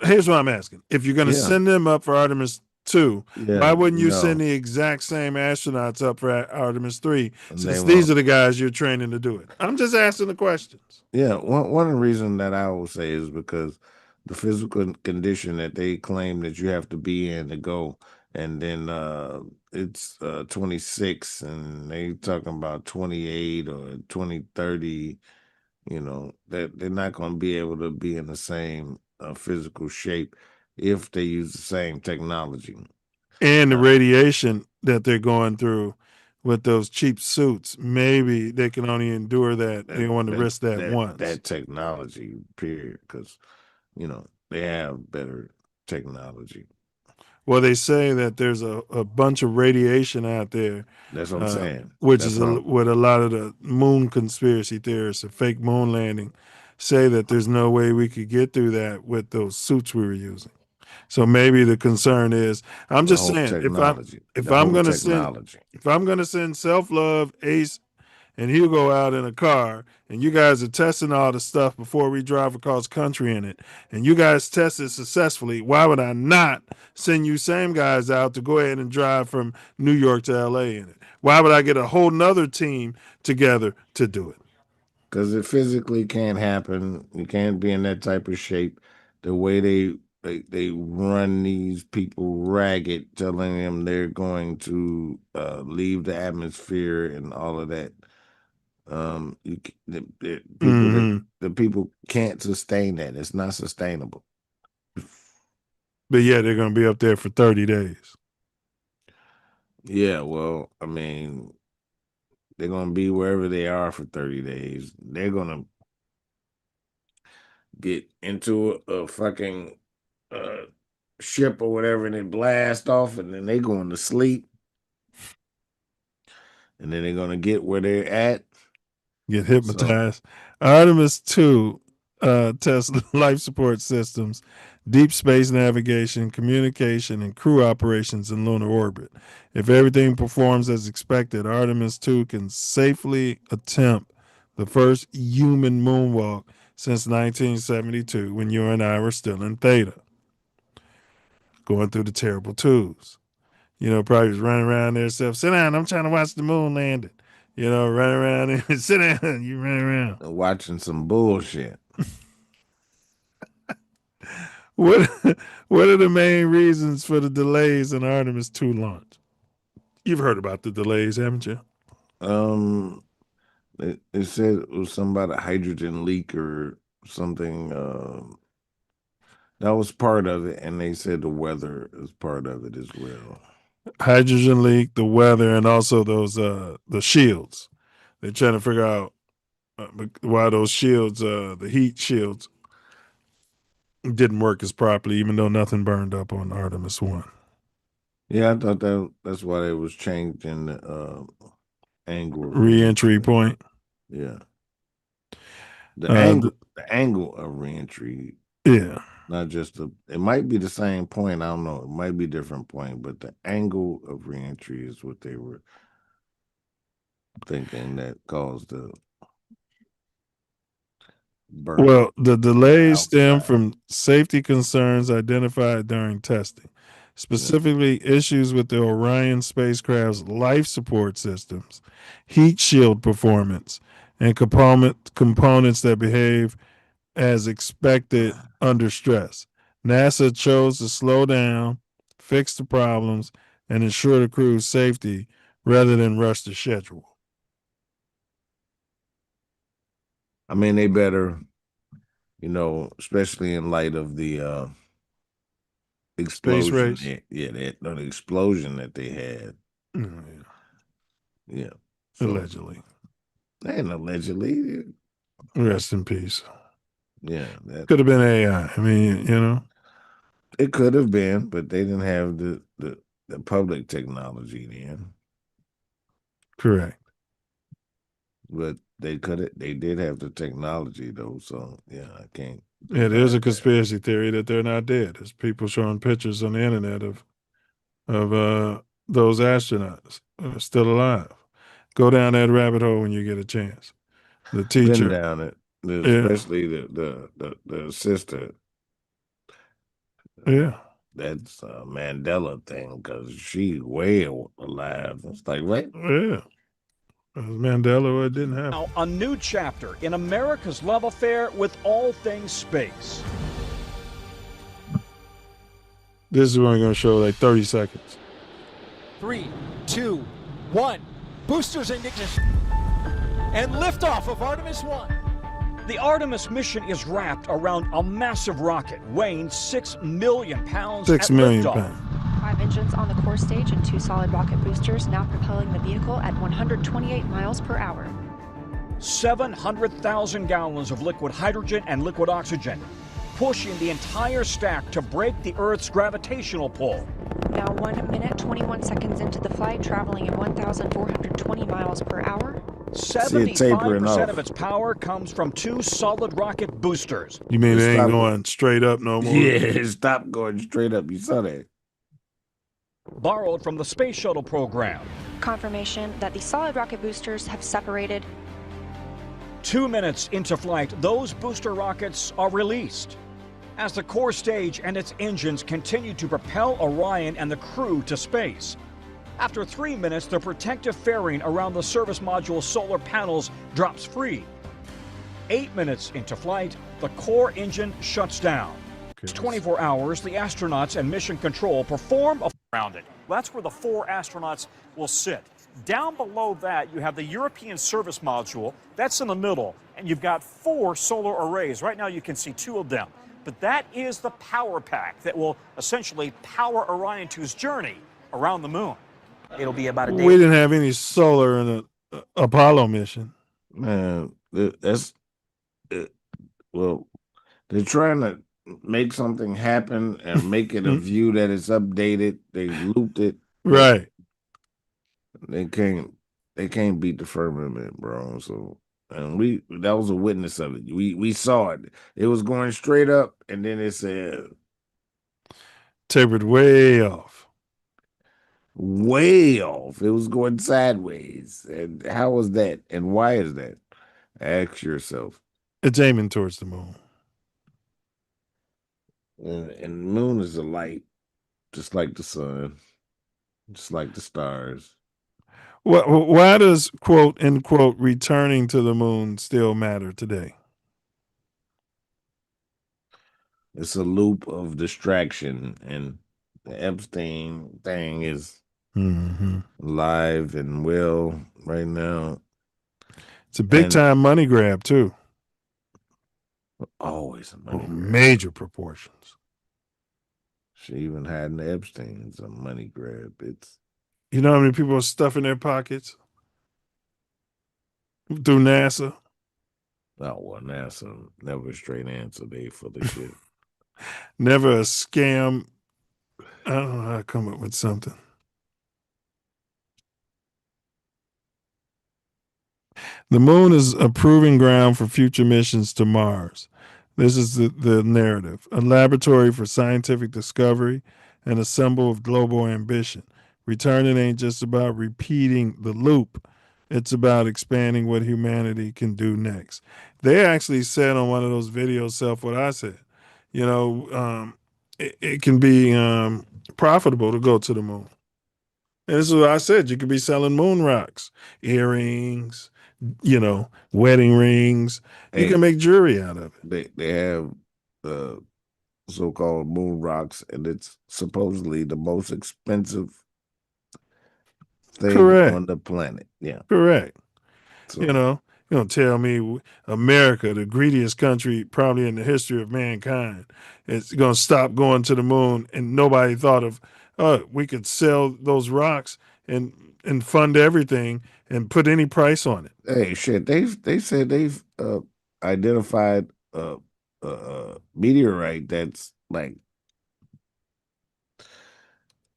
Speaker 1: Here's what I'm asking. If you're going to send them up for Artemis 2, why wouldn't you send the exact same astronauts up for Artemis 3 since these are the guys you're training to do it? I'm just asking the questions.
Speaker 3: Yeah, one of the reasons that I will say is because the physical condition that they claim that you have to be in to go, and then it's 26 and they talking about 28 or 2030, that they're not going to be able to be in the same physical shape if they use the same technology.
Speaker 1: And the radiation that they're going through with those cheap suits, maybe they can only endure that. They want to risk that once.
Speaker 3: That technology, period, because, they have better technology.
Speaker 1: Well, they say that there's a bunch of radiation out there.
Speaker 3: That's what I'm saying.
Speaker 1: Which is what a lot of the moon conspiracy theorists, a fake moon landing, say that there's no way we could get through that with those suits we were using. So maybe the concern is, I'm just saying, if I'm going to send Self Love, Ace, and Hugo out in a car, and you guys are testing all the stuff before we drive across country in it, and you guys test it successfully, why would I not send you same guys out to go ahead and drive from New York to LA in it? Why would I get a whole nother team together to do it?
Speaker 3: Because it physically can't happen. You can't be in that type of shape. The way they run these people ragged, telling them they're going to leave the atmosphere and all of that. The people can't sustain that. It's not sustainable.
Speaker 1: But yeah, they're going to be up there for 30 days.
Speaker 3: Yeah, well, they're going to be wherever they are for 30 days. They're going to get into a fucking ship or whatever, and they blast off, and then they're going to sleep. And then they're going to get where they're at.
Speaker 1: Get hypnotized. Artemis 2 tests life support systems, deep space navigation, communication, and crew operations in lunar orbit. If everything performs as expected, Artemis 2 can safely attempt the first human moonwalk since 1972, when you and I were still in Theta, going through the terrible twos. Probably was running around there, sit down, I'm trying to watch the moon landing. You know, run around and sit down. You run around.
Speaker 3: Watching some bullshit.
Speaker 1: What What are the main reasons for the delays in Artemis 2 launch? You've heard about the delays, haven't you?
Speaker 3: It said it was something about a hydrogen leak or something. That was part of it, and they said the weather is part of it as well.
Speaker 1: Hydrogen leak, the weather, and also those the shields. They're trying to figure out why those shields, the heat shields, didn't work as properly, even though nothing burned up on Artemis 1.
Speaker 3: Yeah, I thought that's why they was changing the angle.
Speaker 1: Re-entry point.
Speaker 3: Yeah. The angle of reentry.
Speaker 1: Yeah.
Speaker 3: Not just it might be the same point. I don't know. It might be a different point, but the angle of reentry is what they were thinking that caused the burn.
Speaker 1: Well, the delays stem from safety concerns identified during testing, specifically issues with the Orion spacecraft's life support systems, heat shield performance, and components that behave as expected under stress. NASA chose to slow down, fix the problems, and ensure the crew's safety rather than rush the schedule.
Speaker 3: I mean, they better, you know, especially in light of the explosion.
Speaker 1: Space race?
Speaker 3: The explosion that they had. Yeah. So,
Speaker 1: Allegedly.
Speaker 3: And allegedly.
Speaker 1: Rest in peace.
Speaker 3: Yeah.
Speaker 1: Could have been AI. I mean, you know.
Speaker 3: It could have been, but they didn't have the public technology then.
Speaker 1: Correct.
Speaker 3: But they did have the technology though, so yeah, I can't.
Speaker 1: Yeah, there's a conspiracy theory that they're not dead. There's people showing pictures on the internet of those astronauts still alive. Go down that rabbit hole when you get a chance. The teacher
Speaker 3: been down it, especially the sister.
Speaker 1: Yeah,
Speaker 3: that's a Mandela thing because she way alive. It's like what?
Speaker 1: Yeah, it was Mandela. It didn't happen.
Speaker 4: Now, a new chapter in America's love affair with all things space.
Speaker 1: This is what I'm going to show, like 30 seconds.
Speaker 4: 3, 2, 1. Boosters in ignition. And liftoff of Artemis 1. The Artemis mission is wrapped around a massive rocket weighing 6 million pounds.
Speaker 1: 6 million pounds.
Speaker 6: 5 engines on the core stage and 2 solid rocket boosters now propelling the vehicle at 128 miles per hour.
Speaker 4: 700,000 gallons of liquid hydrogen and liquid oxygen, pushing the entire stack to break the Earth's gravitational pull.
Speaker 6: Now 1 minute, 21 seconds into the flight, traveling at 1,420 miles per hour.
Speaker 4: 75% of its power comes from 2 solid rocket boosters.
Speaker 1: You mean it ain't going straight up no more?
Speaker 3: Yeah, stop going straight up. You saw that.
Speaker 4: Borrowed from the Space Shuttle program.
Speaker 6: Confirmation that the solid rocket boosters have separated.
Speaker 4: 2 minutes into flight, those booster rockets are released as the core stage and its engines continue to propel Orion and the crew to space. After 3 minutes, the protective fairing around the service module's solar panels drops free. 8 minutes into flight, the core engine shuts down. It's 24 hours, the astronauts and mission control perform around it. That's where the 4 astronauts will sit. Down below that, you have the European service module. That's in the middle, and you've got 4 solar arrays. Right now, you can see 2 of them. But that is the power pack that will essentially power Orion 2's journey around the moon. It'll be about a day.
Speaker 1: We didn't have any solar in the Apollo mission.
Speaker 3: Man, well, they're trying to make something happen and make it a view that is updated. They looped it.
Speaker 1: Right.
Speaker 3: They can't beat the firmament, bro. So, and that was a witness of it. We saw it. It was going straight up, and then it said
Speaker 1: tapered way off.
Speaker 3: Way off. It was going sideways. And how was that? And why is that? Ask yourself.
Speaker 1: It's aiming towards the moon.
Speaker 3: And the moon is a light, just like the sun, just like the stars.
Speaker 1: Why does quote unquote returning to the moon still matter today?
Speaker 3: It's a loop of distraction, and the Epstein thing is alive and well right now.
Speaker 1: It's a big
Speaker 3: And
Speaker 1: time money grab too.
Speaker 3: always a money grab.
Speaker 1: Major proportions.
Speaker 3: She even had an Epstein. It's a money grab. It's
Speaker 1: You know how many people are stuffing their pockets through NASA?
Speaker 3: oh well, NASA never a straight answer. They full of shit.
Speaker 1: Never a scam. I don't know how to come up with something. The moon is a proving ground for future missions to Mars. This is the narrative. A laboratory for scientific discovery and a symbol of global ambition. Returning ain't just about repeating the loop. It's about expanding what humanity can do next. They actually said on one of those videos, Self, what I said. You know, it can be profitable to go to the moon. And this is what I said. You could be selling moon rocks, earrings, you know, wedding rings. You
Speaker 3: Hey,
Speaker 1: can make jewelry out of it.
Speaker 3: they have the so-called moon rocks, and it's supposedly the most expensive thing
Speaker 1: Correct.
Speaker 3: on the planet. Yeah.
Speaker 1: Correct.
Speaker 3: So,
Speaker 1: You know, you don't tell me America, the greediest country probably in the history of mankind, is going to stop going to the moon, and nobody thought of, we could sell those rocks and fund everything and put any price on it.
Speaker 3: hey, shit, they said they've identified a meteorite that's like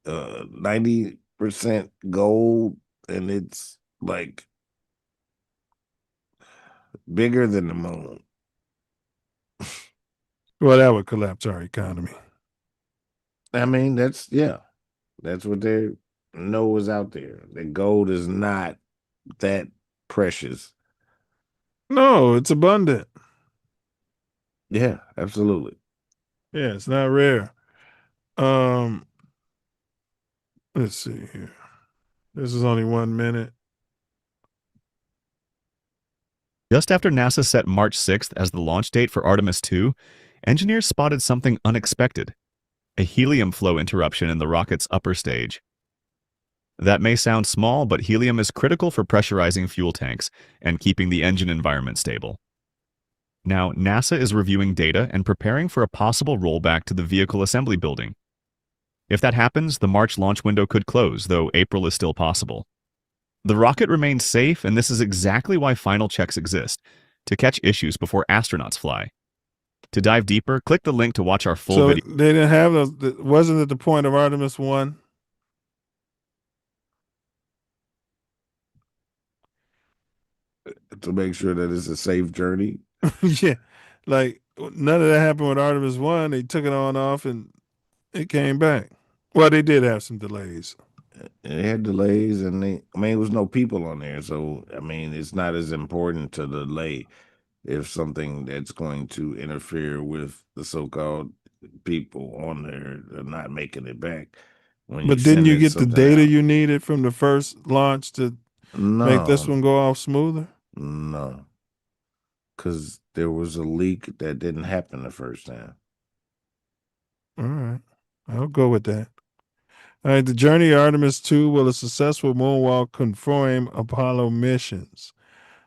Speaker 3: 90% gold, and it's like bigger than the moon.
Speaker 1: Well, that would collapse our economy.
Speaker 3: I mean, that's what they know is out there. The gold is not that precious.
Speaker 1: No, it's abundant.
Speaker 3: Yeah, absolutely.
Speaker 1: Yeah, it's not rare. Let's see here. This is only 1 minute.
Speaker 5: Just after NASA set March 6th as the launch date for Artemis 2, engineers spotted something unexpected: a helium flow interruption in the rocket's upper stage. That may sound small, but helium is critical for pressurizing fuel tanks and keeping the engine environment stable. Now, NASA is reviewing data and preparing for a possible rollback to the vehicle assembly building. If that happens, the March launch window could close, though April is still possible. The rocket remains safe, and this is exactly why final checks exist, to catch issues before astronauts fly. To dive deeper, click the link to watch our full video.
Speaker 1: They didn't have those. Wasn't it the point of Artemis 1?
Speaker 3: To make sure that it's a safe journey.
Speaker 1: Yeah. Like, none of that happened with Artemis 1. They took it on off and it came back. Well, they did have some delays.
Speaker 3: It had delays, and there was no people on there. So, I mean, it's not as important to delay if something that's going to interfere with the so-called people on there are not making it back.
Speaker 1: But didn't you get the data you needed from the first launch to make this one go off smoother?
Speaker 3: No. Because there was a leak that didn't happen the first time.
Speaker 1: All right. I'll go with that. All right. The journey of Artemis 2 will a successful moonwalk confirm Apollo missions.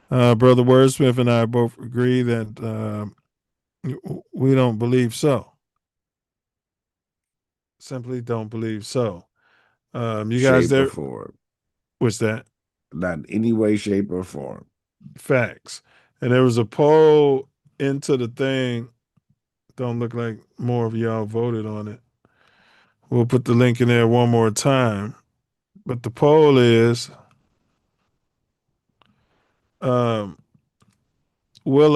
Speaker 1: Brother Wordsmith and I both agree that we don't believe so. Simply don't believe so. You guys there?
Speaker 3: Shape or form.
Speaker 1: What's that?
Speaker 3: Not in any way, shape, or form.
Speaker 1: Facts. And there was a poll into the thing. Don't look like more of y'all voted on it. We'll put the link in there one more time. But the poll is, will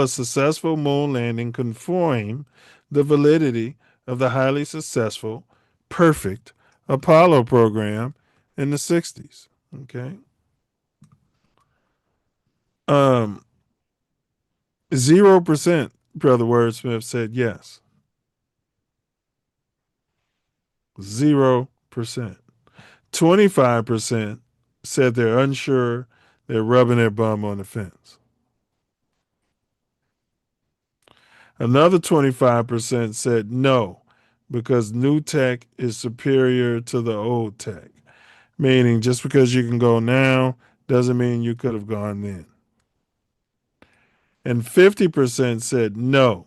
Speaker 1: a successful moon landing confirm the validity of the highly successful, perfect Apollo program in the 60s? Okay. 0%, Brother Wordsmith said yes. 0%. 25% said they're unsure, they're rubbing their bum on the fence. Another 25% said no, because new tech is superior to the old tech. Meaning, just because you can go now doesn't mean you could have gone then. And 50% said no,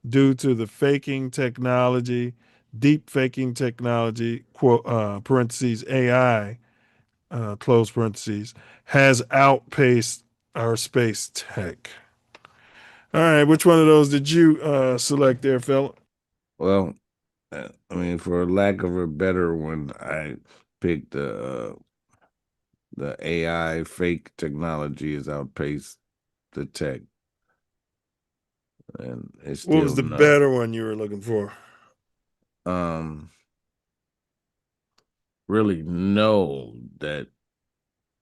Speaker 1: due to the faking technology, deep faking technology, quote, parentheses, AI, close parentheses, has outpaced our space tech. All right, which one of those did you select there, fella?
Speaker 3: Well, I mean, for lack of a better one, I picked the AI fake technology has outpaced the tech, and it's still
Speaker 1: What was the
Speaker 3: no.
Speaker 1: better one you were looking for?
Speaker 3: Really know that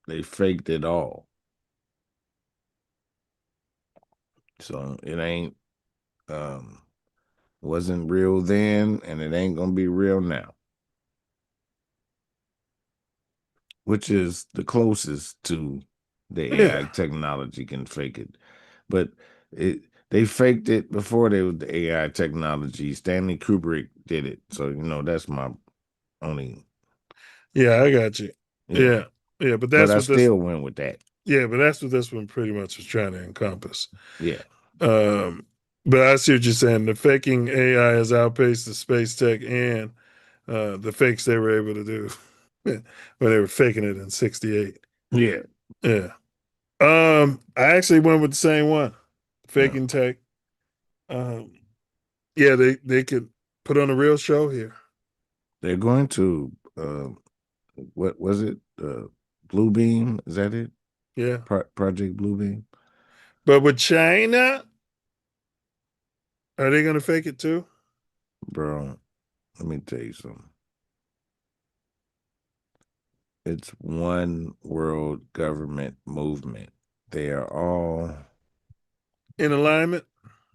Speaker 3: they faked it all. So it ain't wasn't real then, and it ain't gonna be real now. Which is the closest to the AI technology can fake it. But they faked it before they was the AI technology. Stanley Kubrick did it. So, that's my only.
Speaker 1: Yeah, I got you. Yeah. But that's
Speaker 3: I
Speaker 1: what this.
Speaker 3: still went with that.
Speaker 1: Yeah, but that's what this one pretty much was trying to encompass.
Speaker 3: Yeah.
Speaker 1: But I see what you're saying. The faking AI has outpaced the space tech and the fakes they were able to do when they were faking it in '68.
Speaker 3: Yeah.
Speaker 1: Yeah. I actually went with the same one, faking tech. Yeah, they could put on a real show here.
Speaker 3: They're going to what was it? Blue Beam? Is that it?
Speaker 1: Yeah.
Speaker 3: Project Blue Beam.
Speaker 1: But with China, are they going to fake it too?
Speaker 3: Bro, let me tell you something. It's one world government movement. They are all
Speaker 1: in alignment.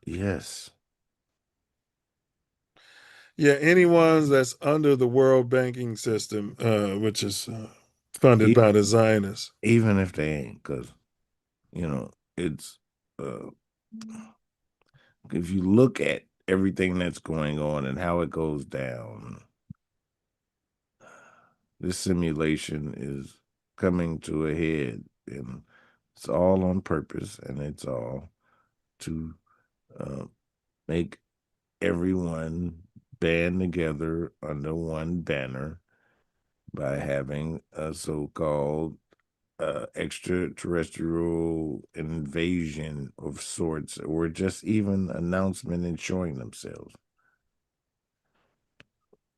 Speaker 3: Yes.
Speaker 1: Yeah, anyone that's under the world banking system, which is funded by the Zionists.
Speaker 3: Even if they ain't, because, it's, if you look at everything that's going on and how it goes down, this simulation is coming to a head, and it's all on purpose, and it's all to make everyone band together under one banner by having a so-called extraterrestrial invasion of sorts, or just even announcement and showing themselves.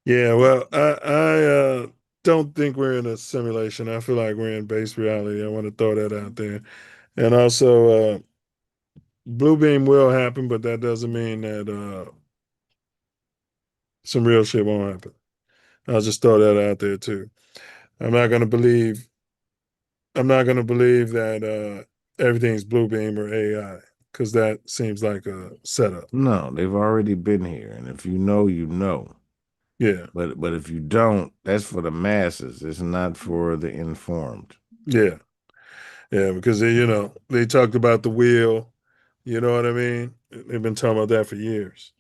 Speaker 1: Yeah, well, I don't think we're in a simulation. I feel like we're in base reality. I want to throw that out there. And also, Blue Beam will happen, but that doesn't mean that some real shit won't happen. I'll just throw that out there too. I'm not gonna believe that everything's Blue Beam or AI, because that seems like a setup.
Speaker 3: No, they've already been here, and if you know, you know.
Speaker 1: Yeah.
Speaker 3: But if you don't, that's for the masses. It's not for the informed.
Speaker 1: Yeah. Yeah, because they talked about the wheel. You know what I mean? They've been talking about that for years.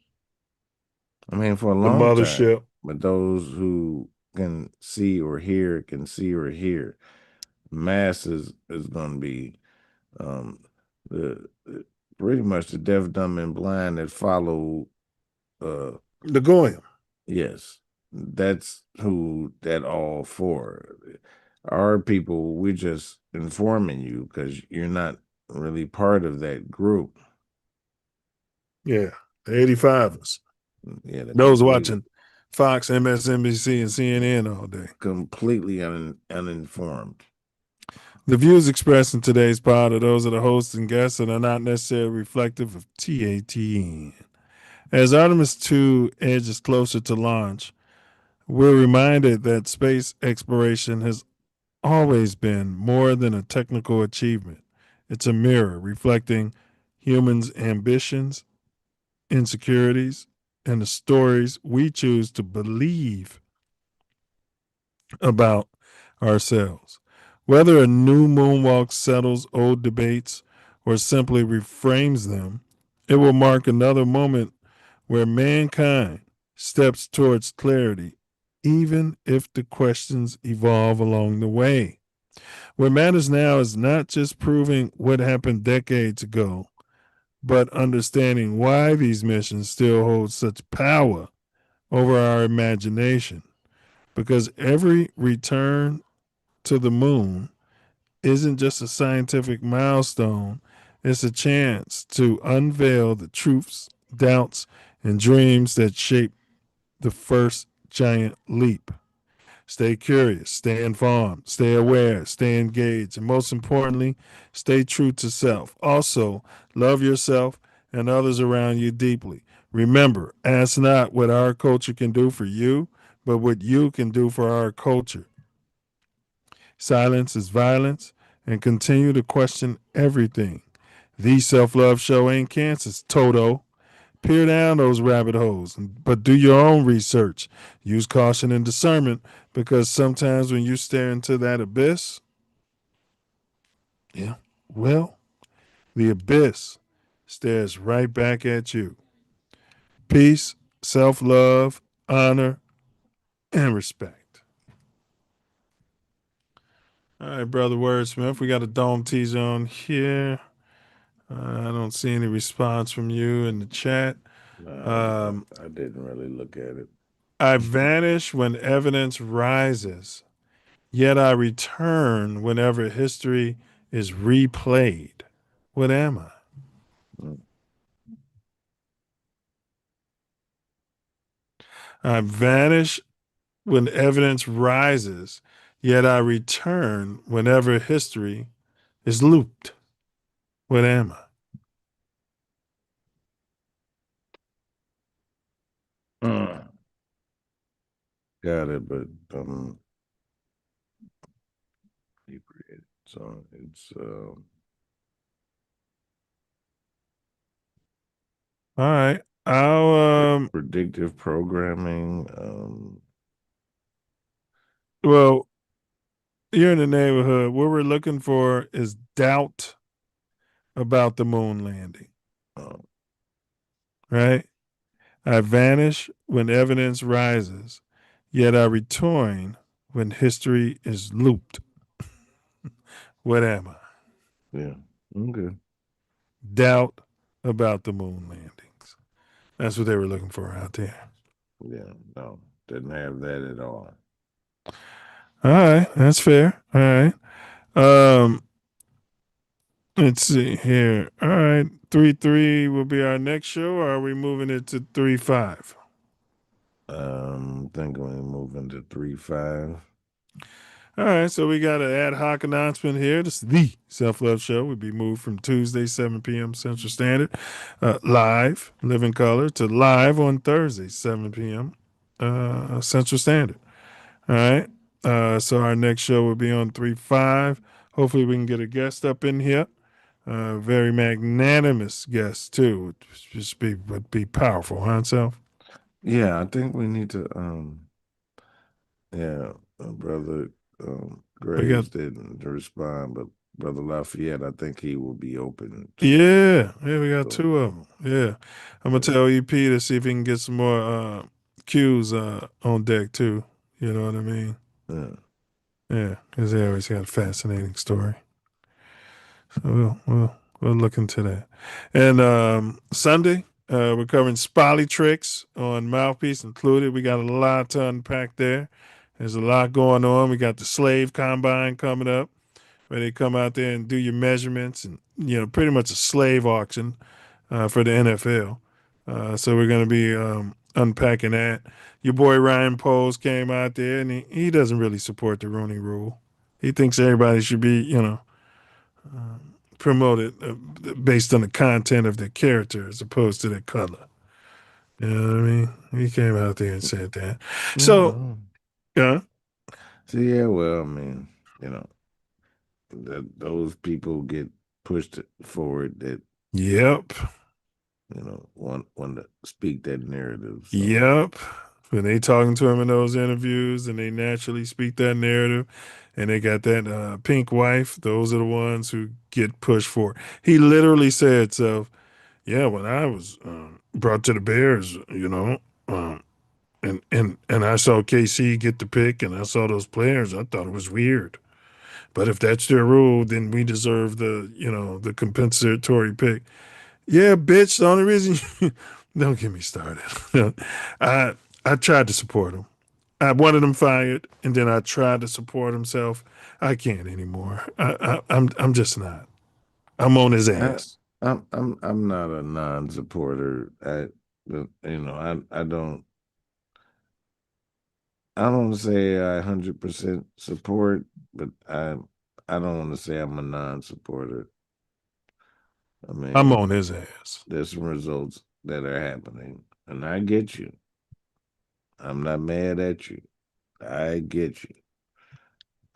Speaker 3: I mean, for a
Speaker 1: The
Speaker 3: long
Speaker 1: mothership.
Speaker 3: time. But those who can see or hear can see or hear. Masses is going to be the pretty much the deaf, dumb, and blind that follow
Speaker 1: the Goyim.
Speaker 3: Yes, that's who that all for. Our people, we're just informing you because you're not really part of that group.
Speaker 1: Yeah, the 85ers.
Speaker 3: Yeah,
Speaker 1: those watching Fox, MSNBC, and CNN all day.
Speaker 3: Completely uninformed.
Speaker 1: The views expressed in today's pod are those of the hosts and guests and are not necessarily reflective of TATN. As Artemis 2 edges closer to launch, we're reminded that space exploration has always been more than a technical achievement. It's a mirror reflecting humans' ambitions, insecurities, and the stories we choose to believe about ourselves. Whether a new moonwalk settles old debates or simply reframes them, it will mark another moment where mankind steps towards clarity, even if the questions evolve along the way. What matters now is not just proving what happened decades ago, but understanding why these missions still hold such power over our imagination. Because every return to the moon isn't just a scientific milestone, it's a chance to unveil the truths, doubts, and dreams that shaped the first giant leap. Stay curious, stay informed, stay aware, stay engaged, and most importantly, stay true to self. Also, love yourself and others around you deeply. Remember, ask not what our culture can do for you, but what you can do for our culture. Silence is violence, and continue to question everything. The Self Love Show ain't cancer, Toto. Peer down those rabbit holes, but do your own research. Use caution and discernment, because sometimes when you stare into that abyss, well, the abyss stares right back at you. Peace, self love, honor, and respect. All right, Brother Wordsmith, we got a dome teaser on here. I don't see any response from you in the chat.
Speaker 3: I didn't really look at it.
Speaker 1: I vanish when evidence rises, yet I return whenever history is replayed. What am I? I vanish when evidence rises, yet I return whenever history is looped. What am I?
Speaker 3: Got it, but so it's
Speaker 1: all right. I'll
Speaker 3: predictive programming.
Speaker 1: Well, you're in the neighborhood. What we're looking for is doubt about the moon landing. Right? I vanish when evidence rises, yet I return when history is looped. What am I?
Speaker 3: Yeah. Okay.
Speaker 1: Doubt about the moon landings. That's what they were looking for out there.
Speaker 3: Yeah, no, didn't have that at all.
Speaker 1: All right, that's fair. All right. Let's see here. All right, 3-3 will be our next show, or are we moving it to 3-5?
Speaker 3: Think we're moving to 3-5.
Speaker 1: All right, so we got an ad hoc announcement here. This is the Self Love Show. We'll be moved from Tuesday, 7 p.m. Central Standard, live, living color, to live on Thursday, 7 p.m. Central Standard. All right. So our next show will be on 3-5. Hopefully we can get a guest up in here. Very magnanimous guest too. Would be powerful, huh, Self?
Speaker 3: Yeah, I think we need to. Brother Graves didn't respond, but Brother Lafayette, I think he will be open.
Speaker 1: Yeah, we got two of them. Yeah, I'm gonna tell EP to see if he can get some more cues on deck too. You know what I mean? Yeah, because they always got a fascinating story. So we'll look into that. And Sunday, we're covering Spolly tricks on Mouthpiece included. We got a lot to unpack there. There's a lot going on. We got the slave combine coming up, where they come out there and do your measurements, and pretty much a slave auction for the NFL. So we're going to be unpacking that. Your boy Ryan Poles came out there, and he doesn't really support the Rooney Rule. He thinks everybody should be, promoted based on the content of their character as opposed to their color. You know what I mean? He came out there and said that. So, yeah.
Speaker 3: So yeah, well, I mean, those people get pushed forward that.
Speaker 1: Yep.
Speaker 3: Want to speak that narrative. So.
Speaker 1: Yep. When they talking to him in those interviews and they naturally speak that narrative and they got that pink wife, those are the ones who get pushed for. He literally said, so, yeah, when I was brought to the Bears, and I saw KC get the pick and I saw those players, I thought it was weird. But if that's their rule, then we deserve the compensatory pick. Yeah, bitch, the only reason don't get me started. I tried to support him. I wanted him fired, and then I tried to support himself. I can't anymore. I'm just not. I'm on his ass.
Speaker 3: I'm not a non-supporter. I don't say I 100% support, but I don't want to say I'm a non-supporter. I mean,
Speaker 1: I'm on his ass.
Speaker 3: There's some results that are happening, and I get you. I'm not mad at you. I get you.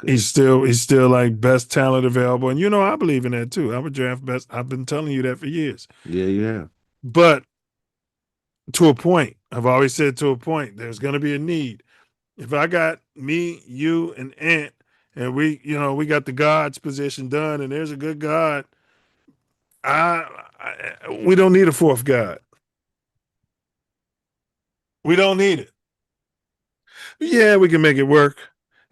Speaker 1: He's still like best talent available, and I believe in that too. I would draft best. I've been telling you that for years.
Speaker 3: Yeah, you have.
Speaker 1: But to a point, I've always said to a point, there's going to be a need. If I got me, you, and Ant, and we got the God's position done, and there's a good God, we don't need a fourth God. We don't need it. Yeah, we can make it work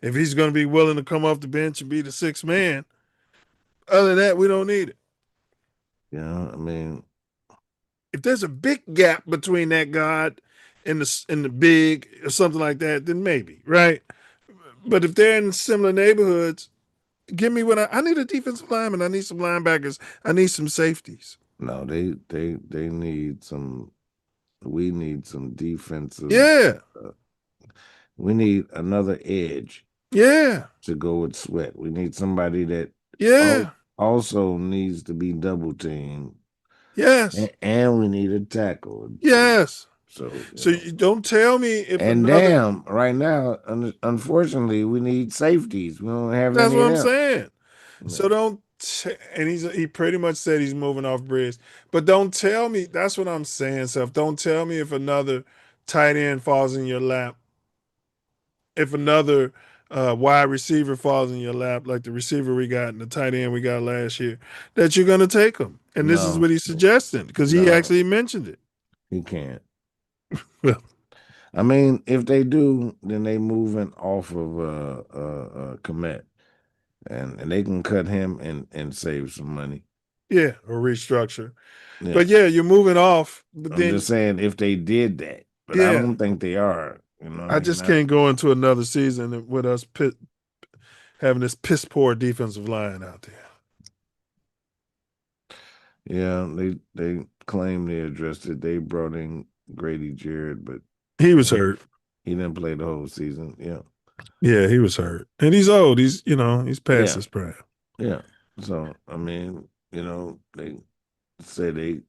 Speaker 1: if he's going to be willing to come off the bench and be the sixth man. Other than that, we don't need it.
Speaker 3: Yeah, I mean,
Speaker 1: if there's a big gap between that God and the big or something like that, then maybe, right? But if they're in similar neighborhoods, give me what I need a defensive lineman. I need some linebackers. I need some safeties.
Speaker 3: No, they need some. We need some defensive.
Speaker 1: Yeah.
Speaker 3: We need another edge.
Speaker 1: Yeah.
Speaker 3: To go with Sweat. We need somebody that also needs to be double teamed.
Speaker 1: Yes.
Speaker 3: And we need a tackle.
Speaker 1: Yes.
Speaker 3: So
Speaker 1: you don't tell me if
Speaker 3: right now, unfortunately, we need safeties. We don't have
Speaker 1: That's
Speaker 3: any
Speaker 1: what
Speaker 3: of
Speaker 1: I'm
Speaker 3: them.
Speaker 1: saying. So he pretty much said he's moving off Briggs. But don't tell me, that's what I'm saying, Self. Don't tell me if another tight end falls in your lap. If another wide receiver falls in your lap, like the receiver we got and the tight end we got last year, that you're going to take him. And this is what he's suggesting because he actually mentioned it.
Speaker 3: He can't. I mean, if they do, then they moving off of Komet. And they can cut him and save some money.
Speaker 1: Yeah, or restructure. Yeah. But yeah, you're moving off. But
Speaker 3: I'm just saying if they did that. But I don't think they are.
Speaker 1: I just can't go into another season with us having this piss poor defensive line out there.
Speaker 3: Yeah, they claim they addressed it. They brought in Grady Jarrett, but
Speaker 1: he was hurt.
Speaker 3: He didn't play the whole season. Yeah.
Speaker 1: Yeah, he was hurt. And he's old. He's past his prime.
Speaker 3: Yeah. So, I mean, they say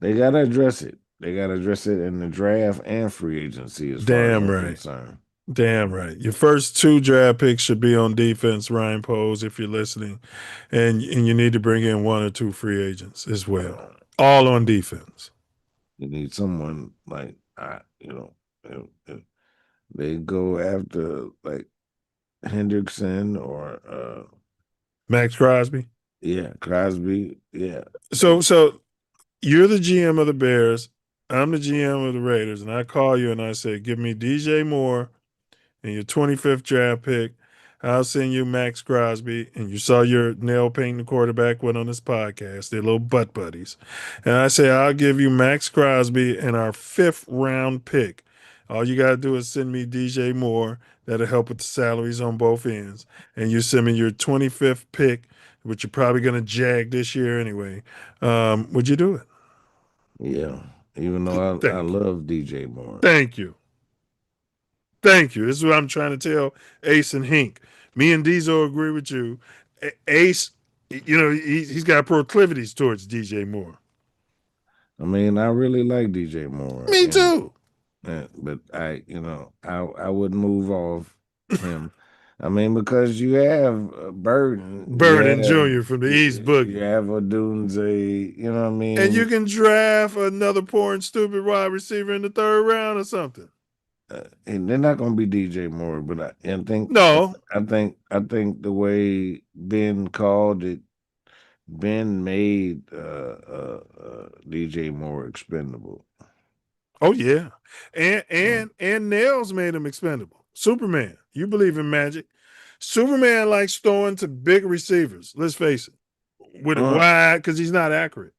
Speaker 3: they got to address it. They got to address it in the draft and free agency as far as I'm concerned.
Speaker 1: Damn right. Your first 2 draft picks should be on defense, Ryan Pose, if you're listening. And you need to bring in 1 or 2 free agents as well. All on defense.
Speaker 3: You need someone like, they go after like Hendrickson or
Speaker 1: Max Crosby.
Speaker 3: Yeah, Crosby. Yeah.
Speaker 1: So you're the GM of the Bears. I'm the GM of the Raiders, and I call you and I say, give me DJ Moore and your 25th draft pick. I'll send you Max Crosby, and you saw your nail painting quarterback went on this podcast. They're little butt buddies. And I say, I'll give you Max Crosby and our 5th round pick. All you got to do is send me DJ Moore. That'll help with the salaries on both ends. And you send me your 25th pick, which you're probably going to jag this year anyway. Would you do it?
Speaker 3: Yeah, even though I love DJ Moore.
Speaker 1: Thank you. This is what I'm trying to tell Ace and Hink. Me and Diesel agree with you. Ace, he's got proclivities towards DJ Moore.
Speaker 3: I mean, I really like DJ Moore.
Speaker 1: Me too.
Speaker 3: But I wouldn't move off him. I mean, because you have Burden
Speaker 1: Jr. from the East Boogie.
Speaker 3: You have Odunze, you know what I mean?
Speaker 1: And you can draft another poor and stupid wide receiver in the 3rd round or something.
Speaker 3: and they're not gonna be DJ Moore, but I think
Speaker 1: No.
Speaker 3: I think the way Ben called it, Ben made DJ Moore expendable.
Speaker 1: Oh yeah, and Nails made him expendable. Superman, you believe in magic? Superman likes throwing to big receivers. Let's face it, with it wide because he's not accurate.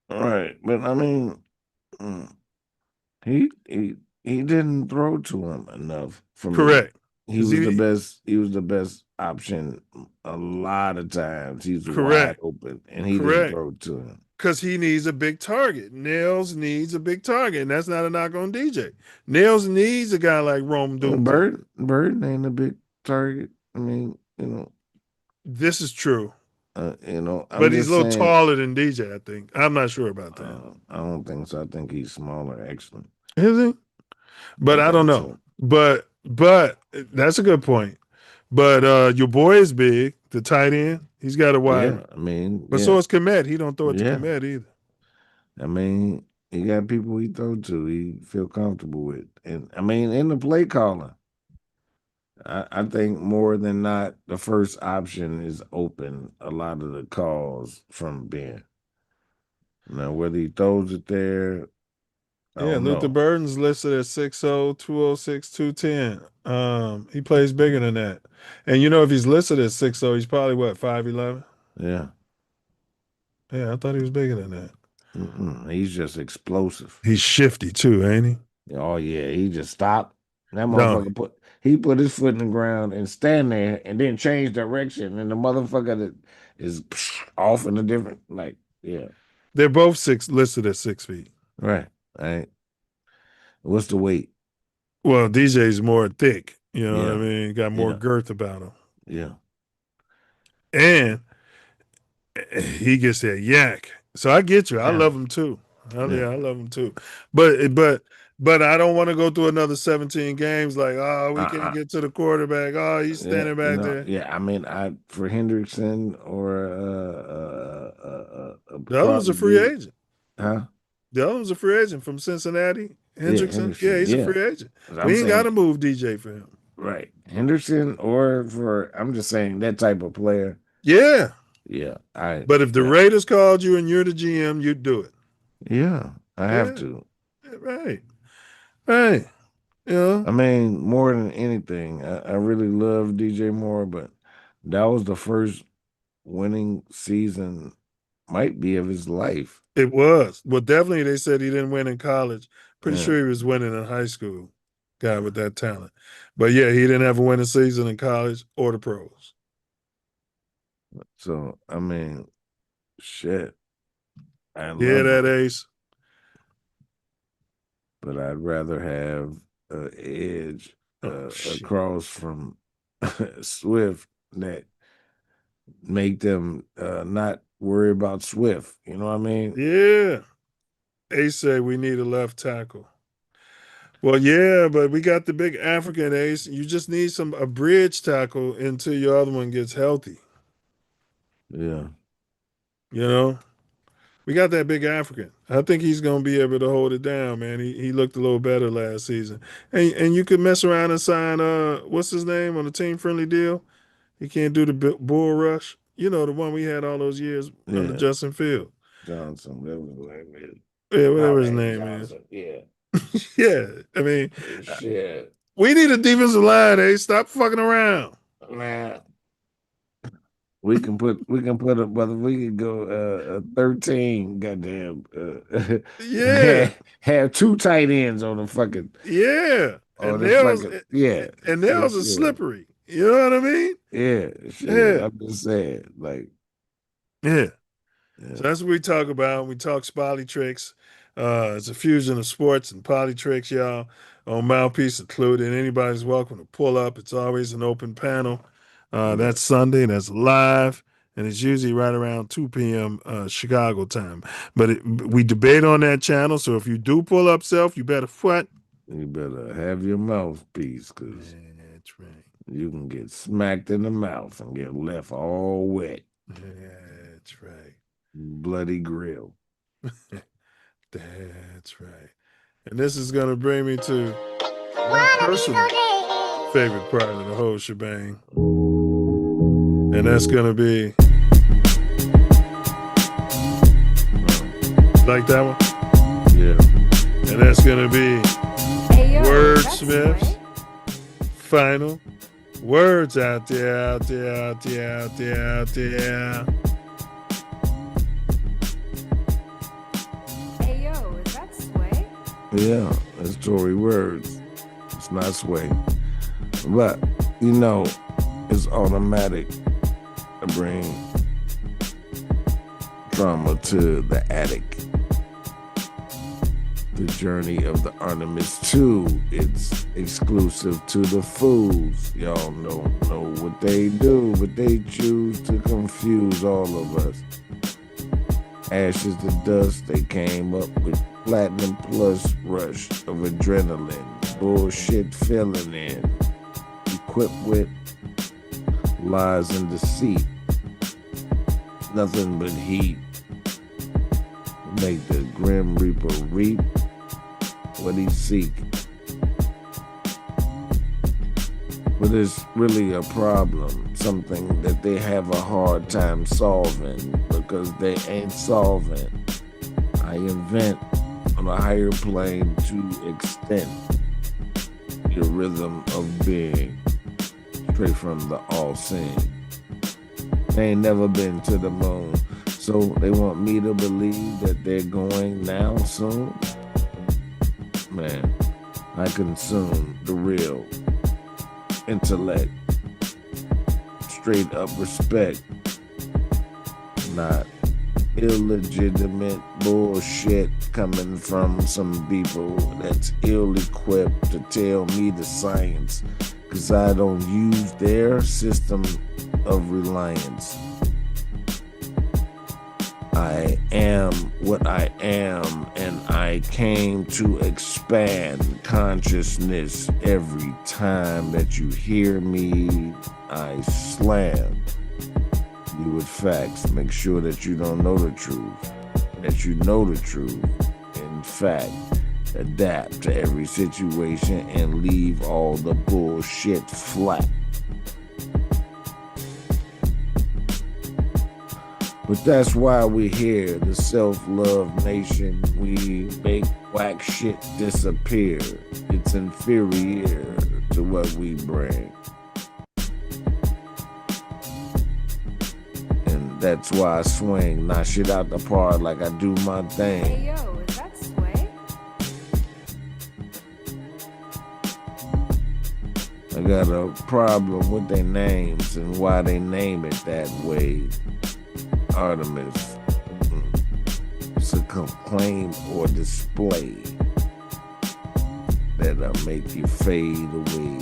Speaker 3: All right, but I mean, he didn't throw to him enough for me.
Speaker 1: Correct.
Speaker 3: He was the best. He was the best option a lot of times. He's wide open, and he didn't throw to him.
Speaker 1: Because he needs a big target. Nails needs a big target, and that's not a knock on DJ. Nails needs a guy like Rome Doom.
Speaker 3: Bird ain't a big target. I mean,
Speaker 1: this is true.
Speaker 3: But
Speaker 1: he's a little taller than DJ, I think. I'm not sure about that.
Speaker 3: I don't think so. I think he's smaller, actually.
Speaker 1: Is he? But I don't know. So. But that's a good point. But your boy is big, the tight end. He's got a wide.
Speaker 3: Yeah, I mean.
Speaker 1: But so is Komet. He don't throw it to Komet either.
Speaker 3: I mean, he got people he throw to, he feel comfortable with. And I mean, in the play calling, I think more than not, the first option is open a lot of the calls from Ben. Now, whether he throws it there,
Speaker 1: Luther Burden's listed at 6'0", 206, 210. He plays bigger than that. And if he's listed at 6'0", he's probably what, 5'11"?
Speaker 3: Yeah.
Speaker 1: Yeah, I thought he was bigger than that.
Speaker 3: He's just explosive.
Speaker 1: He's shifty too, ain't he?
Speaker 3: Oh yeah, he just stopped. That motherfucker put his foot in the ground and stand there and then change direction, and the motherfucker is off in a different
Speaker 1: They're both listed at 6 feet.
Speaker 3: Right. What's the weight?
Speaker 1: Well, DJ's more thick. You know what I mean? Got more girth about him.
Speaker 3: Yeah.
Speaker 1: And he gets that yak. So I get you. I love him too. I love him too. But I don't want to go through another 17 games like, we can't get to the quarterback. He's standing back there.
Speaker 3: Yeah, I mean, for Hendrickson or
Speaker 1: the other one's a free agent.
Speaker 3: Huh?
Speaker 1: The other one's a free agent from Cincinnati. Hendrickson. Yeah, he's a free agent. We ain't got to move DJ for him.
Speaker 3: Right. Henderson I'm just saying that type of player.
Speaker 1: Yeah.
Speaker 3: Yeah.
Speaker 1: But if the Raiders called you and you're the GM, you'd do it.
Speaker 3: Yeah, I have to.
Speaker 1: Right. Right. Yeah.
Speaker 3: I mean, more than anything, I really love DJ Moore, but that was the first winning season, might be, of his life.
Speaker 1: It was. Well, definitely they said he didn't win in college. Pretty sure he was winning in high school. Guy with that talent. But yeah, he didn't have a winning season in college or the pros.
Speaker 3: So, I mean, shit.
Speaker 1: That Ace.
Speaker 3: But I'd rather have an edge across from Swift that make them not worry about Swift. You know what I mean?
Speaker 1: Yeah. Ace said we need a left tackle. Well, yeah, but we got the big African Ace. You just need a bridge tackle until your other one gets healthy.
Speaker 3: Yeah.
Speaker 1: We got that big African. I think he's going to be able to hold it down, man. He looked a little better last season. And you could mess around and sign, what's his name, on a team-friendly deal? He can't do the bull rush. The one we had all those years under Justin Field.
Speaker 3: Johnson, that was his name.
Speaker 1: Yeah, whatever his name is.
Speaker 3: Yeah.
Speaker 1: Yeah, I mean,
Speaker 3: shit.
Speaker 1: We need a defensive line, Stop fucking around.
Speaker 3: Man. We can put up, brother. We can go 13. Goddamn. Have two tight ends on the fucking.
Speaker 1: Yeah. And nails are slippery. You know what I mean?
Speaker 3: Yeah. Shit. Yeah. I'm just saying,
Speaker 1: Yeah. So that's what we talk about. We talk Spolly Tricks. It's a fusion of sports and potty tricks, y'all. On Mouthpiece Included. Anybody's welcome to pull up. It's always an open panel. That's Sunday. That's live. And it's usually right around 2 p.m. Chicago time. But we debate on that channel. So if you do pull up, Self, you better what?
Speaker 3: You better have your mouthpiece, because
Speaker 1: that's right.
Speaker 3: You can get smacked in the mouth and get left all wet.
Speaker 1: That's right.
Speaker 3: Bloody grill.
Speaker 1: That's right. And this is going to bring me to my personal favorite part of the whole shebang. And that's going to be, like that one?
Speaker 3: Yeah.
Speaker 1: And that's going to be Wordsmith's final words out there, out there, out there, out there, out there.
Speaker 6: Hey yo, is that Sway?
Speaker 3: Yeah, that's Tory words. It's not Sway. But, you know, it's automatic to bring drama to the attic. The journey of the Artemis 2, it's exclusive to the fools. Y'all don't know what they do, but they choose to confuse all of us. Ashes to dust, they came up with platinum plus rush of adrenaline, bullshit filling in, equipped with lies and deceit, nothing but heat. Make the Grim Reaper reap what he seek. But it's really a problem, something that they have a hard time solving because they ain't solving. I invent on a higher plane to extend your rhythm of being straight from the all-seeing. They ain't never been to the moon, so they want me to believe that they're going now soon. Man, I consume the real intellect, straight up respect, not illegitimate bullshit coming from some people that's ill-equipped to tell me the science, because I don't use their system of reliance. I am what I am, and I came to expand consciousness. Every time that you hear me, I slam you with facts. Make sure that you don't know the truth, that you know the truth. In fact, adapt to every situation and leave all the bullshit flat. But that's why we're here, the Self Love Nation. We make whack shit disappear. It's inferior to what we bring. And that's why I swing, knock shit out the park like I do my thing.
Speaker 6: Hey yo, is that Sway?
Speaker 3: I got a problem with their names and why they name it that way. Artemis. It's a claim or display that'll make you fade away.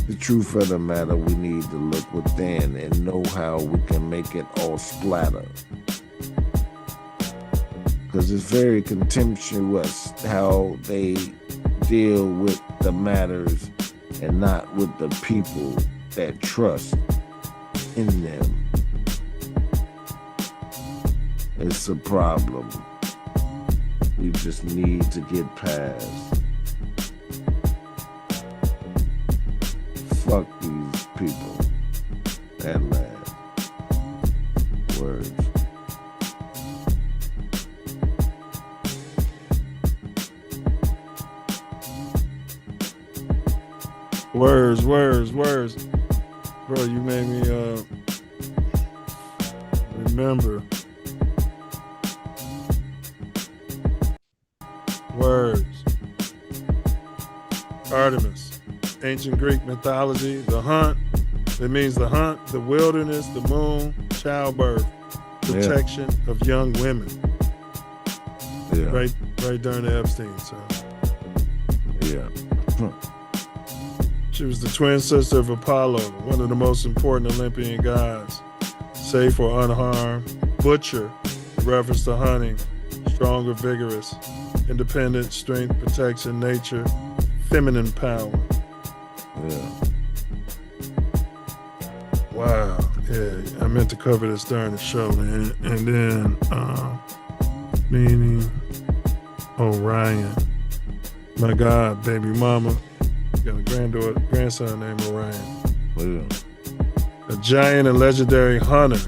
Speaker 3: The truth of the matter, we need to look within and know how we can make it all splatter. Because it's very contemptuous how they deal with the matters and not with the people that trust in them. It's a problem we just need to get past. Fuck these people. That last words.
Speaker 1: Words. Bro, you made me remember. Words. Artemis. Ancient Greek mythology. The hunt. It means the hunt, the wilderness, the moon, childbirth, protection of young women.
Speaker 3: Yeah.
Speaker 1: Right during the Epstein time.
Speaker 3: Yeah.
Speaker 1: She was the twin sister of Apollo, one of the most important Olympian gods. Safe or unharmed, butcher, in reference to hunting, strong or vigorous, independent, strength, protection, nature, feminine power.
Speaker 3: Yeah.
Speaker 1: Wow. Yeah, I meant to cover this during the show, man. And then meaning Orion. My God, baby mama got a grandson named Orion.
Speaker 3: Well,
Speaker 1: A giant and legendary hunter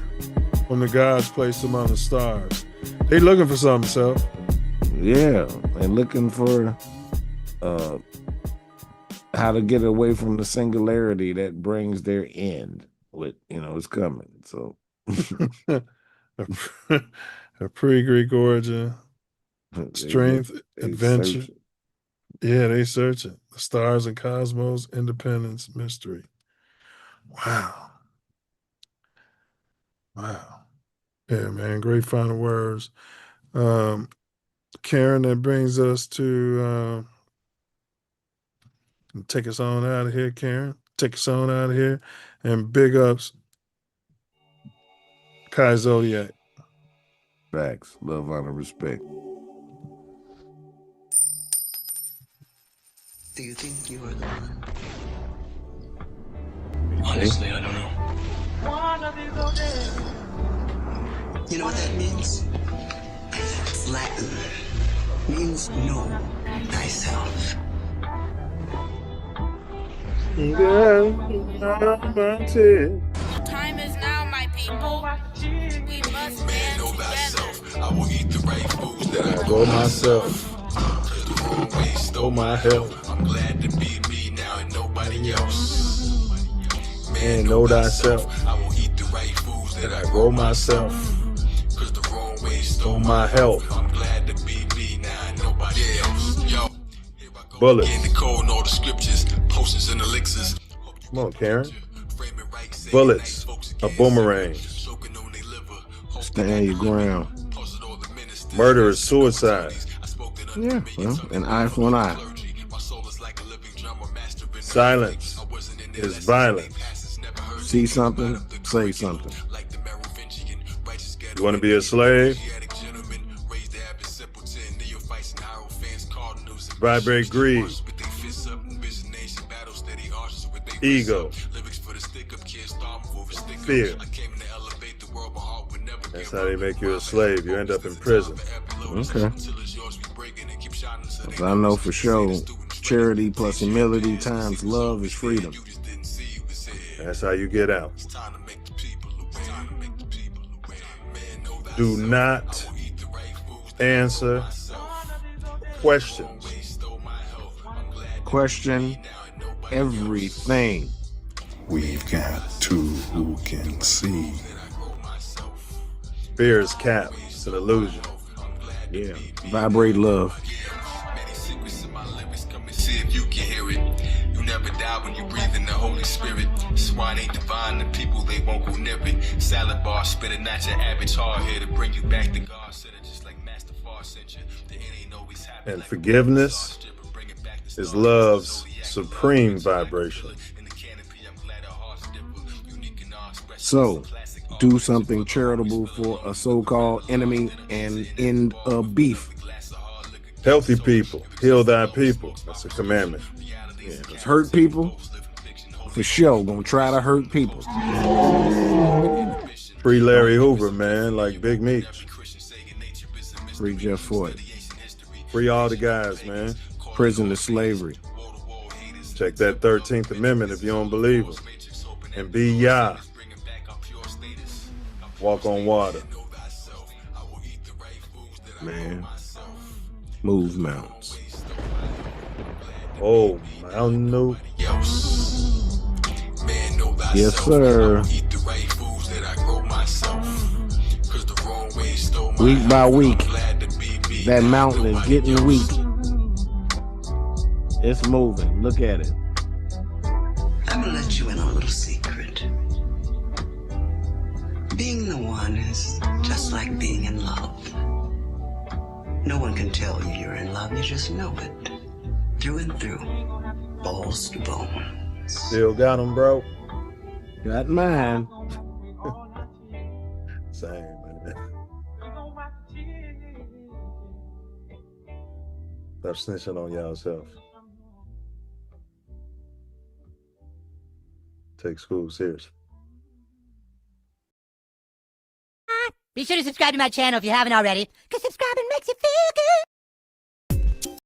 Speaker 1: from the gods placed among the stars. They looking for something, Self.
Speaker 3: yeah, they're looking for how to get away from the singularity that brings their end. With it's coming. So
Speaker 1: A pre-Greek origin, strength,
Speaker 3: they
Speaker 1: adventure.
Speaker 3: searching.
Speaker 1: Yeah, they searching. The stars and cosmos, independence, mystery. Wow. Wow. Yeah, man. Great final words. Karen, that brings us to take us on out of here, Karen. Take us on out of here. And big ups, Kai Zodiac.
Speaker 3: Facts. Love, honor, respect.
Speaker 7: Do you think you are the one? Honestly, I don't know. You know what that means? It's Latin. Means know thyself.
Speaker 9: Time is now, my people. We must stand together.
Speaker 23: I will eat the right foods that I
Speaker 1: Go myself. Stole my health.
Speaker 23: I'm glad to be me now and nobody else.
Speaker 1: Man, know thyself.
Speaker 23: I will eat the right foods that I
Speaker 1: Grow myself.
Speaker 23: Cause the wrong way
Speaker 1: Stole my health.
Speaker 23: I'm glad to be me now and nobody else. Yo,
Speaker 1: Bullets.
Speaker 23: in the code and all the scriptures, potions and elixirs.
Speaker 1: Come on, Karen. Bullets. A boomerang.
Speaker 3: Stand your ground.
Speaker 1: Murder is suicide.
Speaker 3: Yeah, well, an eye for an eye.
Speaker 1: Silence is violence.
Speaker 3: See something, say something.
Speaker 1: You want to be a slave? Vibrate greed. Ego. Fear. That's how they make you a slave. You end up in prison.
Speaker 3: Okay. I know for sure, charity plus humility times love is freedom.
Speaker 1: That's how you get out. Do not answer questions.
Speaker 3: Question everything.
Speaker 23: We've got two who can see.
Speaker 1: Fear is cap. It's an illusion.
Speaker 3: Yeah. Vibrate love.
Speaker 23: See if you can hear it. You never die when you breathe in the Holy Spirit. Swine ain't divine, the people they won't go near it. Salad bar, spit a not your average hard here to bring you back to God. Said it just like Master Far sent you. The end ain't always happy.
Speaker 1: And forgiveness is love's supreme vibration.
Speaker 3: So, do something charitable for a so-called enemy and end a beef.
Speaker 1: Healthy people, heal thy people. That's a commandment.
Speaker 3: Yeah, let's hurt people. For sure, gonna try to hurt people.
Speaker 1: Free Larry Hoover, man, like Big Meech.
Speaker 3: Free Jeff Ford.
Speaker 1: Free all the guys, man.
Speaker 3: Prison to slavery.
Speaker 1: Check that 13th Amendment if you don't believe them. And be Yah. Walk on water.
Speaker 3: Man. Move mountains.
Speaker 1: Oh, Mountain Dew.
Speaker 3: Yes, sir. Week by week, that mountain is getting weak. It's moving. Look at it.
Speaker 7: I'm gonna let you in on a little secret. Being the one is just like being in love. No one can tell you you're in love, you just know it. Through and through. Balls to bones.
Speaker 1: Still got them, bro.
Speaker 3: Got mine.
Speaker 1: Same, man. Stop snitching on y'allself. Take school serious.
Speaker 24: Be sure to subscribe to my channel if you haven't already, because subscribing makes
Speaker 8: makes you feel good.